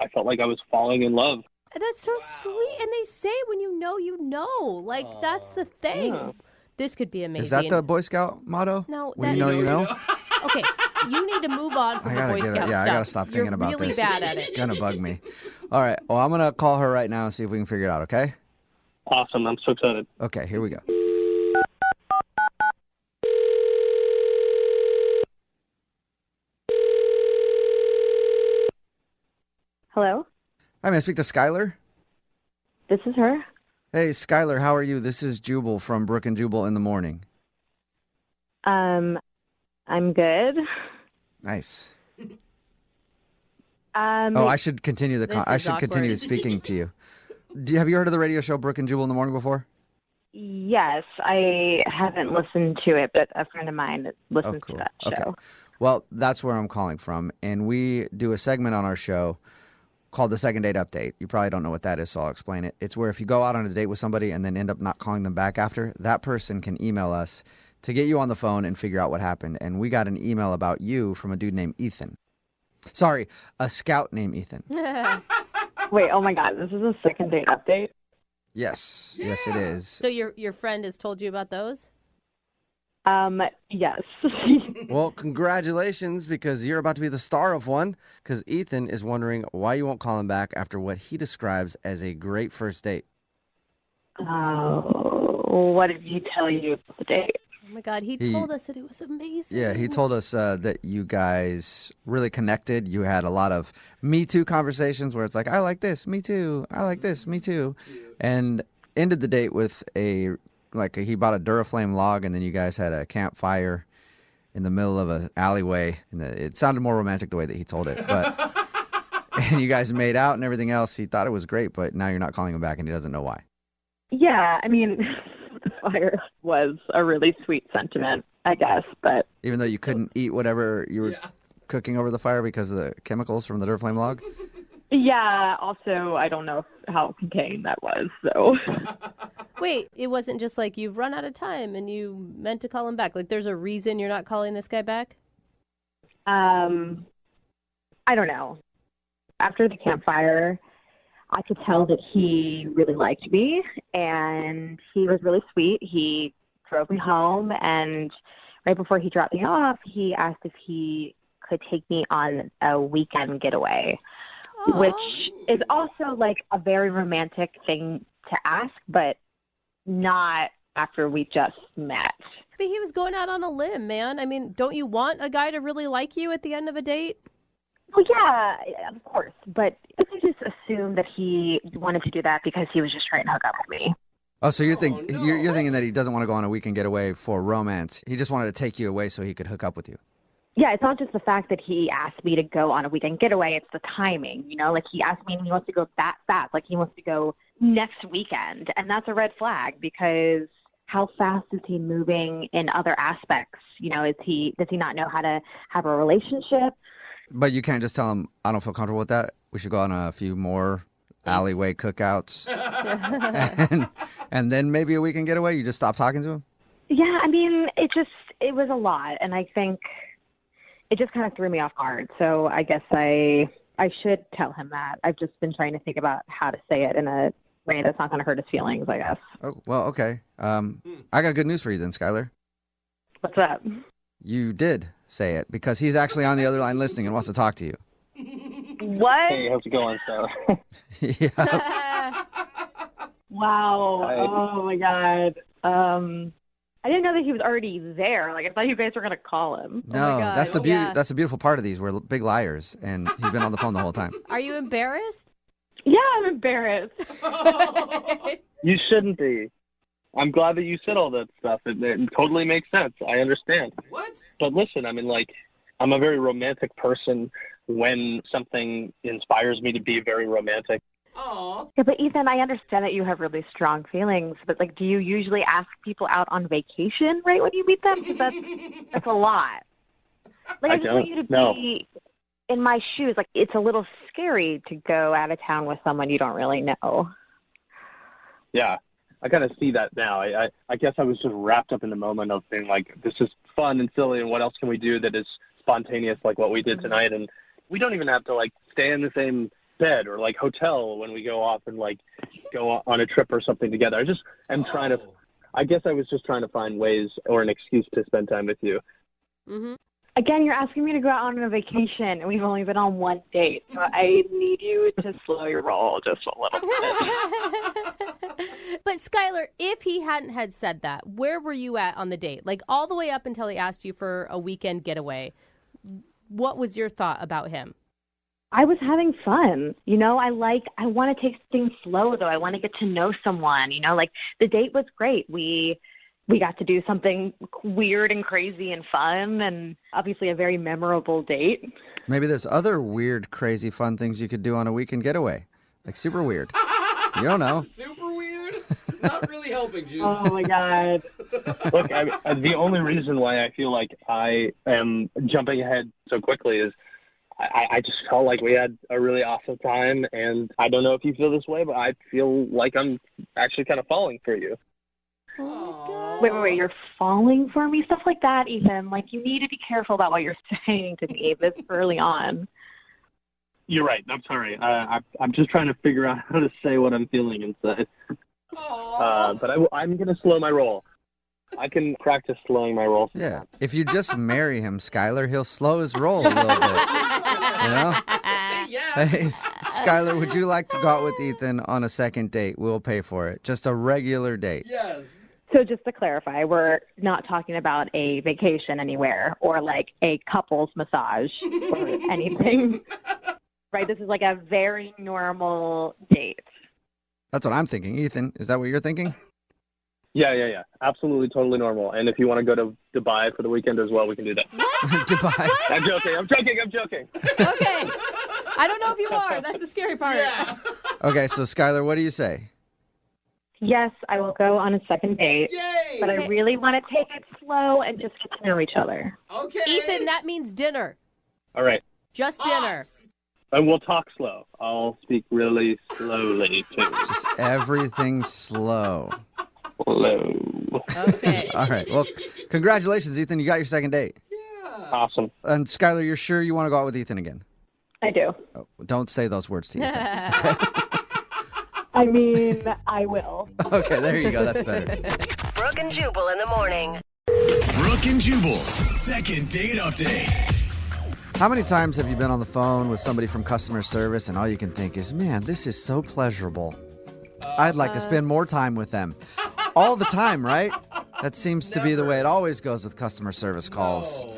I felt like I was falling in love. And that's so sweet. And they say when you know, you know. Like, that's the thing. Yeah. This could be amazing. Is that the Boy Scout motto? No. When you know, you know? Okay, you need to move on from the Boy Scout stuff. I gotta stop thinking about really this. You're really bad at it. It's gonna bug me. All right. Well, I'm gonna call her right now and see if we can figure it out. Okay. Awesome. I'm so excited. Okay. Here we go. Hello? Hi, may I speak to Skylar? This is her. Hey, Skylar, how are you? This is Jubal from Brooke and Jubal in the morning. I'm good. Nice. I should continue I should continue awkward. speaking to you. Have you heard of the radio show Brooke and Jubal in the morning before? Yes, I haven't listened to it, but a friend of mine listens to that show. Okay. Well, that's where I'm calling from, and we do a segment on our show called the Second Date Update. You probably don't know what that is, so I'll explain it. It's where if you go out on a date with somebody and then end up not calling them back after, that person can email us to get you on the phone and figure out what happened. And we got an email about you from a dude named Ethan. Sorry, a scout named Ethan. Wait, oh my God, this is a second date update? Yes, yes it is. So your friend has told you about those? Yes. Well, congratulations, because you're about to be the star of one, because Ethan is wondering why you won't call him back after what he describes as a great first date. What did he tell you about the date? Oh my God, he told us that it was amazing. Yeah, he told us that you guys really connected. You had a lot of Me Too conversations where it's like, I like this, me too. I like this, me too. And ended the date with he bought a Duraflame log, and then you guys had a campfire in the middle of an alleyway. And it sounded more romantic the way that he told it. But and you guys made out and everything else. He thought it was great, but now you're not calling him back, and he doesn't know why. Yeah, I mean, the fire was a really sweet sentiment, I guess, but... Even though you couldn't eat whatever you were cooking over the fire because of the chemicals from the Duraflame log? Yeah, also, I don't know how contained that was, so... Wait, it wasn't just like you've run out of time and you meant to call him back. Like, there's a reason you're not calling this guy back? I don't know. After the campfire, I could tell that he really liked me, and he was really sweet. He drove me home, and right before he dropped me off, he asked if he could take me on a weekend getaway, which is also like a very romantic thing to ask, but not after we just met. But he was going out on a limb, man. I mean, don't you want a guy to really like you at the end of a date? Well, yeah, of course, but I just assumed that he wanted to do that because he was just trying to hook up with me. Oh, so you're thinking that he doesn't want to go on a weekend getaway for romance. He just wanted to take you away so he could hook up with you. Yeah, it's not just the fact that he asked me to go on a weekend getaway. It's the timing, you know? Like, he asked me and he wants to go that fast. Like, he wants to go next weekend. And that's a red flag because how fast is he moving in other aspects? You know, does he not know how to have a relationship? But you can't just tell him, I don't feel comfortable with that. We should go on a few more alleyway cookouts. and then maybe a weekend getaway. You just stop talking to him? Yeah, I mean, it was a lot. And I think it just kind of threw me off guard. So I guess I should tell him that. I've just been trying to think about how to say it in a way that's not going to hurt his feelings, I guess. Oh, well, okay. I got good news for you then, Skylar. What's that? You did say it because he's actually on the other line listening and wants to talk to you. What? Hey, how's it going, so? Yeah. Wow. Oh, my God. I didn't know that he was already there. Like, I thought you guys were going to call him. No, that's the beauty. That's the beautiful part of these. We're big liars, and he's been on the phone the whole time. Are you embarrassed? Yeah, I'm embarrassed. You shouldn't be. I'm glad that you said all that stuff. It totally makes sense. I understand. What? But listen, I mean, like, I'm a very romantic person when something inspires me to be very romantic. Aw. Yeah, but Ethan, I understand that you have really strong feelings, but like, do you usually ask people out on vacation right when you meet them? Because that's a lot. Like, I just want you to be in my shoes. Like, it's a little scary to go out of town with someone you don't really know. Yeah, I kind of see that now. I guess I was just wrapped up in the moment of being like, this is fun and silly, and what else can we do that is spontaneous like what we did tonight? And we don't even have to, like, stay in the same bed or, like, hotel when we go off and, like, go on a trip or something together. I guess I was just trying to find ways or an excuse to spend time with you. Mm-hmm. Again, you're asking me to go out on a vacation, and we've only been on one date. So I need you to slow your roll just a little bit. But Skylar, if he hadn't had said that, where were you at on the date? Like, all the way up until he asked you for a weekend getaway. What was your thought about him? I was having fun. You know, I want to take things slow, though. I want to get to know someone. You know, like, the date was great. We got to do something weird and crazy and fun, and obviously a very memorable date. Maybe there's other weird, crazy, fun things you could do on a weekend getaway. Like super weird. You don't know. Super weird? Not really helping, Juice. Oh, my God. Look, the only reason why I feel like I am jumping ahead so quickly is I just felt like we had a really awesome time, and I don't know if you feel this way, but I feel like I'm actually kind of falling for you. Oh, Wait, you're falling for me? Stuff like that, Ethan. Like, you need to be careful about what you're saying to me this early on. You're right. I'm sorry. I'm just trying to figure out how to say what I'm feeling inside. But I'm going to slow my roll. I can practice slowing my roll. Yeah. If you just marry him, Skylar, he'll slow his roll a little bit. You know? Hey, Skylar, would you like to go out with Ethan on a second date? We'll pay for it. Just a regular date. Yes. So just to clarify, we're not talking about a vacation anywhere or like a couples massage or anything. Right? This is like a very normal date. That's what I'm thinking. Ethan, is that what you're thinking? Yeah. Absolutely, totally normal. And if you want to go to Dubai for the weekend as well, we can do that. Dubai. I'm joking. Okay. I don't know if you are. That's the scary part. Yeah. Okay, so Skylar, what do you say? Yes, I will go on a second date. Yay! But I really want to take it slow and just get to know each other. Okay. Ethan, that means dinner. All right. Just dinner. And we'll talk slow. I'll speak really slowly, too. Just everything slow. Slow. Okay. All right. Well, congratulations, Ethan. You got your second date. Yeah. Awesome. And Skylar, you're sure you want to go out with Ethan again? I do. Oh, don't say those words to Ethan. I mean, I will. Okay, there you go. That's better. Brooke and Jubal in the morning. Brooke and Jubal's second date update. How many times have you been on the phone with somebody from customer service and all you can think is, man, this is so pleasurable. I'd like to spend more time with them. All the time, right? That seems to be the way it always goes with customer service calls. No.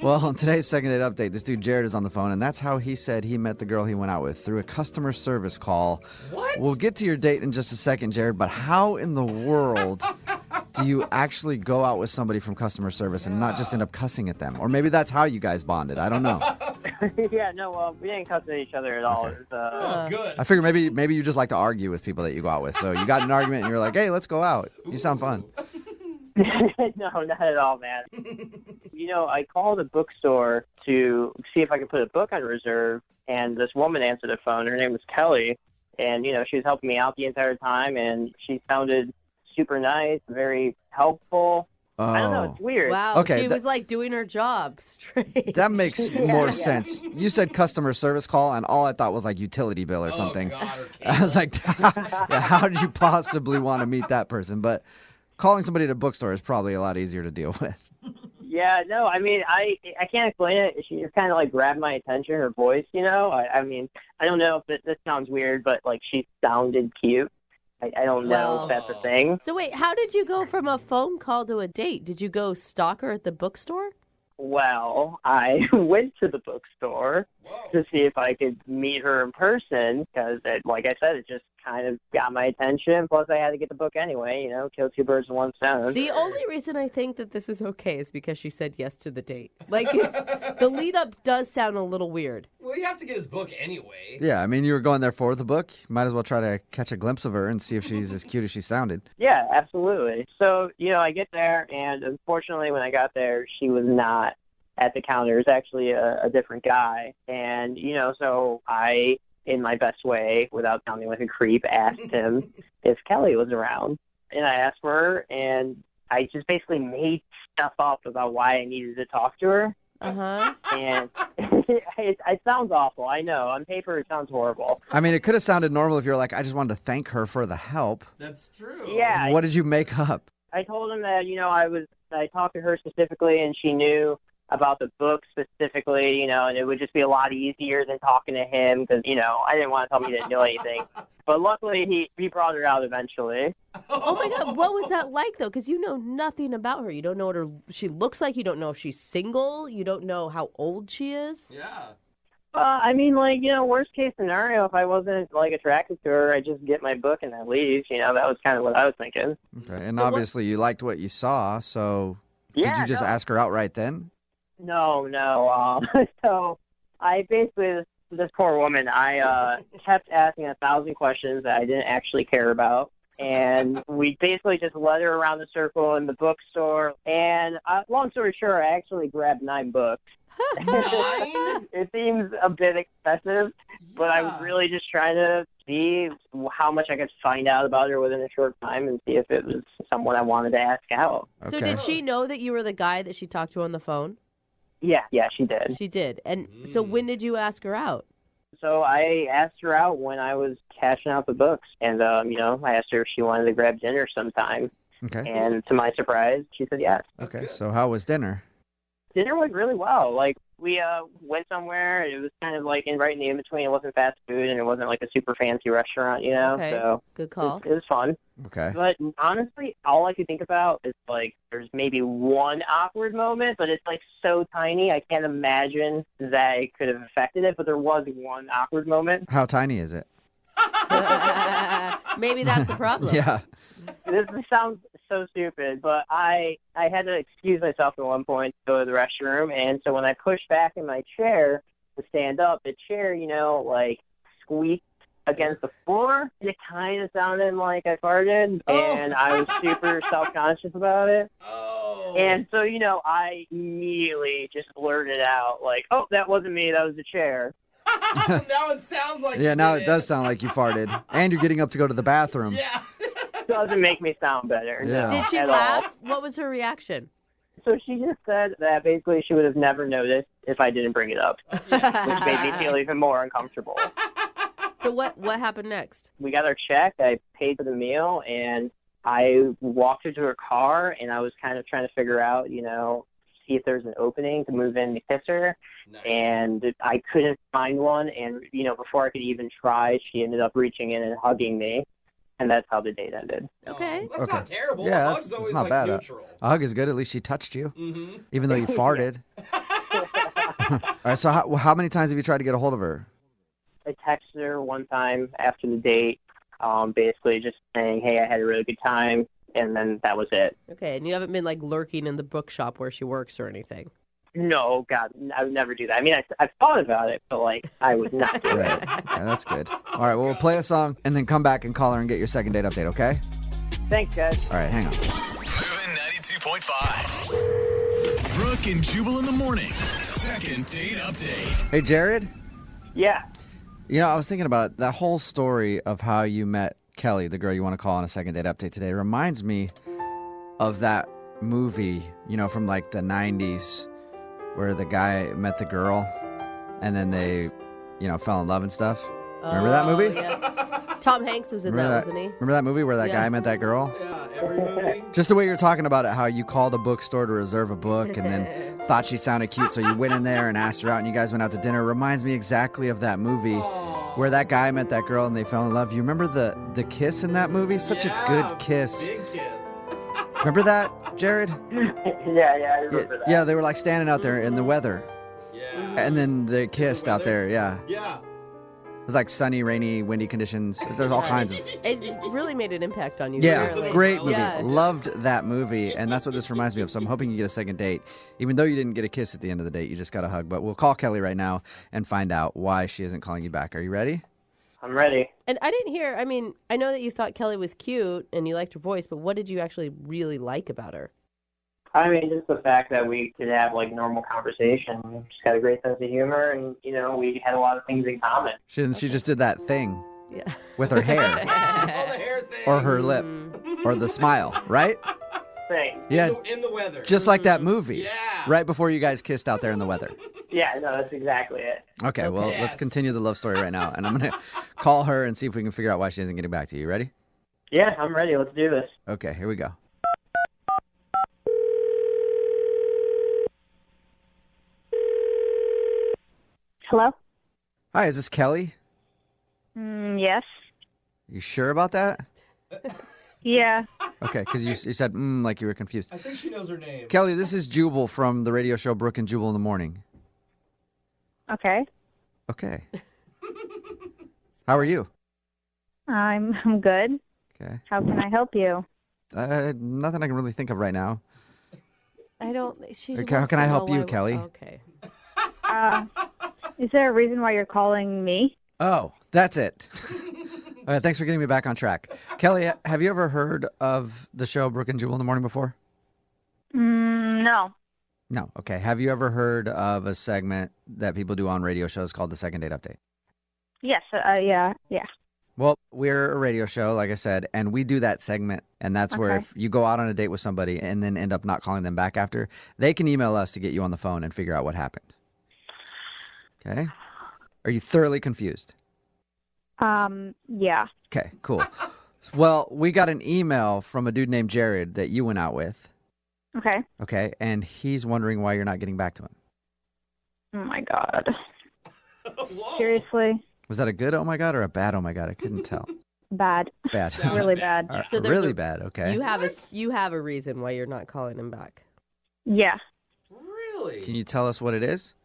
Well, on today's second date update, this dude Jared is on the phone, and that's how he said he met the girl he went out with, through a customer service call. What? We'll get to your date in just a second, Jared, but how in the world do you actually go out with somebody from customer service and not just end up cussing at them? Or maybe that's how you guys bonded. I don't know. Yeah, no, we didn't cuss at each other at all. Okay. It was, Good. I figure maybe you just like to argue with people that you go out with. So you got in an argument and you're like, hey, let's go out. You sound fun. no, not at all, man. You know, I called a bookstore to see if I could put a book on reserve, and this woman answered the phone. Her name was Kelly, and, you know, she was helping me out the entire time, and she sounded super nice, very helpful. I don't know, it's weird. Wow, Okay, she was like doing her job straight. That makes more sense. You said customer service call, and all I thought was like utility bill or something. God, I was like, how did you possibly want to meet that person? But calling somebody at a bookstore is probably a lot easier to deal with. Yeah, no, I mean, I can't explain it. She just kind of like grabbed my attention, her voice, you know? I mean, I don't know if this sounds weird, but like she sounded cute. I don't know if that's a thing. So wait, how did you go from a phone call to a date? Did you go stalk her at the bookstore? Well, I went to the bookstore. to see if I could meet her in person because, like I said, it just kind of got my attention. Plus, I had to get the book anyway, kill two birds with one stone. The only reason I think that this is okay is because she said yes to the date. Like, the lead up does sound a little weird. Well, he has to get his book anyway. Yeah, I mean, you were going there for the book. Might as well try to catch a glimpse of her and see if she's as cute as she sounded. Yeah, absolutely. So, I get there, and unfortunately, when I got there, she was not at the counter. It was actually a different guy. And, so I, in my best way, without sounding like a creep, asked him if Kelly was around. And I asked for her, and I just basically made stuff up about why I needed to talk to her. And it sounds awful. I know. On paper, it sounds horrible. I mean, it could have sounded normal if you were like, I just wanted to thank her for the help. That's true. Yeah. What did you make up? I told him that, I talked to her specifically, and she knew about the book specifically, and it would just be a lot easier than talking to him because, I didn't want to tell him he didn't know anything. But luckily, he brought her out eventually. Oh, my God. What was that like, though? Because you know nothing about her. You don't know what she looks like. You don't know if she's single. You don't know how old she is. Yeah. I mean, worst case scenario, if I wasn't, attracted to her, I'd just get my book and then leave. That was kind of what I was thinking. Okay, and obviously you liked what you saw, so did you just ask her out right then? No. So I basically, this poor woman, I kept asking 1,000 questions that I didn't actually care about. And we basically just led her around the circle in the bookstore. And long story short, I actually grabbed 9 books. 9? It seems a bit excessive, but I was really just trying to see how much I could find out about her within a short time and see if it was someone I wanted to ask out. So did she know that you were the guy that she talked to on the phone? Yeah, she did. She did. And so when did you ask her out? So I asked her out when I was cashing out the books. And, I asked her if she wanted to grab dinner sometime. Okay. And to my surprise, she said yes. Okay, so how was dinner? Dinner went really well. We went somewhere. It was kind of right in the in-between. It wasn't fast food, and it wasn't a super fancy restaurant, Okay. So good call. It was fun. Okay. But honestly, all I could think about is there's maybe one awkward moment, but it's so tiny. I can't imagine that it could have affected it. But there was one awkward moment. How tiny is it? Maybe that's the problem. Yeah. This sounds so stupid, but I had to excuse myself at one point to go to the restroom, and so when I pushed back in my chair to stand up, the chair, squeaked against the floor. It kind of sounded like I farted, and I was super self-conscious about it. And so, I immediately just blurted out, oh, that wasn't me, that was the chair. Now it sounds like now it does sound like you farted. And you're getting up to go to the bathroom. Yeah. Doesn't make me sound better. Yeah. No, Did she at laugh? all. What was her reaction? So she just said that basically she would have never noticed if I didn't bring it up, which made me feel even more uncomfortable. So what happened next? We got our check. I paid for the meal, and I walked her to her car, and I was kind of trying to figure out, see if there's an opening to move in to kiss her. Nice. And I couldn't find one. And, before I could even try, she ended up reaching in and hugging me. And that's how the date ended. Okay. That's not terrible. Yeah, A hug's always not bad. neutral. A hug is good. At least she touched you, even though you farted. All right. So how many times have you tried to get a hold of her? I texted her one time after the date, basically just saying, hey, I had a really good time. And then that was it. Okay, and you haven't been lurking in the bookshop where she works or anything? No, God, I would never do that. I mean, I've thought about it, but I would not do it. Yeah, that's good. All right, well, we'll play a song and then come back and call her and get your second date update, okay? Thanks, guys. All right, hang on. Moving 92.5. Brooke and Jubal in the mornings. Second date update. Hey, Jared? Yeah. I was thinking about that whole story of how you met Kelly, the girl you want to call on a second date update today. Reminds me of that movie, from the 90s where the guy met the girl and then they, fell in love and stuff. Remember that movie? Yeah. Tom Hanks was in that, wasn't he? Remember that movie where that guy met that girl? Yeah, every movie. Just the way you're talking about it, how you called a bookstore to reserve a book and then thought she sounded cute, so you went in there and asked her out and you guys went out to dinner. Reminds me exactly of that movie where that guy met that girl and they fell in love. You remember the kiss in that movie? Such a good kiss. Big kiss. Remember that, Jared? Yeah, I remember that. Yeah, they were standing out there in the weather. Yeah. And then they kissed out there. Yeah. Yeah. It was like sunny, rainy, windy conditions. There's all kinds of. It really made an impact on you. Yeah, clearly. great movie. Yeah. Loved that movie, and that's what this reminds me of. So I'm hoping you get a second date. Even though you didn't get a kiss at the end of the date, you just got a hug. But we'll call Kelly right now and find out why she isn't calling you back. Are you ready? I'm ready. And I didn't hear, I mean, I know that you thought Kelly was cute and you liked her voice, but what did you actually really like about her? I mean, just the fact that we could have like normal conversation. She's got a great sense of humor, and we had a lot of things in common. She just did that thing with her hair. Or her lip. Or the smile, right? Thing. Yeah. In the weather. Just like that movie. Yeah. Right before you guys kissed out there in the weather. Yeah, no, that's exactly it. Okay, well, let's continue the love story right now. And I'm going to call her and see if we can figure out why she isn't getting back to you. Ready? Yeah, I'm ready. Let's do this. Okay, here we go. Hello? Hi, is this Kelly? Yes. You sure about that? Yeah. Okay, because you said like you were confused. I think she knows her name. Kelly, this is Jubal from the radio show Brooke and Jubal in the Morning. Okay. Okay. How are you? I'm good. Okay. How can I help you? Nothing I can really think of right now. I don't. She Okay, how wants can to I help know you, why- Kelly? Okay. Is there a reason why you're calling me? Oh, that's it. All right, thanks for getting me back on track. Kelly, have you ever heard of the show Brooke and Jubal in the Morning before? No. No. Okay. Have you ever heard of a segment that people do on radio shows called the Second Date Update? Yes. Yeah. Well, we're a radio show, like I said, and we do that segment. And that's where if you go out on a date with somebody and then end up not calling them back after, they can email us to get you on the phone and figure out what happened. Okay. Are you thoroughly confused? Yeah. Okay, cool. Well, we got an email from a dude named Jared that you went out with. Okay. Okay, and he's wondering why you're not getting back to him. Oh my God. Seriously? Was that a good oh my God or a bad oh my God? I couldn't tell. Bad. Bad. Really bad. All right, So there's really a- bad, okay. You have a reason why you're not calling him back. Yeah. Really? Can you tell us what it is?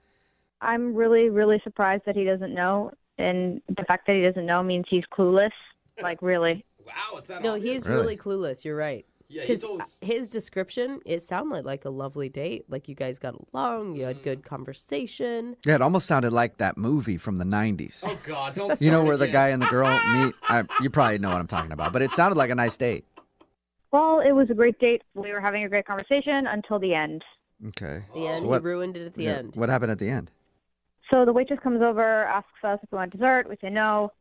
I'm really, really surprised that he doesn't know. And the fact that he doesn't know means he's clueless. Like, really. Wow, it's that No, obvious? he's really clueless. You're right. Yeah, he Because told us. his description, it sounded like a lovely date. Like you guys got along, you had good conversation. Yeah, it almost sounded like that movie from the 90s. Oh, God, don't start You know where the again. guy and the girl meet? You probably know what I'm talking about, but it sounded like a nice date. Well, it was a great date. We were having a great conversation until the end. Okay. The end, So he ruined it at the end. What happened at the end? So the waitress comes over, asks us if we want dessert. We say no.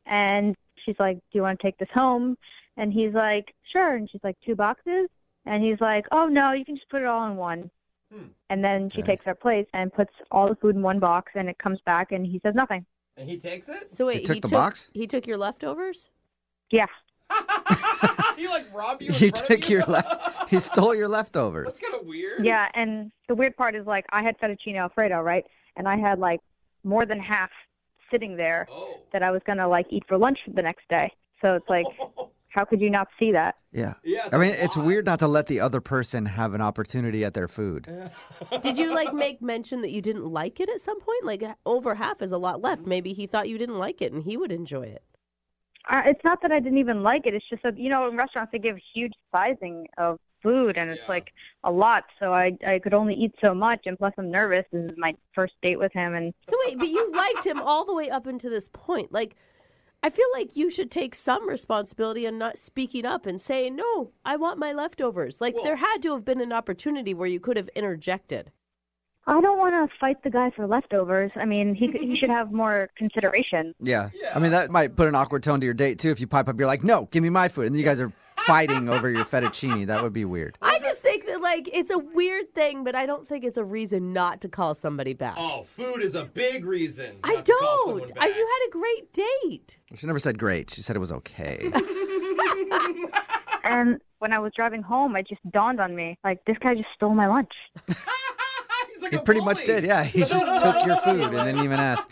And she's like, do you want to take this home? And he's like, sure. And she's like, 2 boxes? And he's like, oh, no, you can just put it all in one. And then she takes our plate and puts all the food in one box, and it comes back, and he says nothing. And he takes it? So wait, He took the box? He took your leftovers? Yeah. He like robbed you in He front of took you? your He stole your leftovers. That's kind of weird. Yeah, and the weird part is, like, I had fettuccine Alfredo, right? And I had, like, more than half sitting there that I was going to, like, eat for lunch the next day. So it's like, how could you not see that? Yeah. Yeah, I mean, it's weird not to let the other person have an opportunity at their food. Did you like make mention that you didn't like it at some point? Like over half is a lot left. Maybe he thought you didn't like it and he would enjoy it. It's not that I didn't even like it. It's just that, in restaurants they give huge sizing of food, and it's like a lot. So I could only eat so much, and plus I'm nervous. This is my first date with him. And So wait, but you liked him all the way up until this point. Like, I feel like you should take some responsibility in not speaking up and saying, no, I want my leftovers. Like, there had to have been an opportunity where you could have interjected. I don't want to fight the guy for leftovers. I mean, he should have more consideration. Yeah. I mean, that might put an awkward tone to your date, too. If you pipe up, you're like, no, give me my food. And then you guys are fighting over your fettuccine. That would be weird. I just think that, like, it's a weird thing, but I don't think it's a reason not to call somebody back. Oh, food is a big reason. I not to call someone don't. back. You had a great date. She never said great. She said it was okay. And when I was driving home, it just dawned on me, like, this guy just stole my lunch. He pretty much did, yeah. He just took your food and didn't even ask.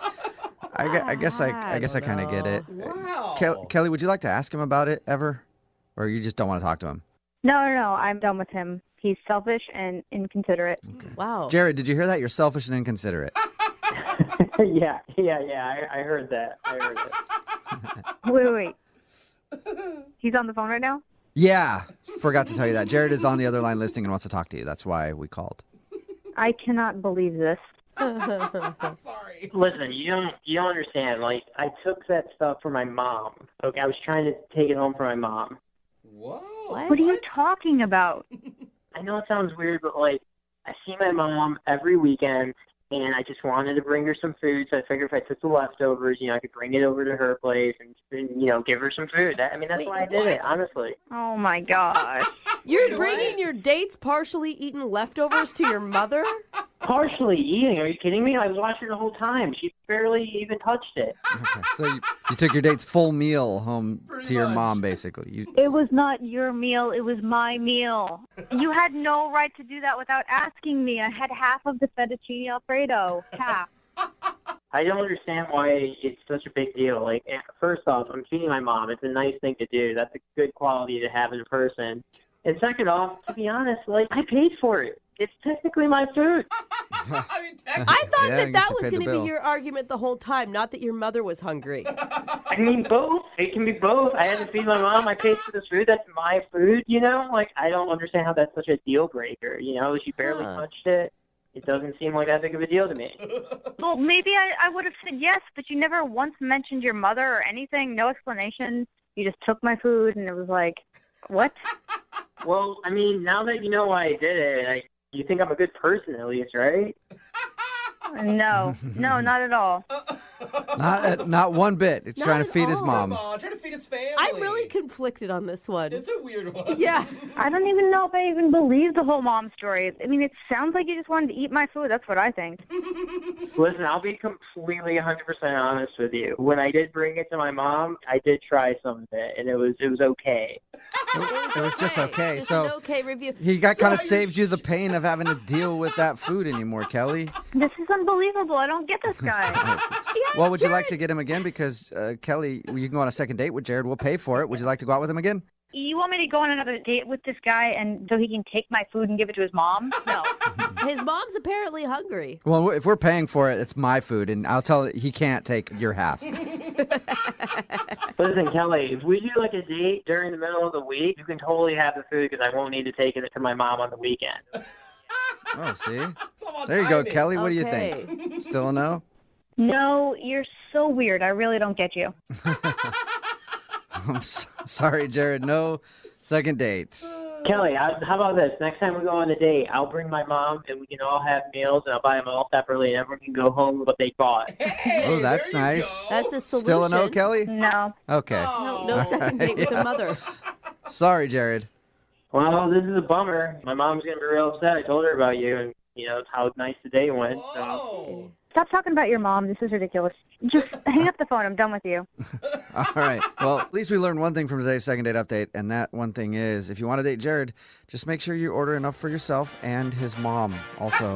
I guess I kind of get it. Wow. Kelly, would you like to ask him about it ever? Or you just don't want to talk to him? No, I'm done with him. He's selfish and inconsiderate. Wow. Jared, did you hear that? You're selfish and inconsiderate. yeah. I heard that. Wait. He's on the phone right now? Yeah, forgot to tell you that. Jared is on the other line listening and wants to talk to you. That's why we called. I cannot believe this. Sorry. Listen, you don't understand. Like, I took that stuff for my mom. Okay, I was trying to take it home for my mom. Whoa. What are you talking about? I know it sounds weird, but like, I see my mom every weekend, and I just wanted to bring her some food. So I figured if I took the leftovers, I could bring it over to her place and give her some food. That's why I did it, honestly. Oh my gosh. You're bringing your dates partially eaten leftovers to your mother? Partially eating? Are you kidding me? I was watching the whole time. She barely even touched it. Okay, so you took your date's full meal home to your mom, basically. It was not your meal. It was my meal. You had no right to do that without asking me. I had half of the fettuccine Alfredo. Half. I don't understand why it's such a big deal. Like, first off, I'm feeding my mom. It's a nice thing to do. That's a good quality to have in a person. And second off, to be honest, I paid for it. It's technically my food. I thought that was going to be your argument the whole time, not that your mother was hungry. I mean, both. It can be both. I had to feed my mom. I paid for this food. That's my food, I don't understand how that's such a deal breaker. She barely touched it. It doesn't seem like that big of a deal to me. Well, maybe I would have said yes, but you never once mentioned your mother or anything. No explanation. You just took my food, and it was like, what? Well, I mean, now that you know why I did it, you think I'm a good person at least, right? No, not at all. Not one bit. It's trying to feed his mom. Come on, trying to feed his family. I'm really conflicted on this one. It's a weird one. Yeah. I don't even know if I even believe the whole mom story. I mean, it sounds like you just wanted to eat my food. That's what I think. Listen, I'll be completely 100% honest with you. When I did bring it to my mom, I did try some of it, and it was okay. It was just okay. Just So an okay review. he kind of saved you the pain of having to deal with that food anymore, Kelly. This is unbelievable. I don't get this guy. Well, would you like to get him again? Because, Kelly, you can go on a second date with Jared. We'll pay for it. Would you like to go out with him again? You want me to go on another date with this guy and so he can take my food and give it to his mom? No. His mom's apparently hungry. Well, if we're paying for it, it's my food, and I'll tell he can't take your half. Listen, Kelly, if we do a date during the middle of the week, you can totally have the food because I won't need to take it to my mom on the weekend. Oh, see? There you go, Kelly. What do you think? Still a no? No, you're so weird. I really don't get you. I'm sorry, Jared. No second date. Kelly, how about this? Next time we go on a date, I'll bring my mom and we can all have meals and I'll buy them all separately and everyone can go home with what they bought. Oh, that's nice. That's a solution. Still a no, Kelly? No. Okay. No second date with the mother. Sorry, Jared. Well, this is a bummer. My mom's going to be real upset. I told her about you and, how nice the day went. So. Stop talking about your mom. This is ridiculous. Just hang up the phone. I'm done with you. All right. Well, at least we learned one thing from today's second date update, and that one thing is if you want to date Jared, just make sure you order enough for yourself and his mom also.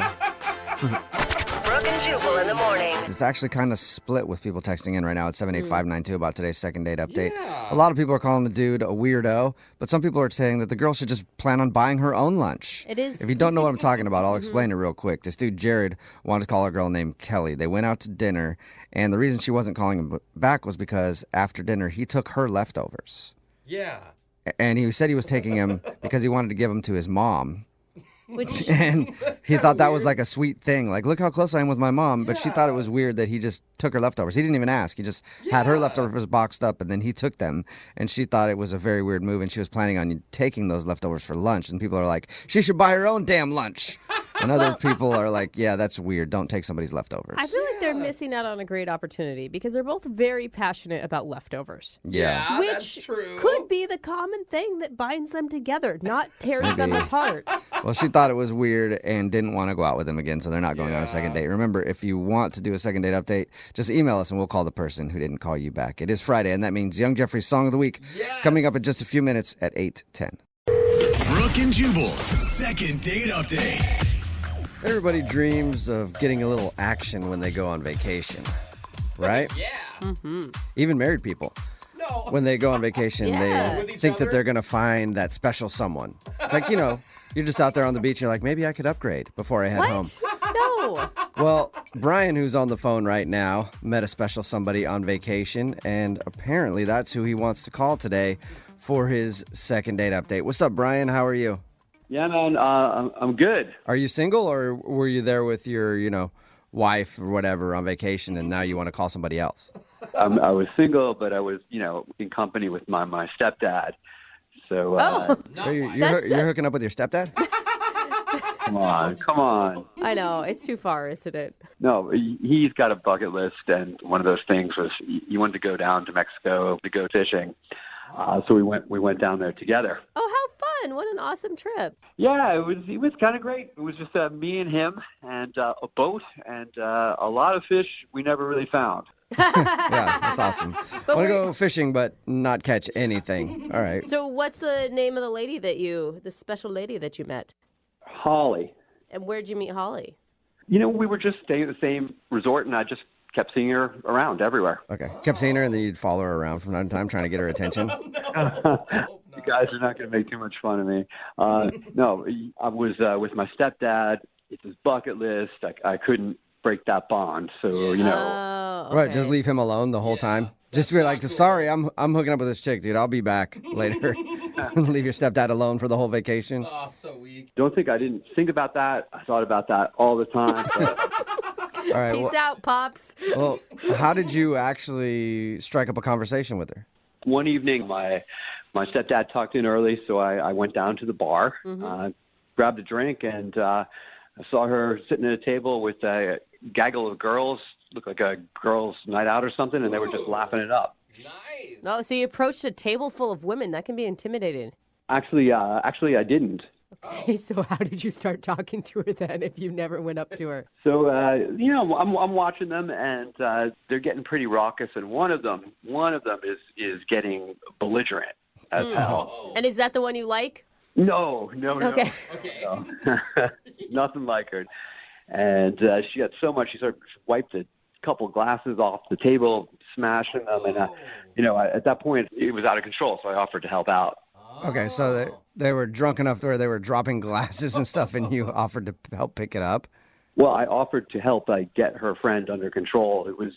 Brooke and Jubal in the morning. It's actually kind of split with people texting in right now at 78592 about today's second date update. Yeah. A lot of people are calling the dude a weirdo, but some people are saying that the girl should just plan on buying her own lunch. It is. If you don't know what I'm talking about, I'll explain it real quick. This dude, Jared, wanted to call a girl named Kelly. They went out to dinner, and the reason she wasn't calling him back was because after dinner, he took her leftovers. Yeah. And he said he was taking them because he wanted to give them to his mom. Which And he thought that was like a sweet thing. Like, look how close I am with my mom. But she thought it was weird that he just took her leftovers. He didn't even ask. He just had her leftovers boxed up, and then he took them. And she thought it was a very weird move, and she was planning on taking those leftovers for lunch. And people are like, she should buy her own damn lunch. And other people are like, yeah, that's weird. Don't take somebody's leftovers. I feel like they're missing out on a great opportunity because they're both very passionate about leftovers. Yeah. Which that's true. could be the common thing that binds them together, not tears them apart. Well, she thought it was weird and didn't want to go out with him again, so they're not going on a second date. Remember, if you want to do a second date update, just email us and we'll call the person who didn't call you back. It is Friday, and that means Young Jeffrey's Song of the Week coming up in just a few minutes at 8:10. Brooke and Jubal's second date update. Everybody dreams of getting a little action when they go on vacation, right? Even married people. No. When they go on vacation, Yeah. they With each think that other? they're going to find that special someone. Like, you're just out there on the beach, and you're like, maybe I could upgrade before I head home. know. Well, Brian, who's on the phone right now, met a special somebody on vacation, and apparently that's who he wants to call today for his second date update. What's up, Brian? How are you? Yeah, man, I'm good. Are you single, or were you there with your, wife or whatever on vacation, and now you want to call somebody else? I was single, but I was, in company with my stepdad. So you're hooking up with your stepdad? Come on. I know. It's too far, isn't it? No, he's got a bucket list, and one of those things was he wanted to go down to Mexico to go fishing. So we went down there together. Oh, how fun. What an awesome trip. Yeah, it was kind of great. It was just me and him and a boat and a lot of fish we never really found. Yeah, that's awesome. I want to go fishing, but not catch anything. All right. So what's the name of the special lady that you met? Holly. And where'd you meet Holly? We were just staying at the same resort, and I just kept seeing her around everywhere. Okay. Kept seeing her, and then you'd follow her around from time to time, trying to get her attention. You guys are not going to make too much fun of me. No, I was with my stepdad. It's his bucket list. I couldn't break that bond, so Okay. Right, just leave him alone the whole time. Just be like, sorry, I'm hooking up with this chick, dude. I'll be back later. Leave your stepdad alone for the whole vacation. Oh, so weak. Don't think I didn't think about that. I thought about that all the time. All right. Peace out, Pops. Well, how did you actually strike up a conversation with her? One evening, my stepdad tucked in early, so I went down to the bar, grabbed a drink, and I saw her sitting at a table with a gaggle of girls. Looked like a girls' night out or something, and they were just laughing it up. Nice. No, so you approached a table full of women. That can be intimidating. Actually, I didn't. Okay, so how did you start talking to her then if you never went up to her? So, I'm watching them, and they're getting pretty raucous, and one of them is getting belligerent as hell. And is that the one you like? No. Okay. No. Nothing like her. And she got so much, she sort of wiped a couple glasses off the table, smashing them, and at that point it was out of control, so I offered to help out. Okay, so they were drunk enough to where they were dropping glasses and stuff, and you offered to help pick it up? Well, I offered to help get her friend under control. It was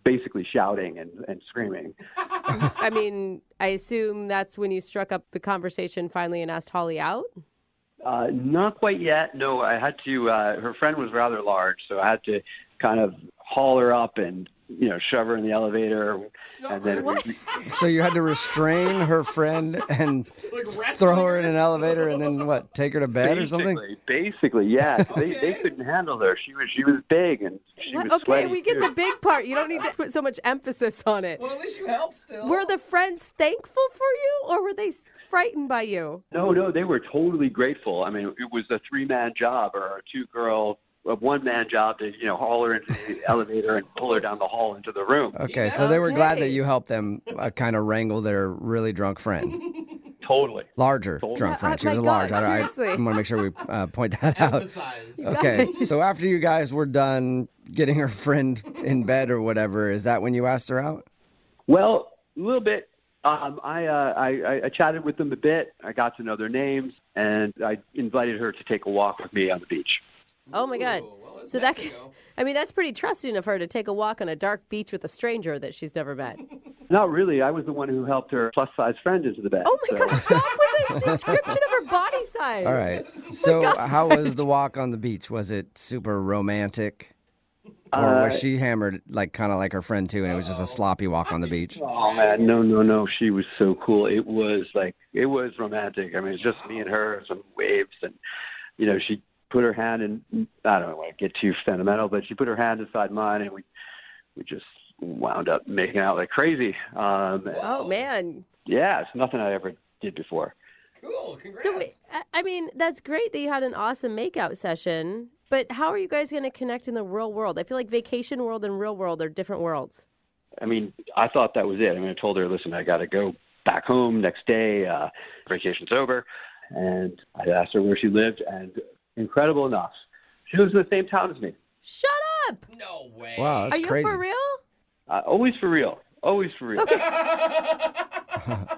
basically shouting and screaming. I mean, I assume that's when you struck up the conversation finally and asked Holly out? Not quite yet. No, I had to, her friend was rather large, so I had to kind of haul her up and, shove her in the elevator. And then So you had to restrain her friend and throw her in an elevator and then what, take her to bed or something? Basically, yeah. They couldn't handle her. She was big and she was Okay, sweaty we get too. the big part. You don't need to put so much emphasis on it. Well, at least you helped still. Were the friends thankful for you or were they frightened by you? No, they were totally grateful. I mean, it was a 3-man job or a 2-girl, a 1-man job to, haul her into the elevator and pull her down the hall into the room. Okay, so they were glad that you helped them kind of wrangle their really drunk friend. Totally. Larger drunk friend. She was large. I want to make sure we point that out. Emphasize. Okay, so after you guys were done getting her friend in bed or whatever, is that when you asked her out? Well, a little bit. I chatted with them a bit. I got to know their names, and I invited her to take a walk with me on the beach. Oh my God. So that's pretty trusting of her to take a walk on a dark beach with a stranger that she's never met. Not really. I was the one who helped her plus-size friend into the bed. Oh my God, stop with the description of her body size. All right. So how was the walk on the beach? Was it super romantic? Or was she hammered kind of like her friend too, and it was just a sloppy walk on the beach? Oh man, no. She was so cool. It was romantic. I mean, it's just me and her, some waves, and she put her hand in, I don't want to get too sentimental, but she put her hand inside mine, and we just wound up making out like crazy. Oh man. Yeah, it's nothing I ever did before. Cool, congrats. So I mean, that's great that you had an awesome makeout session, but how are you guys going to connect in the real world? I feel like vacation world and real world are different worlds. I mean, I thought that was it. I mean, I told her, listen, I got to go back home next day. Vacation's over. And I asked her where she lived, and incredible enough, she lives in the same town as me. Shut up! No way. Wow, that's crazy. Are you for real? Always for real. Always for real.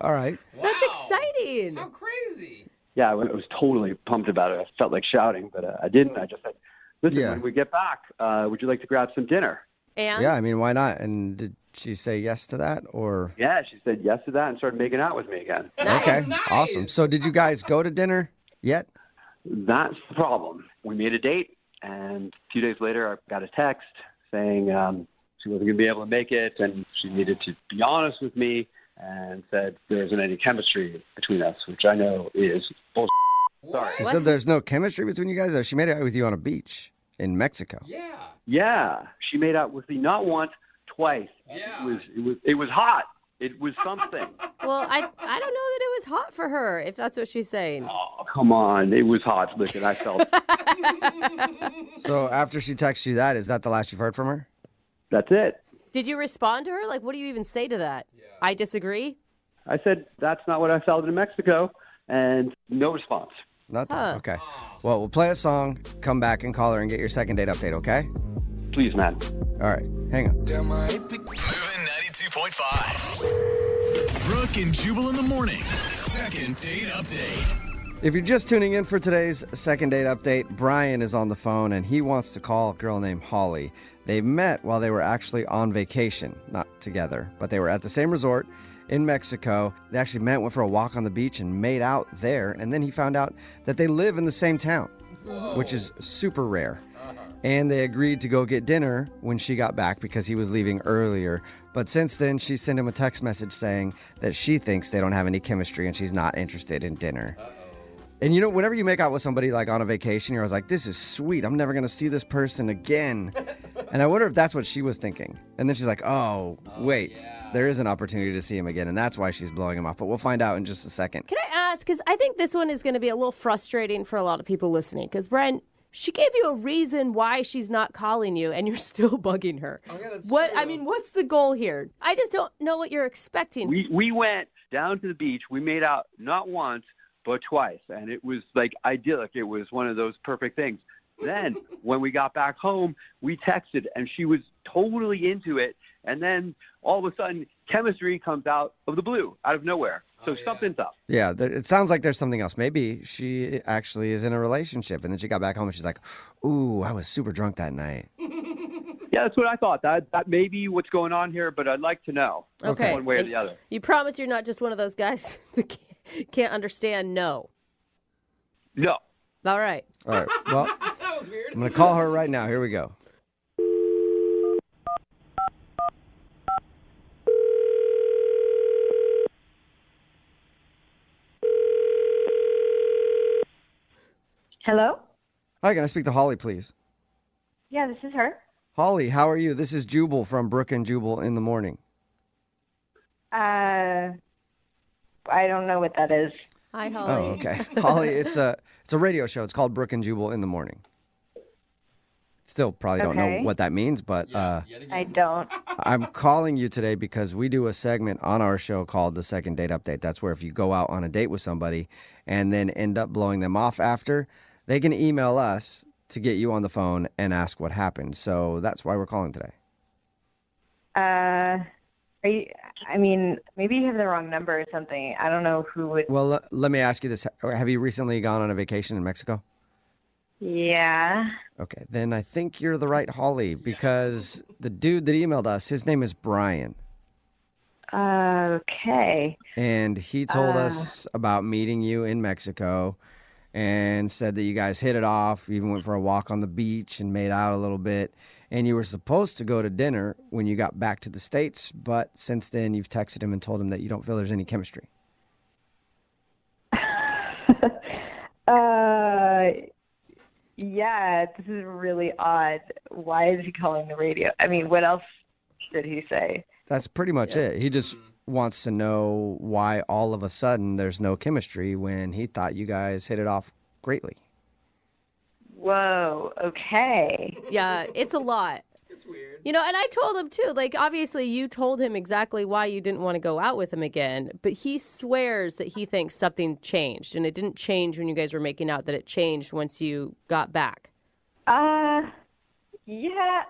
All right. Wow. That's exciting. How crazy. Yeah, I was totally pumped about it. I felt like shouting, but I didn't. I just said, listen, Yeah. when we get back, would you like to grab some dinner? And Yeah, I mean, why not? And did she say yes to that, or? Yeah, she said yes to that and started making out with me again. Okay, awesome. So did you guys go to dinner yet? That's the problem. We made a date, and a few days later, I got a text saying she wasn't going to be able to make it, and she needed to be honest with me, and said there isn't any chemistry between us, which I know is bullshit. Sorry. She said there's no chemistry between you guys. Or she made out with you on a beach in Mexico. Yeah, she made out with me not once, twice. Yeah. It was hot. It was something. Well, I don't know that it was hot for her, if that's what she's saying. Oh, come on. It was hot. Listen, I felt So after she texted you that, is that the last you've heard from her? That's it. Did you respond to her? Like, what do you even say to that? I disagree? I said, that's not what I felt in Mexico, and no response. Nothing. Okay. Well, we'll play a song, come back and call her and get your second date update, okay? Please, man. All right. Hang on. Moving 92.5. Brooke and Jubal in the mornings. Second date update. If you're just tuning in for today's second date update, Brian is on the phone and he wants to call a girl named Holly. They met while they were actually on vacation, not together, but they were at the same resort in Mexico. They actually went for a walk on the beach and made out there. And then he found out that they live in the same town, which is super rare. And they agreed to go get dinner when she got back because he was leaving earlier. But since then, she sent him a text message saying that she thinks they don't have any chemistry and she's not interested in dinner. And you know, whenever you make out with somebody like on a vacation, you're always like, this is sweet. I'm never going to see this person again. And I wonder if that's what she was thinking. And then she's like, oh wait, there is an opportunity to see him again. And that's why she's blowing him off. But we'll find out in just a second. Can I ask, because I think this one is going to be a little frustrating for a lot of people listening. Because, Brian, she gave you a reason why she's not calling you, and you're still bugging her. Oh, yeah, that's what? true. I mean, what's the goal here? I just don't know what you're expecting. We went down to the beach. We made out not once, but twice. And it was like idyllic. It was one of those perfect things. Then when we got back home, we texted and she was totally into it. And then all of a sudden, chemistry comes out of the blue, out of nowhere. So something's up. Yeah, it sounds like there's something else. Maybe she actually is in a relationship. And then she got back home and she's like, ooh, I was super drunk that night. Yeah, that's what I thought. That may be what's going on here, but I'd like to know Okay. one way or the other. You promise you're not just one of those guys that can't understand no. No. All right. All right. Well, I'm going to call her right now. Here we go. Hello? Hi, can I speak to Holly, please? Yeah, this is her. Holly, how are you? This is Jubal from Brooke and Jubal in the morning. I don't know what that is. Hi, Holly. Oh, okay. Holly, it's a radio show. It's called Brooke and Jubal in the morning. Still probably don't know Okay. what that means, but I don't. I'm calling you today because we do a segment on our show called the Second Date Update. That's where if you go out on a date with somebody and then end up blowing them off after, they can email us to get you on the phone and ask what happened. So that's why we're calling today. Are you, I mean, maybe you have the wrong number or something. I don't know who would. Well, let me ask you this. Have you recently gone on a vacation in Mexico? Yeah. Okay, then I think you're the right Holly because the dude that emailed us, his name is Brian. Okay. And he told us about meeting you in Mexico and said that you guys hit it off, even went for a walk on the beach and made out a little bit. And you were supposed to go to dinner when you got back to the States, but since then you've texted him and told him that you don't feel there's any chemistry. Yeah, this is really odd. Why is he calling the radio? I mean, what else did he say? That's pretty much it. He just wants to know why all of a sudden there's no chemistry when he thought you guys hit it off greatly. Whoa, okay. Yeah, it's a lot. It's weird. You know, and I told him too, like, obviously you told him exactly why you didn't want to go out with him again, but he swears that he thinks something changed, and it didn't change when you guys were making out, that it changed once you got back. Yeah,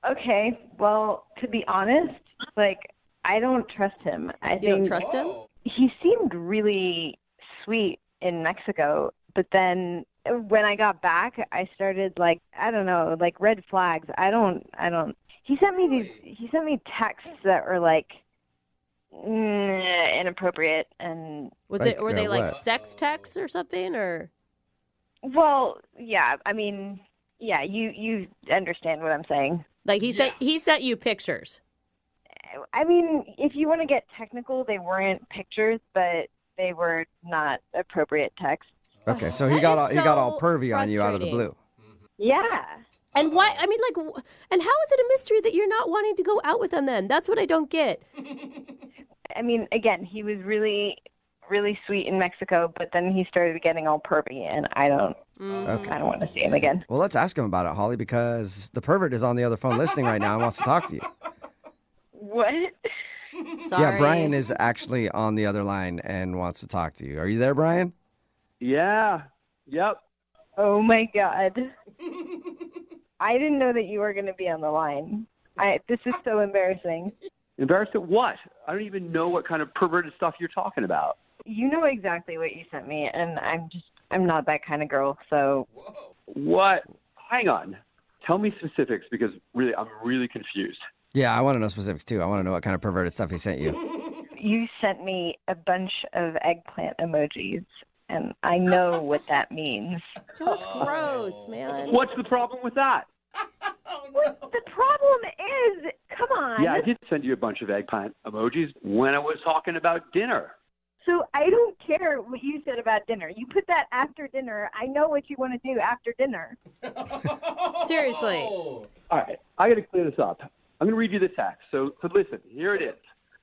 okay. Well, to be honest, like, I don't trust him. You don't trust him? He seemed really sweet in Mexico, but then when I got back, I started like, I don't know, like red flags. I don't. He sent me texts that were like inappropriate, and were they like sex texts or something, or? Well, yeah. I mean, yeah. You understand what I'm saying? Like he sent you pictures. I mean, if you want to get technical, they weren't pictures, but they were not appropriate texts. Okay, so he got all pervy on you out of the blue. Yeah. And why? I mean, like, and how is it a mystery that you're not wanting to go out with them then? That's what I don't get. I mean, again, he was really, really sweet in Mexico, but then he started getting all pervy, and I don't want to see him again. Well, let's ask him about it, Holly, because the pervert is on the other phone listening right now and wants to talk to you. What? Sorry. Yeah, Brian is actually on the other line and wants to talk to you. Are you there, Brian? Yeah. Yep. Oh my God. I didn't know that you were going to be on the line. This is so embarrassing. Embarrassed at what? I don't even know what kind of perverted stuff you're talking about. You know exactly what you sent me, and I'm not that kind of girl, so. What? Hang on. Tell me specifics, because really, I'm really confused. Yeah, I want to know specifics too. I want to know what kind of perverted stuff he sent you. You sent me a bunch of eggplant emojis, and I know what that means. That's gross, man. What's the problem with that? The problem is, come on. Yeah, I did send you a bunch of eggplant emojis when I was talking about dinner. So I don't care what you said about dinner. You put that after dinner. I know what you want to do after dinner. Seriously. All right, I got to clear this up. I'm going to read you the text. So listen, here it is.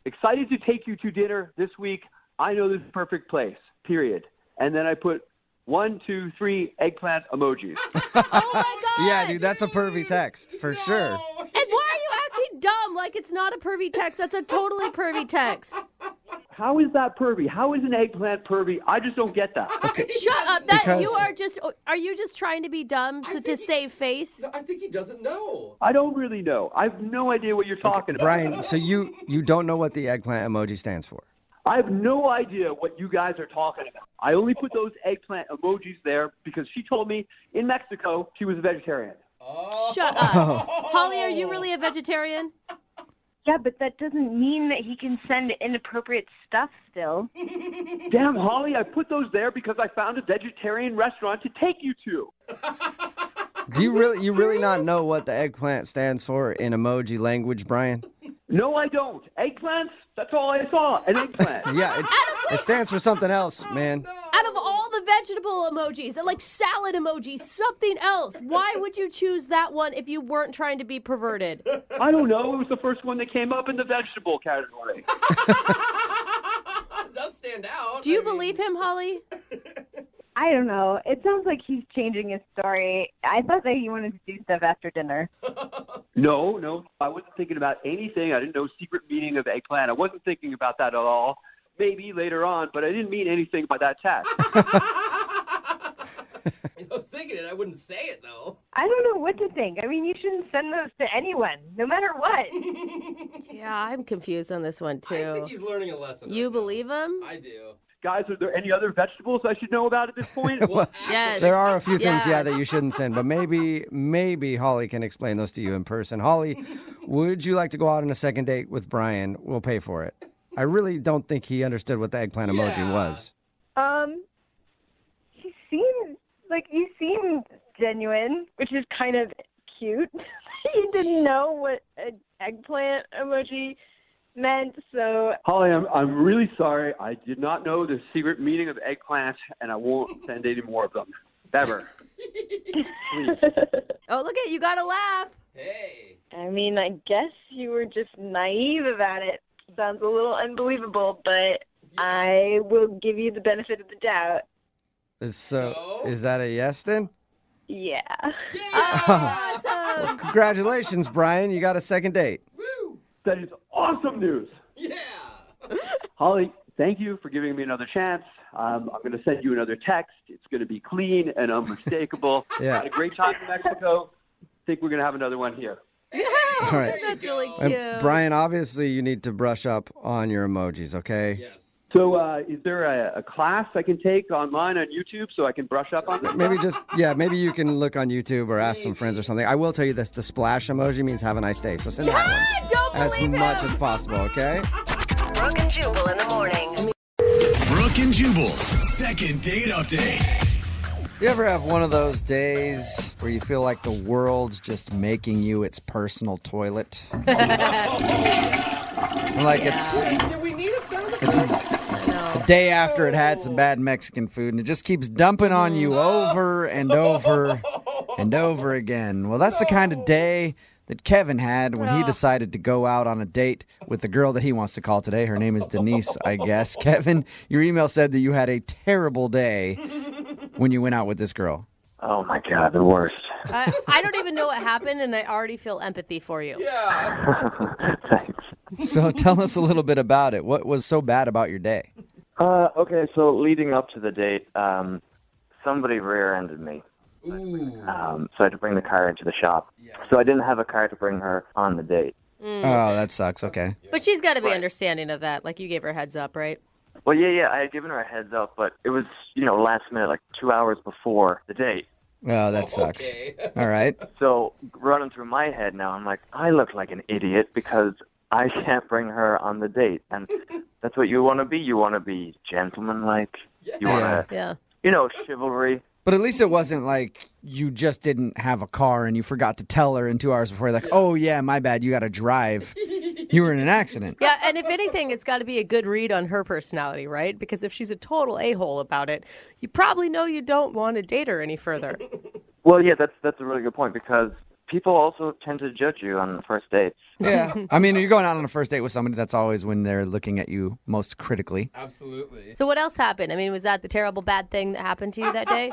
Excited to take you to dinner this week. I know this is the perfect place, period. And then I put 1, 2, 3 eggplant emojis. Oh my God. Yeah, dude, that's a pervy text for sure. And why are you acting dumb like it's not a pervy text? That's a totally pervy text. How is that pervy? How is an eggplant pervy? I just don't get that. Okay. Shut up. Are you just trying to be dumb to save face? No, I think he doesn't know. I don't really know. I have no idea what you're talking about. Brian, so you don't know what the eggplant emoji stands for? I have no idea what you guys are talking about. I only put those eggplant emojis there because she told me in Mexico she was a vegetarian. Shut up. Holly, are you really a vegetarian? Yeah, but that doesn't mean that he can send inappropriate stuff still. Damn, Holly, I put those there because I found a vegetarian restaurant to take you to. Do you really not know what the eggplant stands for in emoji language, Brian? No, I don't. Eggplants? That's all I saw. An eggplant. Yeah, it stands for something else, man. Out of all the vegetable emojis, like salad emojis, something else. Why would you choose that one if you weren't trying to be perverted? I don't know. It was the first one that came up in the vegetable category. It does stand out. Do you believe him, Holly? I don't know. It sounds like he's changing his story. I thought that he wanted to do stuff after dinner. No. I wasn't thinking about anything. I didn't know secret meaning of eggplant. I wasn't thinking about that at all. Maybe later on, but I didn't mean anything by that text. I was thinking it. I wouldn't say it, though. I don't know what to think. I mean, you shouldn't send those to anyone, no matter what. Yeah, I'm confused on this one, too. I think he's learning a lesson. You believe him? I do. Guys, are there any other vegetables I should know about at this point? Well, yes. There are a few things, that you shouldn't send, but maybe Holly can explain those to you in person. Holly, would you like to go out on a second date with Brian? We'll pay for it. I really don't think he understood what the eggplant emoji was. You seem genuine, which is kind of cute. You didn't know what an eggplant emoji meant, so... Holly, I'm really sorry. I did not know the secret meaning of eggplant, and I won't send any more of them. Ever. Please. Oh, look at you. Got to laugh. Hey. I mean, I guess you were just naive about it. Sounds a little unbelievable, but I will give you the benefit of the doubt. So, is that a yes then? Yeah. Awesome. Well, congratulations, Brian. You got a second date. Woo. That is awesome news. Yeah. Holly, thank you for giving me another chance. I'm going to send you another text. It's going to be clean and unmistakable. Yeah. Had a great time in Mexico. Think we're going to have another one here. Yeah, All right. that's really cute. And Brian, obviously you need to brush up on your emojis, okay? Yes. So is there a class I can take online on YouTube so I can brush up on this? Maybe you can look on YouTube or ask some friends or something. I will tell you this, the splash emoji means have a nice day. So send that one Don't as believe much him. as possible, okay? Brooke and Jubal in the morning. Brooke and Jubal's second date update. You ever have one of those days where you feel like the world's just making you its personal toilet? Like Do we need a sound it's a day after it had some bad Mexican food, and it just keeps dumping on you over and over and over again. Well, that's the kind of day that Kevin had when he decided to go out on a date with the girl that he wants to call today. Her name is Denise, I guess. Kevin, your email said that you had a terrible day when you went out with this girl. Oh, my God, the worst. I don't even know what happened, and I already feel empathy for you. Thanks. So tell us a little bit about it. What was so bad about your day? Okay, so leading up to the date, somebody rear-ended me. So I had to bring the car into the shop. So I didn't have a car to bring her on the date. Oh, that sucks. Okay. But she's got to be understanding of that. Like, you gave her a heads up, right? Well, yeah, I had given her a heads up, but it was, last minute, like 2 hours before the date. Oh, that sucks. Okay. All right. So running through my head now, I'm like, I look like an idiot because I can't bring her on the date. And that's what you want to be. You want to be gentlemanlike. You want to, chivalry. But at least it wasn't like you just didn't have a car and you forgot to tell her in 2 hours before. Like, oh, yeah, my bad. You got to drive. You were in an accident. Yeah, and if anything, it's got to be a good read on her personality, right? Because if she's a total a-hole about it, you probably know you don't want to date her any further. Well, yeah, that's a really good point because people also tend to judge you on first dates. Yeah. I mean, you're going out on a first date with somebody, that's always when they're looking at you most critically. Absolutely. So what else happened? I mean, was that the terrible bad thing that happened to you that day?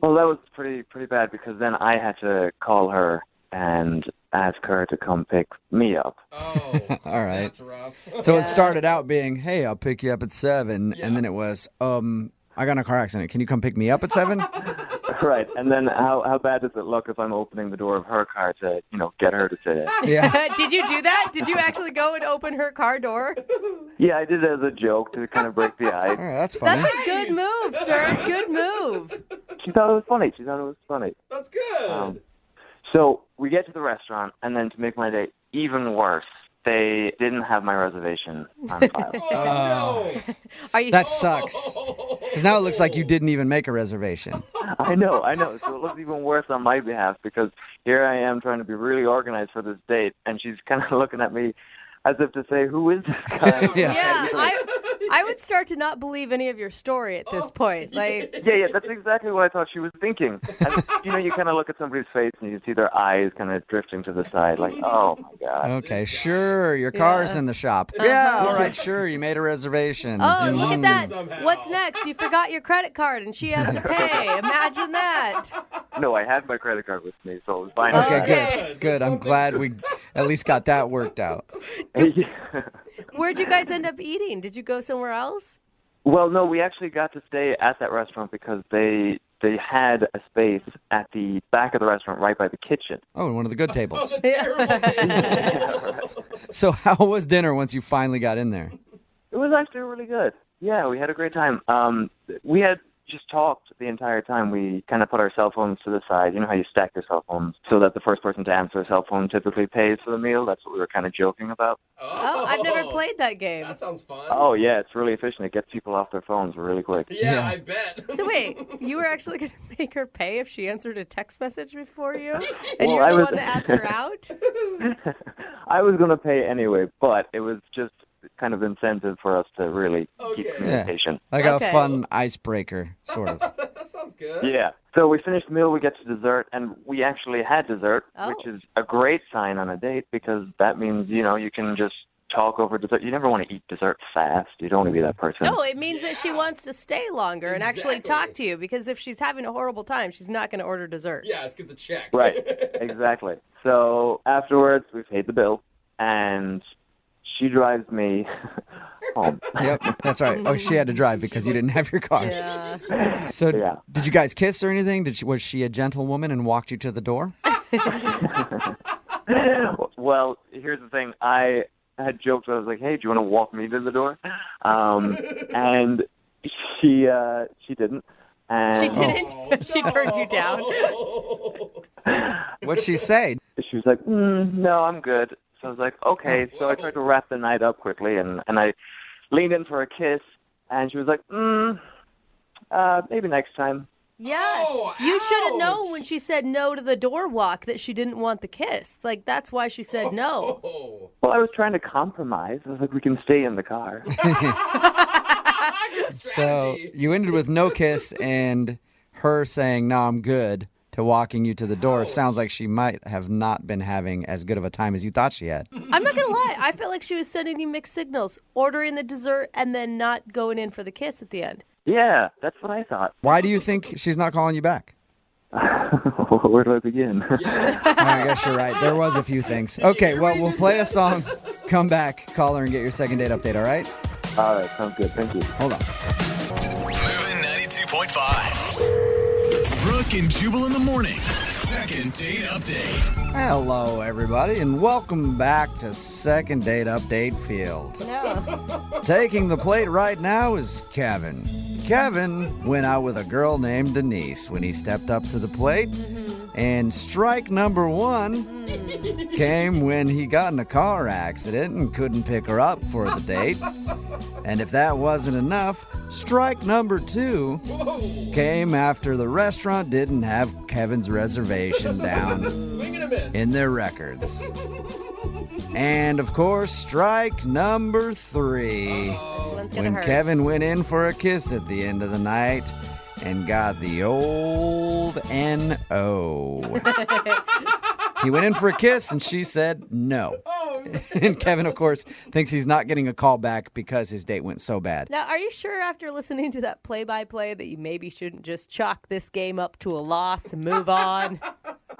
Well, that was pretty bad because then I had to call her and ask her to come pick me up. Oh, all right. That's rough. So it started out being, hey, I'll pick you up at 7. And then it was, I got in a car accident. Can you come pick me up at 7? Right. And then how bad does it look if I'm opening the door of her car to, get her to sit in? Yeah. Did you do that? Did you actually go and open her car door? Yeah, I did it as a joke to kind of break the ice. All right, that's funny. That's a good move, sir. Good move. She thought it was funny. That's good. So we get to the restaurant, and then to make my day even worse, they didn't have my reservation on file. That sucks. Because now it looks like you didn't even make a reservation. I know. So it looks even worse on my behalf because here I am trying to be really organized for this date, and she's kind of looking at me as if to say, who is this guy? Yeah, I would start to not believe any of your story at this point. Like, Yeah, that's exactly what I thought she was thinking. And, you kind of look at somebody's face and you see their eyes kind of drifting to the side, like, oh my God. Okay, sure, your car's in the shop. Yeah, all right, sure, you made a reservation. oh, look at that. What's next? You forgot your credit card and she has to pay. Imagine that. No, I had my credit card with me, so it was fine. Okay, good. I'm glad we at least got that worked out. Where'd you guys end up eating? Did you go somewhere else? Well, no, we actually got to stay at that restaurant because they had a space at the back of the restaurant right by the kitchen. Oh, one of the good tables. Yeah, right. So how was dinner once you finally got in there? It was actually really good. Yeah, we had a great time. We had just talked the entire time. We kind of put our cell phones to the side. You know how you stack your cell phones so that the first person to answer a cell phone typically pays for the meal? That's what we were kind of joking about. Oh, I've never played that game. That sounds fun. Oh, yeah, it's really efficient. It gets people off their phones really quick. Yeah, I bet. So wait, you were actually going to make her pay if she answered a text message before you? And Well, you're I the was- one that asked her out? I was going to pay anyway, but it was just kind of incentive for us to really keep communication. Like a fun icebreaker, sort of. That sounds good. Yeah. So we finished the meal, we get to dessert, and we actually had dessert, which is a great sign on a date because that means, you can just talk over dessert. You never want to eat dessert fast. You don't want to be that person. No, it means that she wants to stay longer and actually talk to you because if she's having a horrible time, she's not going to order dessert. Yeah, let's get the check. Right. Exactly. So afterwards, we paid the bill, and she drives me home. Yep, that's right. Oh, she had to drive because you didn't have your car. Yeah. So did you guys kiss or anything? Was she a gentlewoman and walked you to the door? Well, here's the thing. I I had jokes. I was like, "Hey, do you want to walk me to the door?" And she didn't. And She didn't? She turned you down? What'd she say? She was like, "No, I'm good." So I was like, "Okay." So I tried to wrap the night up quickly, and I leaned in for a kiss, and she was like, "Maybe next time." Yeah. You should have known when she said no to the door walk that she didn't want the kiss. Like, that's why she said no. Well, I was trying to compromise. I was like, "We can stay in the car." So you ended with no kiss and her saying, "No, I'm good," to walking you to the door. Sounds like she might have not been having as good of a time as you thought she had. I'm not going to lie. I felt like she was sending you mixed signals, ordering the dessert and then not going in for the kiss at the end. Yeah, that's what I thought. Why do you think she's not calling you back? Where do I begin? I guess you're right. There was a few things. Okay, well, we'll play a song, come back, call her, and get your second date update, all right? All right, sounds good. Thank you. Hold on. Moving 92.5. Brooke and Jubal in the mornings. Second date update. Hello, everybody, and welcome back to Second Date Update Field. No. Taking the plate right now is Kevin. Kevin went out with a girl named Denise when he stepped up to the plate. And strike number one came when he got in a car accident and couldn't pick her up for the date. And if that wasn't enough, strike number two came after the restaurant didn't have Kevin's reservation down in their records. And of course, strike number three, when Kevin went in for a kiss at the end of the night and got the old N.O. He went in for a kiss and she said no. And Kevin, of course, thinks he's not getting a call back because his date went so bad. Now, are you sure after listening to that play-by-play that you maybe shouldn't just chalk this game up to a loss and move on?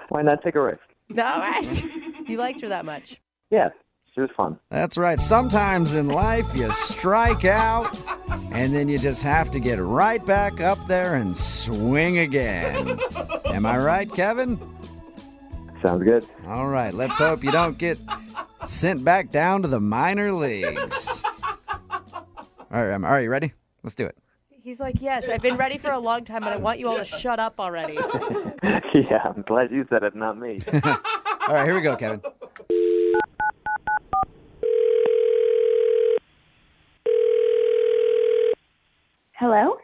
Why not take a risk? All right. You liked her that much. Yes, she was fun. That's right. Sometimes in life you strike out and then you just have to get right back up there and swing again. Am I right, Kevin? Sounds good. All right. Let's hope you don't get sent back down to the minor leagues. All right, you ready? Let's do it. He's like, yes, I've been ready for a long time, but I want you all to shut up already. Yeah, I'm glad you said it, not me. All right, here we go, Kevin. Hello?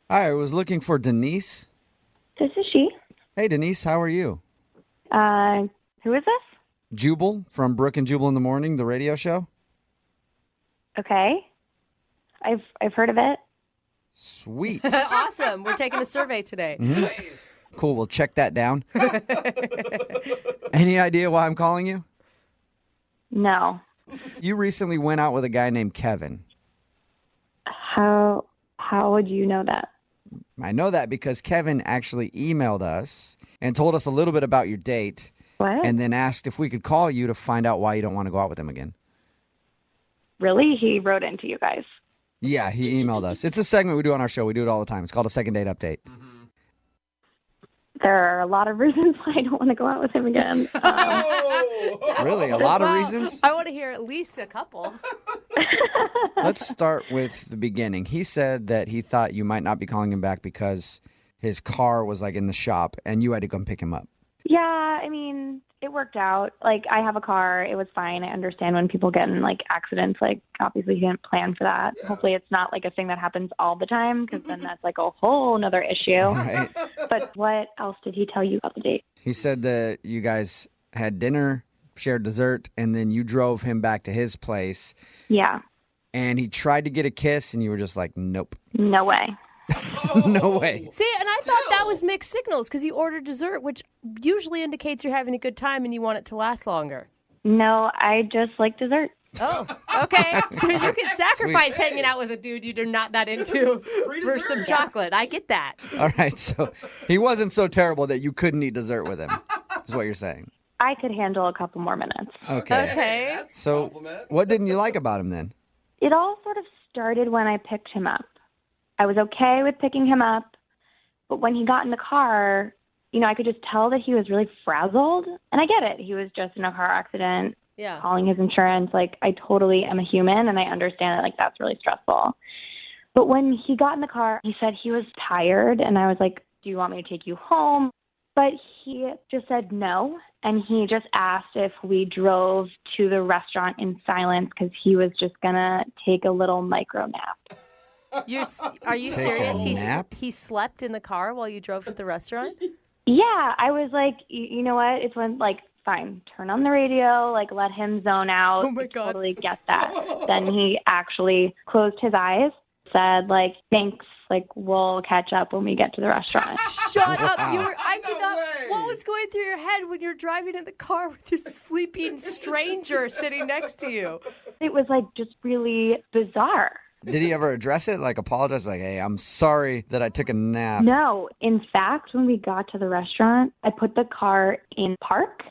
Hi, I was looking for Denise. This is she. Hey, Denise, how are you? Who is this? Jubal from Brooke and Jubal in the Morning, the radio show. Okay. I've heard of it. Sweet. Awesome. We're taking a survey today. Mm-hmm. Cool, we'll check that down. Any idea why I'm calling you? No. You recently went out with a guy named Kevin. How would you know that? I know that because Kevin actually emailed us and told us a little bit about your date. What? And then asked if we could call you to find out why you don't want to go out with him again. Really? He wrote into you guys. Yeah, he emailed us. It's a segment we do on our show. We do it all the time. It's called a second date update. There are a lot of reasons why I don't want to go out with him again. Really? A lot of reasons? I want to hear at least a couple. Let's start with the beginning. He said that he thought you might not be calling him back because his car was like in the shop and you had to come pick him up. Yeah, I mean, it worked out. Like, I have a car. It was fine. I understand when people get in, like, accidents. Like, obviously, he didn't plan for that. Yeah. Hopefully, it's not, like, a thing that happens all the time, because then that's, like, a whole nother issue. Right. But what else did he tell you about the date? He said that you guys had dinner, shared dessert, and then you drove him back to his place. Yeah. And he tried to get a kiss, and you were just like, nope. No way. No way. See, and I thought that was mixed signals because you ordered dessert, which usually indicates you're having a good time and you want it to last longer. No, I just like dessert. Oh, okay. So you can sacrifice hanging out with a dude you're not that into for some chocolate. I get that. All right, so he wasn't so terrible that you couldn't eat dessert with him, is what you're saying. I could handle a couple more minutes. Okay. So what didn't you like about him then? It all sort of started when I picked him up. I was okay with picking him up, but when he got in the car, you know, I could just tell that he was really frazzled. And I get it. He was just in a car accident. Yeah. calling his insurance. Like, I totally am a human, and I understand that, like, that's really stressful. But when he got in the car, he said he was tired, and I was like, do you want me to take you home? But he just said no, and he just asked if we drove to the restaurant in silence because he was just going to take a little micro nap. Are you Take a serious? nap? He slept in the car while you drove to the restaurant? Yeah, I was like, you know what? It's when, like, fine, turn on the radio, like, let him zone out. Oh, my I God. totally get that. Then he actually closed his eyes, said, like, thanks, like, we'll catch up when we get to the restaurant. Shut up. I could not. What was going through your head when you're driving in the car with this sleeping stranger sitting next to you? It was, like, just really bizarre. Did he ever address it? Like apologize? Like, hey, I'm sorry that I took a nap. No. In fact, when we got to the restaurant, I put the car in park,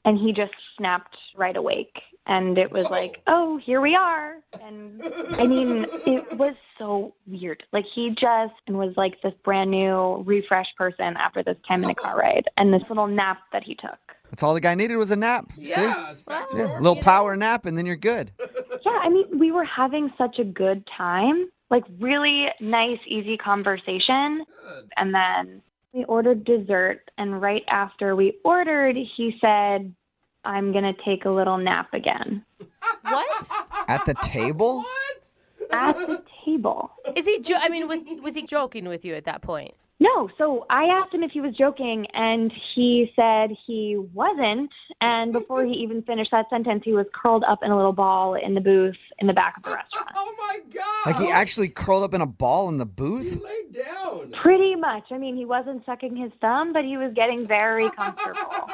and he just snapped right awake. And it was like, oh, here we are. And I mean, it was so weird. Like, he just was like this brand new refreshed person after this 10-minute car ride and this little nap that he took. That's all the guy needed was a nap. Yeah, it's back to A little power nap, and then you're good. Yeah, I mean, we were having such a good time, like really nice, easy conversation. And then we ordered dessert, and right after we ordered, he said, I'm going to take a little nap again. What? At the table? At the table. Is he? Was he joking with you at that point? No, so I asked him if he was joking, and he said he wasn't. And before he even finished that sentence, he was curled up in a little ball in the booth in the back of the restaurant. Oh, my God. Like he actually curled up in a ball in the booth? He laid down. Pretty much. I mean, he wasn't sucking his thumb, but he was getting very comfortable.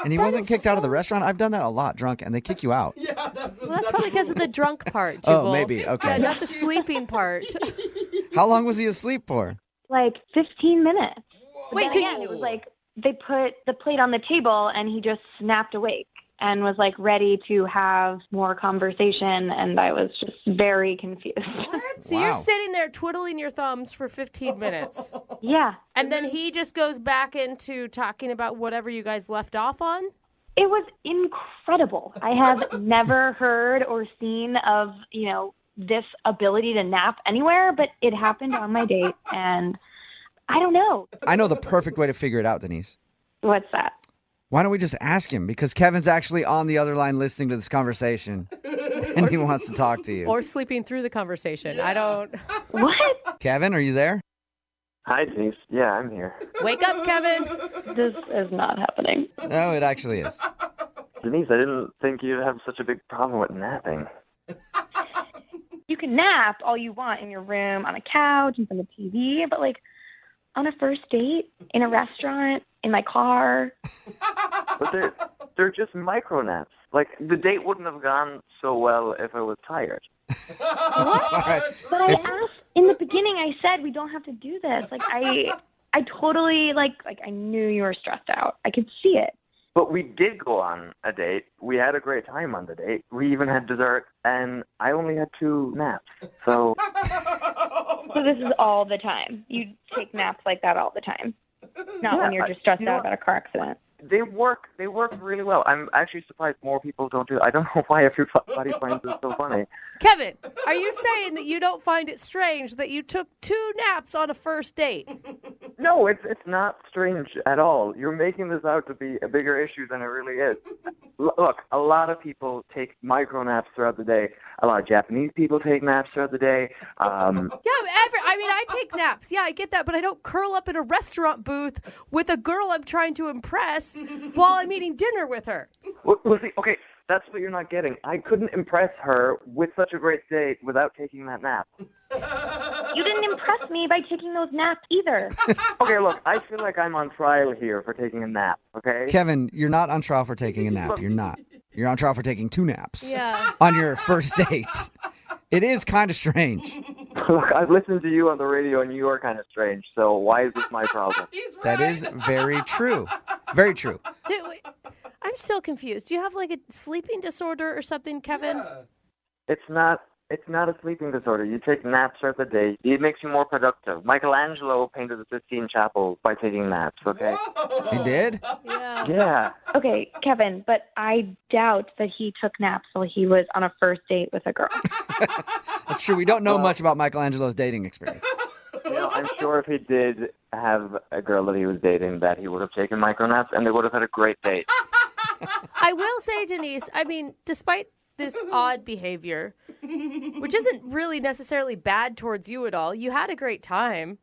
And he wasn't kicked out of the restaurant? I've done that a lot drunk, and they kick you out. Yeah, that's probably because of the drunk part, Jubal. Oh, maybe. Okay. Yeah, not the sleeping part. How long was he asleep for? Like 15 minutes. Wait, But so again, it was like they put the plate on the table, and he just snapped awake and was like ready to have more conversation, and I was just very confused. So you're sitting there twiddling your thumbs for 15 minutes. Yeah. And then he just goes back into talking about whatever you guys left off on? It was incredible. I have never heard or seen of, this ability to nap anywhere, but it happened on my date, and I don't know. I know the perfect way to figure it out, Denise. What's that? Why don't we just ask him? Because Kevin's actually on the other line listening to this conversation, and he wants to talk to you. Or sleeping through the conversation. I don't... What? Kevin, are you there? Hi, Denise. Yeah, I'm here. Wake up, Kevin. This is not happening. No, it actually is. Denise, I didn't think you'd have such a big problem with napping. You can nap all you want in your room, on a couch, in front of the TV, but like on a first date, in a restaurant, in my car. But they're just micro naps. Like, the date wouldn't have gone so well if I was tired. What? But I asked in the beginning. I said we don't have to do this. Like I totally like I knew you were stressed out. I could see it. But we did go on a date. We had a great time on the date. We even had dessert, and I only had 2 naps. So this is all the time. You take naps like that all the time. Not when you're just stressed out about a car accident. They work really well. I'm actually surprised more people don't do it. I don't know why everybody finds it so funny. Kevin, are you saying that you don't find it strange that you took 2 naps on a first date? No, it's not strange at all. You're making this out to be a bigger issue than it really is. Look, a lot of people take micro naps throughout the day. A lot of Japanese people take naps throughout the day. I take naps. Yeah, I get that, but I don't curl up in a restaurant booth with a girl I'm trying to impress while I'm eating dinner with her. Well, see, okay, that's what you're not getting. I couldn't impress her with such a great date without taking that nap. You didn't impress me by taking those naps either. Okay, look, I feel like I'm on trial here for taking a nap, okay? Kevin, you're not on trial for taking a nap. You're not. You're on trial for taking 2 naps. Yeah. On your first date. It is kind of strange. Look, I've listened to you on the radio, and you are kind of strange, so why is this my problem? That is very true. Very true. I'm still confused. Do you have like a sleeping disorder or something, Kevin? It's not It's not a sleeping disorder. You take naps throughout the day. It makes you more productive. Michelangelo painted the Sistine Chapel by taking naps, okay? He did? Yeah. Okay, Kevin, but I doubt that he took naps while he was on a first date with a girl. That's true. We don't know much about Michelangelo's dating experience. I'm sure if he did have a girl that he was dating, that he would have taken micronaps, and they would have had a great date. I will say, Denise, I mean, despite this odd behavior, which isn't really necessarily bad towards you at all, you had a great time.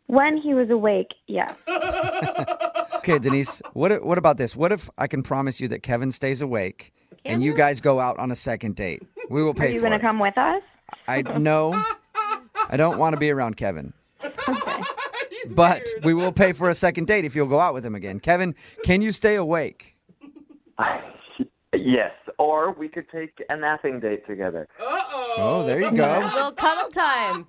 When he was awake, yeah. Okay, Denise, what about this? What if I can promise you that Kevin stays awake and you guys go out on a second date? We will Are pay you for going it. to come with us? No, I don't want to be around Kevin. But we will pay for a second date if you'll go out with him again. Kevin, can you stay awake? Yes, or we could take a napping date together. Oh, there you go. A little cuddle time.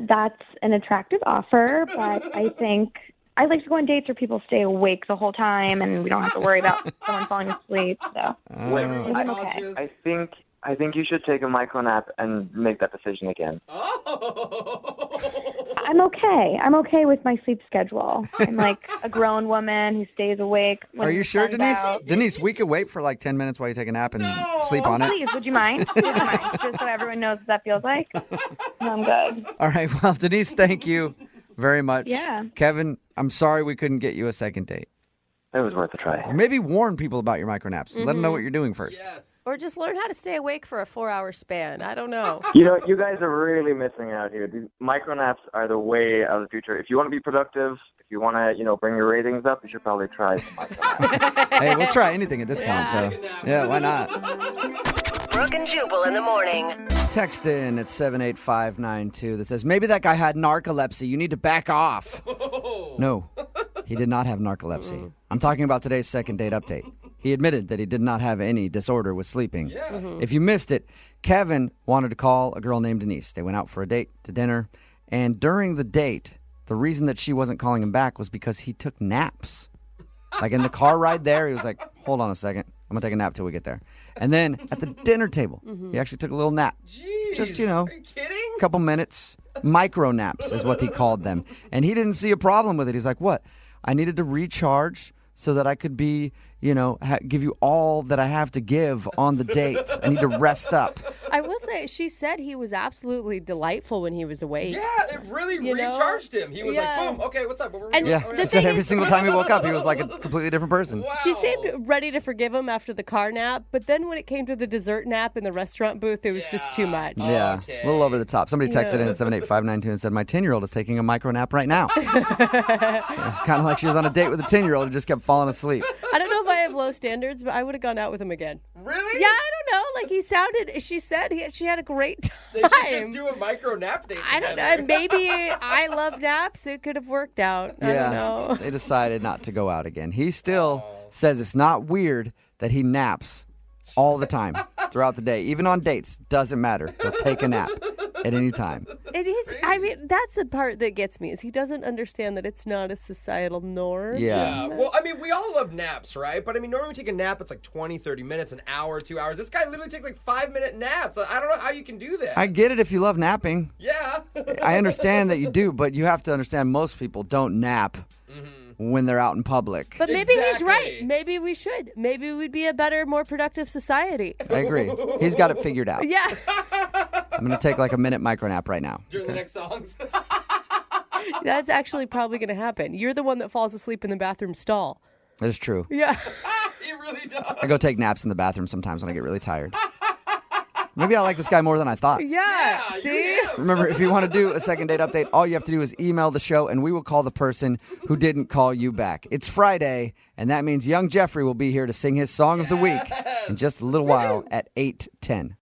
That's an attractive offer, but I think I like to go on dates where people stay awake the whole time and we don't have to worry about someone falling asleep. So I'm okay. I think you should take a micro nap and make that decision again. I'm okay. I'm okay with my sleep schedule. I'm like a grown woman who stays awake. When Are you the sure, sun's Denise? out. Denise, we could wait for like 10 minutes while you take a nap and sleep on it. Please, would you mind? Would you mind? Just so everyone knows what that feels like. No, I'm good. All right. Well, Denise, thank you very much. Yeah. Kevin, I'm sorry we couldn't get you a second date. It was worth a try. Or maybe warn people about your micronaps. Let them know what you're doing first. Or just learn how to stay awake for a 4-hour span. I don't know. You know, you guys are really missing out here. These micronaps are the way of the future. If you want to be productive, if you want to, bring your ratings up, you should probably try some micronaps. Hey, we'll try anything at this point, so yeah, why not? Brooke and Jubal in the morning. Text in at 78592 that says, maybe that guy had narcolepsy. You need to back off. No, he did not have narcolepsy. I'm talking about today's second date update. He admitted that he did not have any disorder with sleeping. If you missed it, Kevin wanted to call a girl named Denise. They went out for a date to dinner. And during the date, the reason that she wasn't calling him back was because he took naps. Like in the car ride there, he was like, hold on a second. I'm going to take a nap till we get there. And then at the dinner table, he actually took a little nap. Just, Are you kidding? a couple minutes. Micro naps is what he called them. And he didn't see a problem with it. He's like, what? I needed to recharge so that I could be, give you all that I have to give on the date. I need to rest up. I will say, she said he was absolutely delightful when he was awake. Yeah, it really recharged him. He was like, boom, okay, what's up? What were we And doing? Yeah, he said every single time he woke up, he was like a completely different person. She seemed ready to forgive him after the car nap, but then when it came to the dessert nap in the restaurant booth, it was just too much. Yeah, a little over the top. Somebody texted in at 78592 and said, my 10-year-old is taking a micro nap right now. It's kind of like she was on a date with a 10-year-old who just kept falling asleep. I don't know if I have low standards, but I would have gone out with him again. Really? Yeah, I don't know. Like she said she had a great time. They should just do a micro nap date I don't together. know. Maybe I love naps. It could have worked out. I don't know. They decided not to go out again. He still says it's not weird that he naps all the time throughout the day. Even on dates, doesn't matter. He'll take a nap at any time. It is. I mean, that's the part that gets me is he doesn't understand that it's not a societal norm. Yeah. Well, I mean, we all love naps, right? But I mean, normally we take a nap, it's like 20, 30 minutes, an hour, 2 hours. This guy literally takes like 5-minute naps. I don't know how you can do that. I get it if you love napping. Yeah. I understand that you do, but you have to understand most people don't nap when they're out in public. But maybe he's right. Maybe we should. Maybe we'd be a better, more productive society. I agree. He's got it figured out. Yeah. I'm going to take like a minute micro nap right now. During the next songs. That's actually probably going to happen. You're the one that falls asleep in the bathroom stall. That is true. Yeah. He really does. I go take naps in the bathroom sometimes when I get really tired. Maybe I like this guy more than I thought. Yeah. See? Remember, if you want to do a second date update, all you have to do is email the show, and we will call the person who didn't call you back. It's Friday, and that means young Jeffrey will be here to sing his song of the week in just a little while at 8:10.